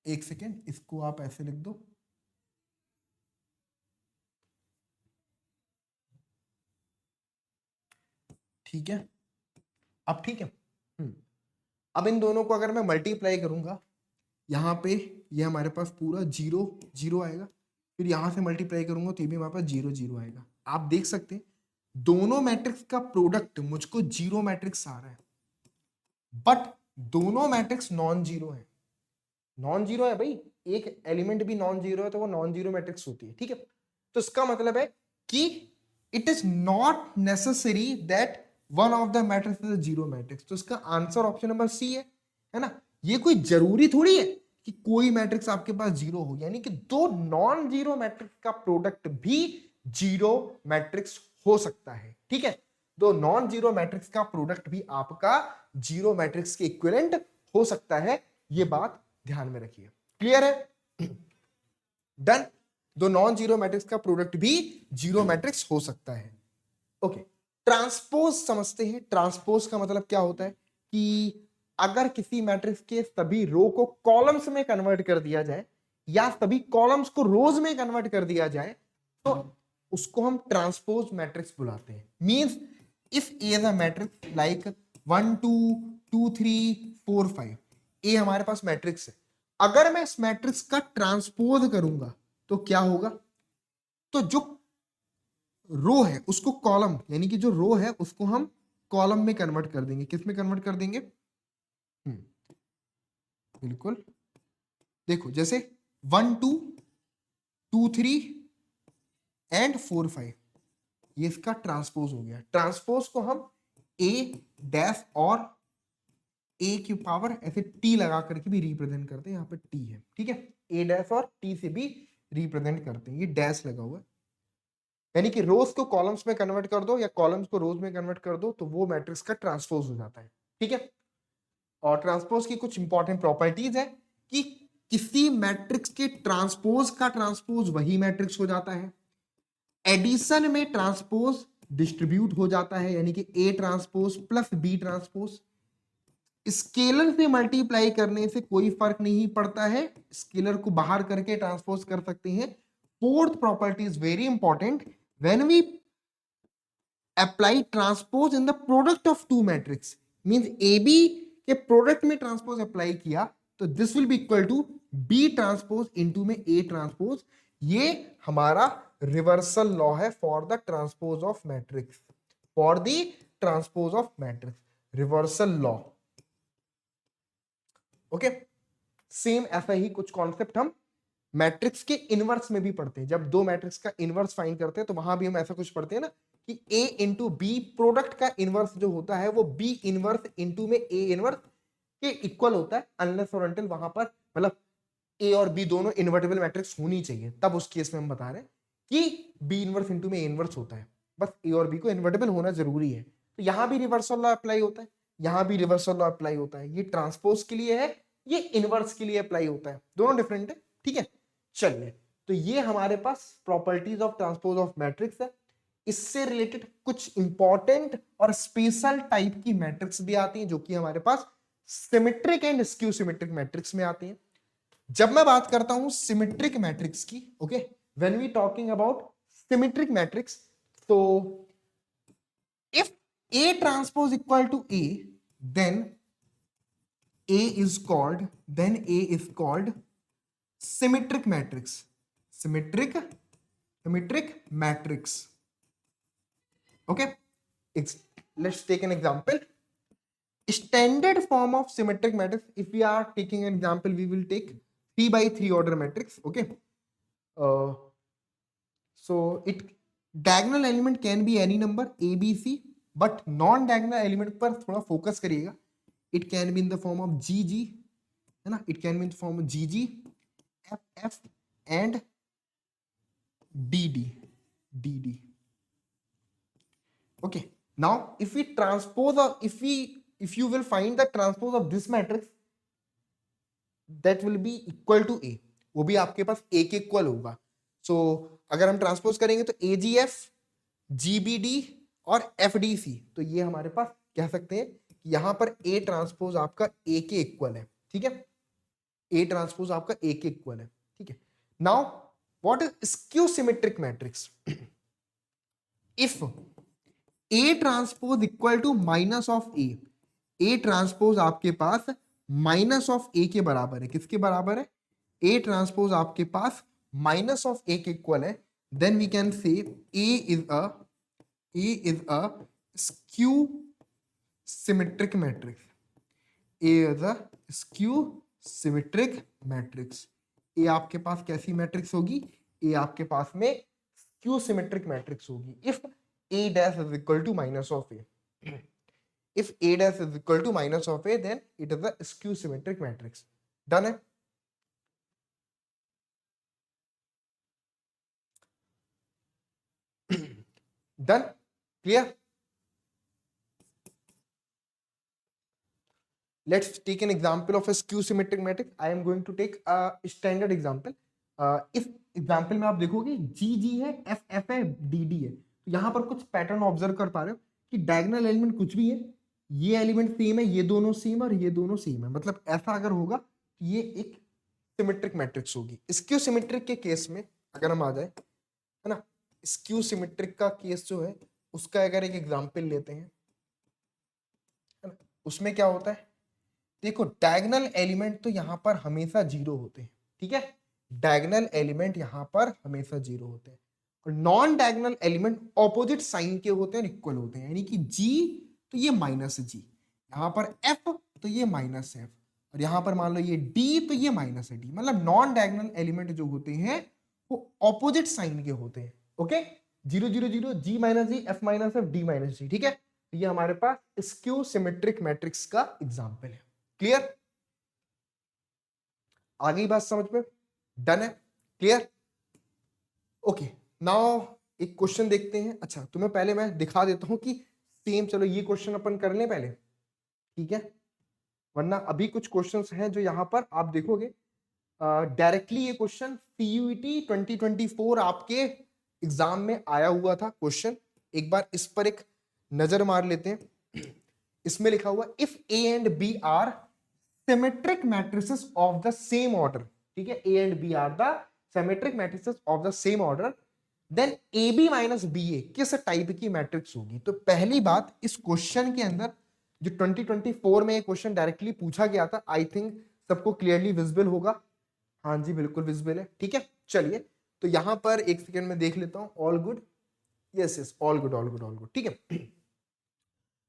एक सेकेंड, इसको आप ऐसे लिख दो, ठीक है, अब ठीक है। अब इन दोनों को अगर मैं मल्टीप्लाई करूंगा, यहाँ पे ये हमारे पास पूरा जीरो जीरो आएगा, फिर यहां से मल्टीप्लाई करूंगा तो ये भी हमारे पास जीरो जीरो आएगा। आप देख सकते हैं दोनों मैट्रिक्स का प्रोडक्ट मुझको जीरो मैट्रिक्स आ रहा है, बट दोनों मैट्रिक्स नॉन जीरो है। नॉन जीरो है भाई, एक एलिमेंट भी नॉन जीरो है तो वो नॉन जीरो मैट्रिक्स होती है, ठीक है। तो इसका मतलब है कि it is not necessary that one of the matrix is a zero matrix. तो इसका आंसर ऑप्शन नंबर सी है ना। ये कोई जरूरी थोड़ी है कि कोई मैट्रिक्स आपके पास जीरो हो, यानी कि दो नॉन जीरो मैट्रिक्स का प्रोडक्ट भी जीरो मैट्रिक्स हो सकता है, ठीक है। दो नॉन जीरो मैट्रिक्स का प्रोडक्ट भी आपका जीरो मैट्रिक्स के इक्विवेलेंट हो सकता है, ये बात ध्यान में रखिए। क्लियर है? डन। दो नॉन जीरो मैट्रिक्स का प्रोडक्ट भी जीरो मैट्रिक्स हो सकता है। ओके, ट्रांसपोज समझते हैं। ट्रांसपोज का मतलब क्या होता है कि अगर किसी मैट्रिक्स के सभी रो को कॉलम्स में कन्वर्ट कर दिया जाए या सभी कॉलम्स को रोज में कन्वर्ट कर दिया जाए तो उसको हम ट्रांसपोज मैट्रिक्स बुलाते हैं। Means if A is a matrix like 1 2 2 3 4 5, ए हमारे पास मैट्रिक्स है। अगर मैं इस मैट्रिक्स का ट्रांसपोज करूंगा तो क्या होगा? तो जो रो है उसको कॉलम, यानी कि जो रो है उसको हम कॉलम में कन्वर्ट कर देंगे। किस में कन्वर्ट कर देंगे? बिल्कुल, देखो जैसे 1 2 2 3 एंड 4 5, ये इसका ट्रांसपोज हो गया। ट्रांसपोज को हम ए डैश और ए की पावर ऐसे टी लगा करके भी रिप्रेजेंट करते हैं। यहाँ पे टी है, ठीक है। ए डैश और टी से भी रिप्रेजेंट करते हैं, ये डैश लगा हुआ है। यानी कि रोज को कॉलम्स में कन्वर्ट कर दो या कॉलम्स को रोज में कन्वर्ट कर दो तो वो मैट्रिक्स का ट्रांसपोज हो जाता है, ठीक है। और ट्रांसपोज की कुछ इंपॉर्टेंट प्रॉपर्टीज है कि किसी मैट्रिक्स के ट्रांसपोज का ट्रांसपोज वही मैट्रिक्स हो जाता है। एडिशन में ट्रांसपोज डिस्ट्रीब्यूट हो जाता है, यानी कि A transpose plus B transpose. Scalar से मल्टीप्लाई करने से कोई फर्क नहीं पड़ता है, स्केलर को बाहर करके ट्रांसपोज कर सकते हैं। Fourth property is very important, when we apply transpose in the product of two matrix, means A B के प्रोडक्ट में ट्रांसपोज अप्लाई किया तो this will be equal to B transpose into में ए ट्रांसपोज। ये हमारा रिवर्सल लॉ है for the transpose of matrix, for the transpose of matrix, reversal law. Okay, same ऐसा ही कुछ कॉन्सेप्ट हम मैट्रिक्स के इनवर्स में भी पढ़ते हैं। जब दो मैट्रिक्स का इनवर्स फाइंड करते हैं तो वहां भी हम ऐसा कुछ पढ़ते हैं ना कि ए इंटू बी प्रोडक्ट का इनवर्स जो होता है वो बी इनवर्स इंटू में ए इनवर्स के इक्वल होता है, अनलेस और अनटिल वहां पर मतलब ए और बी दोनों इन्वर्टेबल मैट्रिक्स होनी चाहिए, तब उस केस में हम बता रहे हैं कि बी इनवर्स इंटू में ए इनवर्स होता है। बस ए और बी को इन्वर्टेबल होना जरूरी है। तो यहां भी रिवर्सल लॉ अप्लाई होता है, यहां भी रिवर्सल लॉ अप्लाई होता है। ये ट्रांसपोज के लिए है, ये इनवर्स के लिए अप्लाई होता है, दोनों डिफरेंट है, ठीक है। चलिए, तो ये हमारे पास properties of transpose of matrix है। इससे रिलेटेड कुछ इंपॉर्टेंट और स्पेशल टाइप की मैट्रिक्स भी आती हैं जो कि हमारे पास symmetric and skew symmetric matrix में आती हैं। जब मैं बात करता हूं सिमेट्रिक मैट्रिक्स की, okay, when we talking about symmetric matrix, तो if A transpose equal to A, then A is called symmetric matrix. Symmetric matrix. Okay. Let's take an example. Standard form of symmetric matrix. If we are taking an example, we will take 3 by 3 order matrix. Okay. So diagonal element can be any number A, B, C, but non-diagonal element पर थोड़ा focus करिएगा. It can be in the form of GG, है ना? It can be in the form of GG, FF and DD. Okay. Now, if we transpose or if you will find the transpose of this matrix, that will be equal to A. वो भी आपके पास A के इक्वल होगा. So अगर हम ट्रांसपोज करेंगे तो AGF, GBD और FDC, तो ये हमारे पास कह सकते हैं कि यहां पर A ट्रांसपोज आपका A के इक्वल है, ठीक है। A ट्रांसपोज आपका A के इक्वल है, ठीक है। Now what is skew symmetric matrix? If A transpose equal to minus of A transpose आपके पास माइनस ऑफ A के बराबर है। किसके बराबर है? A ट्रांसपोज आपके पास माइनस ऑफ A के इक्वल है, then we can say A is a skew symmetric matrix. A is a skew symmetric matrix. A आपके पास कैसी मैट्रिक्स होगी? ए आपके पास में स्क्यू सिमेट्रिक मैट्रिक्स होगी if A dash is equal to minus of A. if a dash is equal to minus of a, then it is a skew symmetric matrix. Done है? Done? Clear? Let's take an example of a skew symmetric matrix. I am going to take a standard example. इस एग्जाम्पल में आप देखोगे जी जी है, एफ एफ है, डी डी है। तो यहाँ पर कुछ पैटर्न ऑब्जर्व कर पा रहे हो कि डायगोनल एलिमेंट कुछ भी है, ये एलिमेंट सेम है, ये दोनों सेम और ये दोनों सेम है। मतलब ऐसा अगर होगा तो ये एक सिमेट्रिक मैट्रिक्स होगी। स्क्यू सिमेट्रिक के केस में अगर हम आ जाए, है ना, स्क्यू सिमेट्रिक का केस जो है उसका अगर एक एग्जाम्पल लेते हैं, है ना, उसमें क्या होता है, देखो डायगोनल एलिमेंट तो यहाँ पर हमेशा जीरो होते हैं, ठीक है, डायगोनल एलिमेंट यहाँ पर हमेशा जीरो होते हैं और non diagonal element opposite sign के होते हैं, इक्वल होते हैं। यानी कि जी तो ये माइनस जी, यहाँ पर एफ तो ये माइनस एफ, और यहाँ पर मान लो ये डी तो ये माइनस है डी। मतलब नॉन डायगोनल एलिमेंट जो होते हैं वो ऑपोजिट साइन के होते हैं। Okay, zero zero zero, G minus G, F minus F, D minus G, ठीक है। तो ये हमारे पास स्क्यू सिमेट्रिक मैट्रिक्स का एग्जाम्पल है। क्लियर? आ गई बात समझ में? डन है? क्लियर? ओके, नाउ एक क्वेश्चन देखते हैं। अच्छा, तुम्हें पहले मैं दिखा देता हूं कि सेम, चलो ये क्वेश्चन अपन कर लें पहले, ठीक है, वरना अभी कुछ क्वेश्चंस हैं जो यहां पर आप देखोगे डायरेक्टली। ये क्वेश्चन सीयूईटी 2024 आपके एग्जाम में आया हुआ था क्वेश्चन। एक बार इस पर एक नजर मार लेते हैं। इसमें लिखा हुआ if A and B are symmetric matrices of the same order, ठीक है, A and B are the symmetric matrices of the same order, then A B minus B A किस टाइप की मैट्रिक्स होगी। तो पहली बात, इस क्वेश्चन के अंदर जो 2024 में ये क्वेश्चन डायरेक्टली पूछा गया था, आई थिंक सबको क्लियरली विजिबल होगा। हाँ जी, बिल्कुल विजिबल है, ठीक है। चलिए, तो यहां पर एक सेकेंड में देख लेता हूं। All good? Yes yes, all good all good all good, ठीक है।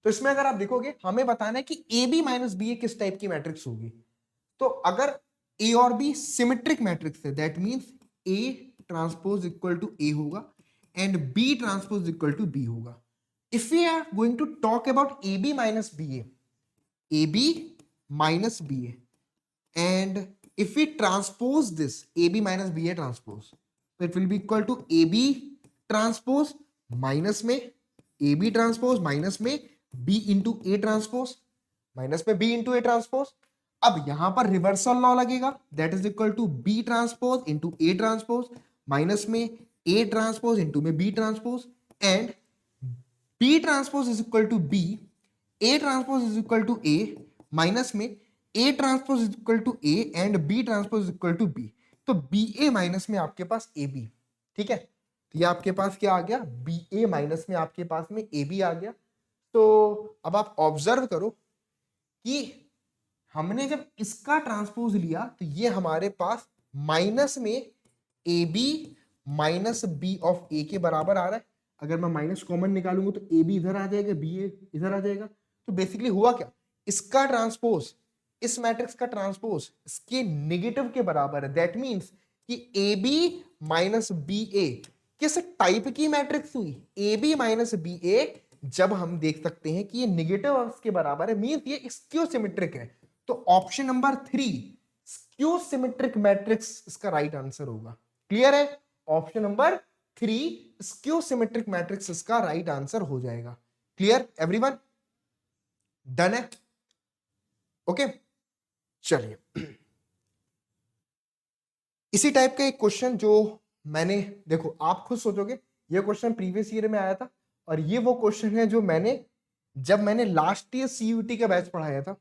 तो इसमें अगर आप देखोगे हमें बताना है कि A B minus B A किस टाइप की मैट्रिक्स होगी। तो अगर ए और बी सिमेट्रिक मैट्रिक्स है, that means A transpose equal to A होगा and B transpose equal to B होगा। If we are going to talk about A B minus B A B minus B A, and if we transpose this AB minus BA transpose, so it will be equal to AB transpose minus में AB transpose minus में B into A transpose minus में B into A transpose। अब यहां पर रिवर्सल लॉ लगेगा, that is equal to B transpose into A transpose minus में A transpose into में B transpose, and B transpose is equal to B, A transpose is equal to A minus में A transpose is equal to A and B transpose is equal to B। तो BA माइनस में आपके पास AB, ठीक है। तो ये आपके पास क्या आ गया, BA माइनस में आपके पास में AB आ गया। तो अब आप ऑब्जर्व करो कि हमने जब इसका ट्रांसपोज लिया तो ये हमारे पास माइनस में AB minus B of A के बराबर आ रहा है। अगर मैं माइनस कॉमन निकालूंगा तो AB इधर आ जाएगा, BA इधर आ जाएगा। तो बेसिकली हुआ क्या, इसका ट्रांसपोज, इस मैट्रिक्स का ट्रांसपोज इसके नेगेटिव के बराबर है। दैट मींस कि A B minus B A किस टाइप की मैट्रिक्स हुई, ए बी माइनस बी ए, जब हम देख सकते हैं कि ये नेगेटिव अंश के बराबर है, मींस ये स्क्यू सिमेट्रिक है। तो option number 3 skew symmetric matrix इसका राइट आंसर होगा। क्लियर है? Option number 3 skew symmetric matrix इसका राइट आंसर हो जाएगा। Clear everyone? डन है? ओके, चलिए। इसी टाइप का एक क्वेश्चन जो मैंने, देखो आप खुद सोचोगे ये क्वेश्चन प्रीवियस ईयर में आया था, और ये वो क्वेश्चन है जो जब मैंने लास्ट ईयर सीयूटी का बैच पढ़ाया था,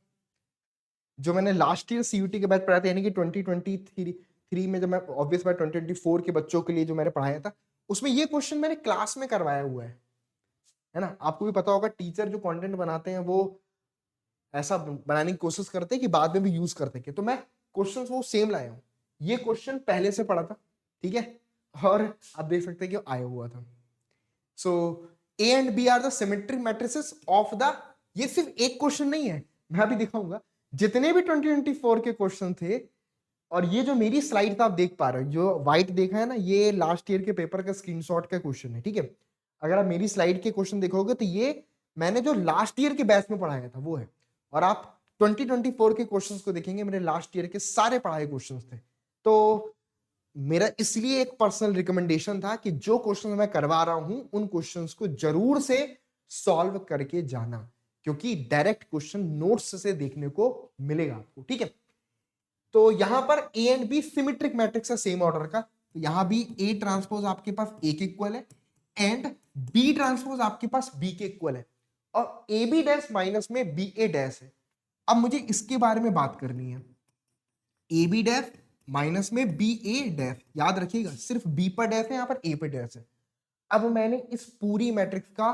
जो मैंने लास्ट ईयर सीयूटी का बैच पढ़ाया था, यानी कि 2023 में, जब मैं ऑब्वियस बात 2024 के बच्चों के लिए जो मैंने पढ़ाया था, उसमें ये क्वेश्चन मैंने क्लास में करवाया हुआ है ना। आपको भी पता होगा टीचर जो कंटेंट बनाते हैं वो ऐसा बनाने की कोशिश करते हैं कि बाद में भी यूज कर सके। तो मैं क्वेश्चंस वो सेम लाया हूं। ये क्वेश्चन पहले से पढ़ा था, ठीक है, और आप देख सकते हैं कि आया हुआ था। So A and B are the symmetric matrices of the, ये सिर्फ एक क्वेश्चन नहीं है, मैं अभी दिखाऊंगा। जितने भी 2024 के क्वेश्चन थे, और ये जो मेरी स्लाइड था आप देख पा रहे हो, जो व्हाइट देखा है ना, ये लास्ट ईयर के पेपर का स्क्रीनशॉट का क्वेश्चन है, ठीक है। अगर आप मेरी स्लाइड के क्वेश्चन देखोगे तो ये मैंने जो लास्ट ईयर के बैच में पढ़ाया था वो है, और आप 2024 के क्वेश्चंस को देखेंगे, मेरे लास्ट ईयर के सारे पढ़ाए क्वेश्चंस थे। तो मेरा इसलिए एक पर्सनल रिकमेंडेशन था कि जो क्वेश्चन मैं करवा रहा हूं उन क्वेश्चंस को जरूर से सॉल्व करके जाना, क्योंकि डायरेक्ट क्वेश्चन नोट्स से देखने को मिलेगा आपको, ठीक है। तो यहां पर A and B symmetric matrix है सेम ऑर्डर का, तो यहां भी ए ट्रांसपोज आपके पास ए के इक्वल है एंड बी ट्रांसपोज आपके पास बी के इक्वल है, और ए बी डैश माइनस में बी ए डैश है। अब मुझे इसके बारे में बात करनी है, ए बी डैश माइनस में बी ए डैश, याद रखिएगा सिर्फ बी पर डैश है, यहां पर ए पर डैश है। अब मैंने इस पूरी मैट्रिक्स का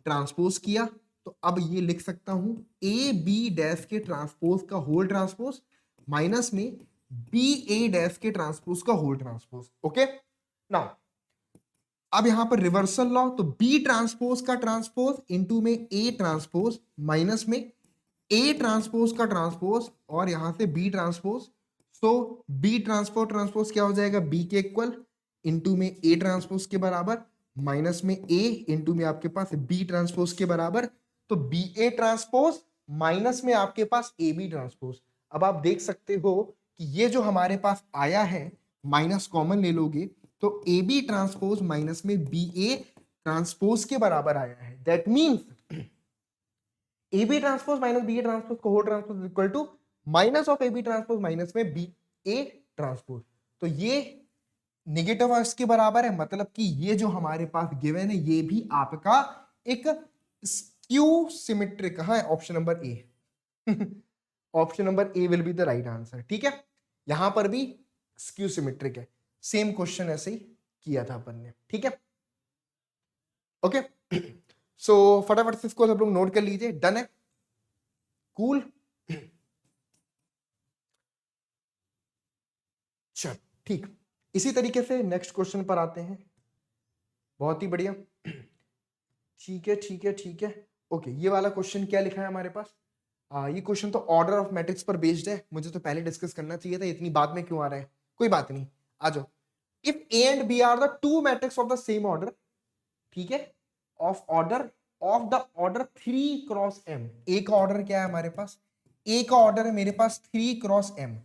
ट्रांसपोज किया, तो अब ये लिख सकता हूं ए बी डैश के ट्रांसपोज का होल ट्रांसपोज माइनस में बी ए डैश के ट्रांसपोज का होल ट्रांसपोज। ओके, नाउ अब यहां पर रिवर्सल लॉ, तो बी ट्रांसपोज का ट्रांसपोज इनटू में ए ट्रांसपोज माइनस में ए ट्रांसपोज का ट्रांसपोज और यहां से बी ट्रांसपोज, तो बी ट्रांसपोज ट्रांसपोज क्या हो जाएगा, बी के इक्वल इनटू में ए ट्रांसपोज के बराबर माइनस में ए इनटू में आपके पास बी ट्रांसपोज के बराबर, तो बी ए ट्रांसपोज माइनस में आपके पास ए बी ट्रांसपोज। अब आप देख सकते हो कि ये जो हमारे पास आया है माइनस कॉमन ले लोगे तो ए बी ट्रांसपोज माइनस में बी ए ट्रांसपोज के बराबर आया है। That means A B transpose minus B A transpose को whole transpose equal to minus of A B transpose minus में बी ए ट्रांसपोज। तो ये नेगेटिव अंश के बराबर है, मतलब कि ये जो हमारे पास गिवन है ये भी आपका एक स्क्यू सिमेट्रिक है, option number A. Option number A will be the right answer, ठीक है। यहां पर भी स्क्यू सिमेट्रिक है, सेम क्वेश्चन ऐसे ही किया था अपन ने, ठीक है। ओके, सो फटाफट से इसको सब लोग नोट कर लीजिए, डन है, कूल। चल ठीक, इसी तरीके से नेक्स्ट क्वेश्चन पर आते हैं। बहुत ही बढ़िया, ठीक है ठीक है ठीक है। ओके, ये वाला क्वेश्चन क्या लिखा है हमारे पास, ये क्वेश्चन तो ऑर्डर ऑफ मैट्रिक्स पर बेस्ड है, मुझे तो पहले डिस्कस करना चाहिए था, इतनी बाद में क्यों आ रहा है, कोई बात नहीं, आ जाओ। If A and B are the two matrix of the same order, ठीक है, of the order 3x m। A का ऑर्डर क्या है हमारे पास, ए का ऑर्डर है मेरे पास 3x m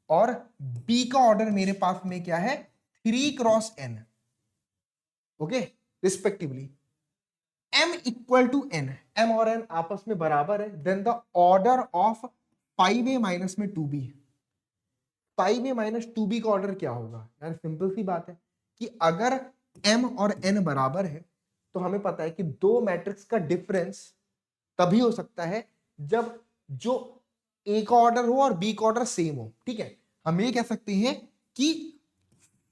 और बी का ऑर्डर मेरे पास में क्या है 3x n, okay, respectively. m equal to n, m और n आपस में बराबर है, then the order of 5a minus में 2b, 5a माइनस 2b का ऑर्डर क्या होगा यार, सिंपल सी बात है कि अगर m और n बराबर है तो हमें पता है कि दो मैट्रिक्स का डिफरेंस तभी हो सकता है जब जो ए का ऑर्डर हो और बी का ऑर्डर सेम हो, ठीक है। हम ये कह सकते हैं कि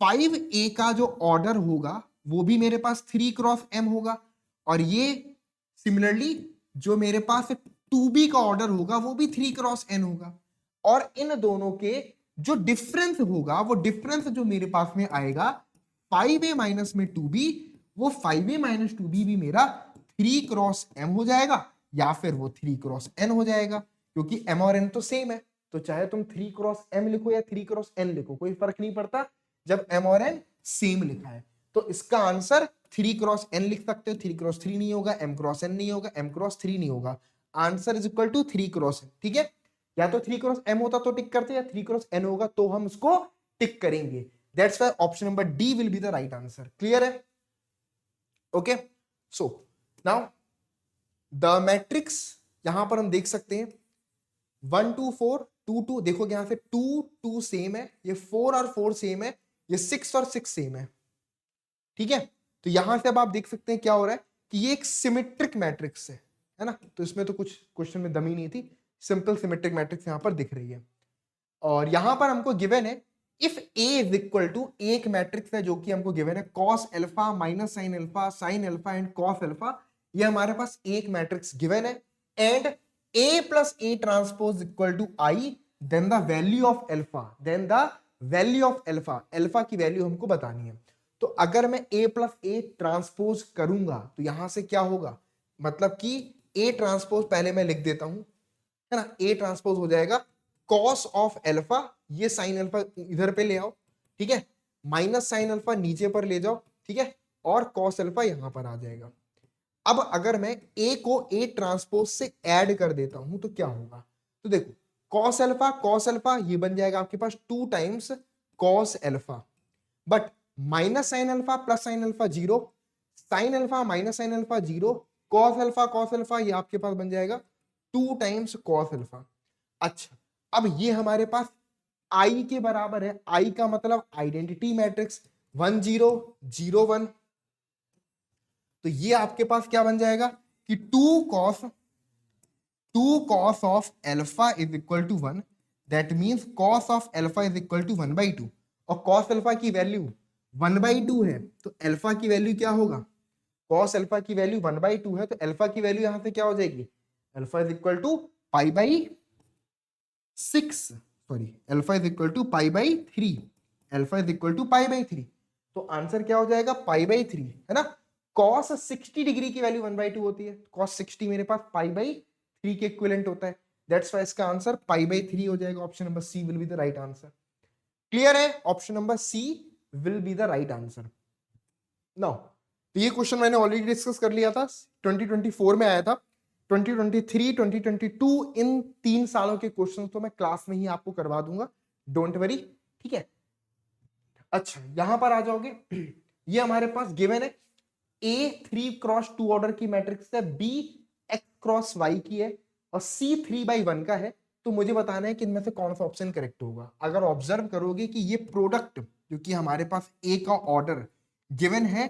5a का जो ऑर्डर होगा वो भी मेरे पास 3x m होगा, और ये सिमिलरली जो मेरे पास 2b का ऑर्डर होगा वो भी 3x n होगा, और इन दोनों के जो डिफरेंस होगा वो डिफरेंस जो मेरे पास में आएगा 5a माइनस में 2b, वो 5a माइनस 2b भी मेरा 3x m हो जाएगा या फिर वो 3x n हो जाएगा, क्योंकि m और n तो सेम है, तो चाहे तुम 3x m लिखो या 3x n लिखो कोई फर्क नहीं पड़ता जब m और n सेम लिखा है। तो इसका आंसर 3x n लिख सकते हो, 3x3 नहीं होगा, m×n नहीं होगा, m×3 नहीं होगा, answer is equal to 3x n, ठीक है। या तो 3x m होता तो टिक करते, या 3x n होगा तो हम उसको टिक करेंगे। That's why option number D will be the right answer. Clear है, okay. So now the matrix, यहां पर हम देख सकते हैं 1 2 4 2 2, देखोगे यहां से 2 2 सेम है, ये 4 और 4 सेम है, ये 6 और 6 सेम है, ठीक है। तो यहां से अब आप देख सकते हैं क्या हो रहा है कि ये एक सिमेट्रिक मैट्रिक्स है ना, तो इसमें तो कुछ क्वेश्चन में दमी नहीं थी, सिंपल सिमेट्रिक मैट्रिक्स यहां पर दिख रही है। और यहां पर हमको गिवन है if A is equal to, एक मैट्रिक्स है जो कि हमको गिवन है cos alpha minus sine alpha sine alpha and cos alpha, ये हमारे पास एक मैट्रिक्स गिवन है, and A plus A transpose equal to I, then the value of alpha, then the value of alpha, alpha की वैल्यू हमको बतानी है। तो अगर मैं a प्लस ए ट्रांसपोज करूंगा तो यहां से क्या होगा, मतलब कि a ट्रांसपोज पहले मैं लिख देता हूं, है ना, a ट्रांसपोज हो जाएगा कॉस ऑफ अल्फा, ये साइन अल्फा इधर पे ले आओ, ठीक है, माइनस साइन अल्फा नीचे पर ले जाओ, ठीक है, और कॉस अल्फा यहां पर आ जाएगा। अब अगर मैं ए को ए ट्रांसपोज से ऐड कर देता हूं तो क्या होगा, तो देखो कॉस अल्फा ये बन जाएगा आपके पास 2 times cos alpha, but minus sine alpha plus sine alpha zero, sine alpha minus sine alpha zero, cos alpha ये आपके पास बन जाएगा 2 टाइम्स कॉस अल्फा। अच्छा, अब ये हमारे पास आई के बराबर है, आई का मतलब आइडेंटिटी मैट्रिक्स 1 0 0 1, तो ये आपके पास क्या बन जाएगा कि 2 cos of alpha is equal to 1, that means cos of alpha is equal to 1/2, और cos अल्फा की वैल्यू 1/2 है, तो अल्फा की वैल्यू क्या होगा, cos अल्फा की वैल्यू 1/2 है, तो अल्फा की वैल्यू यहां से क्या हो जाएगी, alpha is equal to π/6, sorry alpha is equal to π/3, alpha is equal to π/3, तो आंसर क्या हो जाएगा π/3, है ना। cos 60 डिग्री की वैल्यू 1/2 होती है, cos 60 मेरे पास π/3 के इक्विवेलेंट होता है, दैट्स व्हाई इसका आंसर π/3 हो जाएगा। Option number C will be the right answer. Clear है, option number C will be the right answer. Now तो ये क्वेश्चन मैंने ऑलरेडी डिस्कस कर लिया था, 2024 में आया था, 2023 2022 इन 3 सालों के क्वेश्चन तो मैं क्लास में ही आपको करवा दूंगा, डोंट वरी, ठीक है। अच्छा यहां पर आ जाओगे, ये हमारे पास गिवन है A 3x2 ऑर्डर की मैट्रिक्स है, B x×y की है, और C 3/1 का है, तो मुझे बताना है कि इनमें से कौन सा ऑप्शन करेक्ट होगा। अगर ऑब्जर्व करोगे कि ये प्रोडक्ट जो कि हमारे पास A का ऑर्डर गिवन है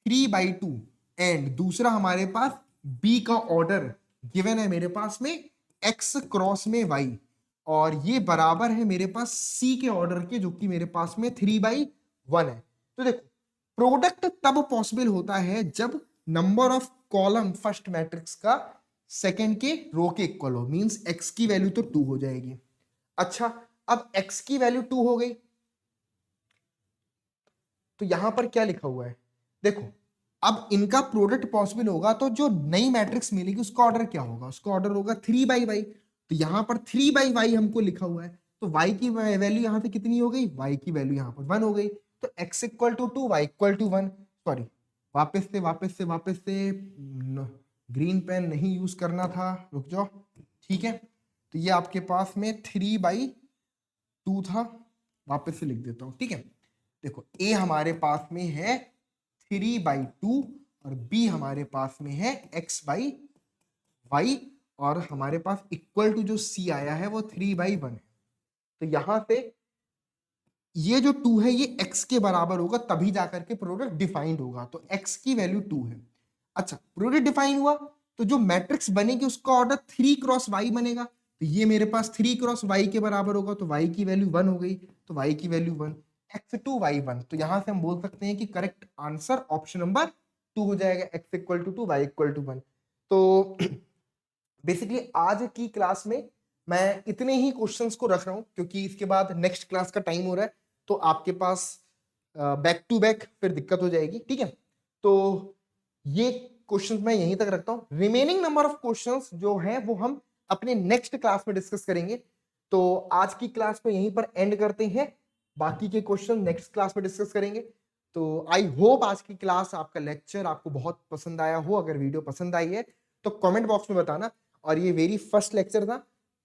3/2 एंड दूसरा हमारे पास B का ऑर्डर गिवन है मेरे पास में x× में y, और ये बराबर है मेरे पास C के ऑर्डर के जो कि मेरे पास में 3/1 है। तो देखो प्रोडक्ट तब पॉसिबल होता है जब number of column first matrix का सेकंड के रो के इक्वल हो, मींस x की वैल्यू तो 2 हो जाएगी। अच्छा अब x की वैल्यू 2 हो गई, तो यहां पर क्या लिखा हुआ है, देखो अब इनका प्रोडक्ट पॉसिबल होगा तो जो नई मैट्रिक्स मिलेगी उसका ऑर्डर क्या होगा, उसका ऑर्डर होगा 3/y, तो यहां पर 3/y हमको लिखा हुआ है, तो y की वैल्यू यहां से कितनी हो गई, y की वैल्यू यहां पर 1 हो गई, तो x equal to 2 y equal to 1, sorry वापस से ग्रीन पेन नहीं यूज करना था, रुक जाओ, ठीक है, तो ये आपके पास में 3/2 था, वापस से लिख देता हूं, ठीक है। देखो a हमारे पास में है 3/2 और b हमारे पास में है x/y, और हमारे पास इक्वल टू जो c आया है वो 3/1 है, तो यहां से ये जो 2 है ये x के बराबर होगा तभी जाकर के प्रोडक्ट डिफाइंड होगा, तो x की वैल्यू 2 है। अच्छा प्रोडक्ट डिफाइन हुआ तो जो मैट्रिक्स बनेगी उसका ऑर्डर 3x y बनेगा, तो ये मेरे पास 3x y के बराबर होगा, तो y की वैल्यू 1 हो गई, तो y की वैल्यू 1, x2y1, तो यहां से हम बोल सकते हैं कि करेक्ट आंसर ऑप्शन नंबर 2 हो जाएगा, x equal to 2 y equal to 1। तो बेसिकली आज की क्लास में मैं इतने ही क्वेश्चंस को रख रहा हूं क्योंकि इसके बाद नेक्स्ट क्लास का टाइम हो रहा है, तो आपके पास बैक टू बैक फिर दिक्कत हो जाएगी, ठीक है। तो ये क्वेश्चंस मैं यहीं तक रखता हूं, रिमेनिंग नंबर ऑफ क्वेश्चंस जो हैं वो हम अपने नेक्स्ट क्लास में डिस्कस करेंगे, तो आज की क्लास को यहीं पर एंड करते हैं, बाकी के क्वेश्चन नेक्स्ट क्लास में डिस्कस करेंगे। तो आई होप आज की क्लास आपका लेक्चर आपको बहुत पसंद आया हो, अगर वीडियो पसंद आई है तो कमेंट बॉक्स में बताना, और ये वेरी फर्स्ट लेक्चर था,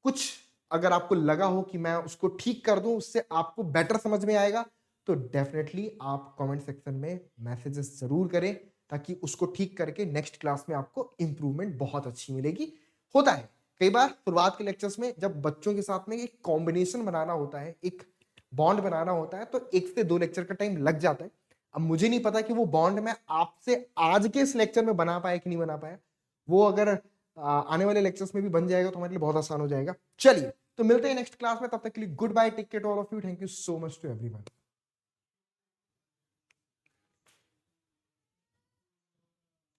कुछ अगर आपको लगा हो कि मैं उसको ठीक कर दूं, उससे आपको बेटर समझ में आएगा, तो डेफिनेटली आप कमेंट सेक्शन में मैसेजेस जरूर करें ताकि उसको ठीक करके नेक्स्ट क्लास में आपको इंप्रूवमेंट बहुत अच्छी मिलेगी। होता है कई बार शुरुआत के लेक्चर्स में जब बच्चों के साथ में एक कॉम्बिनेशन बनाना होता है, एक बॉन्ड बनाना होता है, तो 1 से 2 लेक्चर का टाइम लग जाता है। अब मुझे नहीं पता कि वो बॉन्ड मैं आपसे आज के इस लेक्चर में बना पाया कि नहीं बना पाया, वो अगर आने वाले लेक्चर्स में भी बन जाएगा तो हमारे लिए बहुत आसान हो जाएगा। चलिए तो मिलते हैं नेक्स्ट क्लास में, तब तक के लिए good bye, take care to all of you, thank you so much to everyone.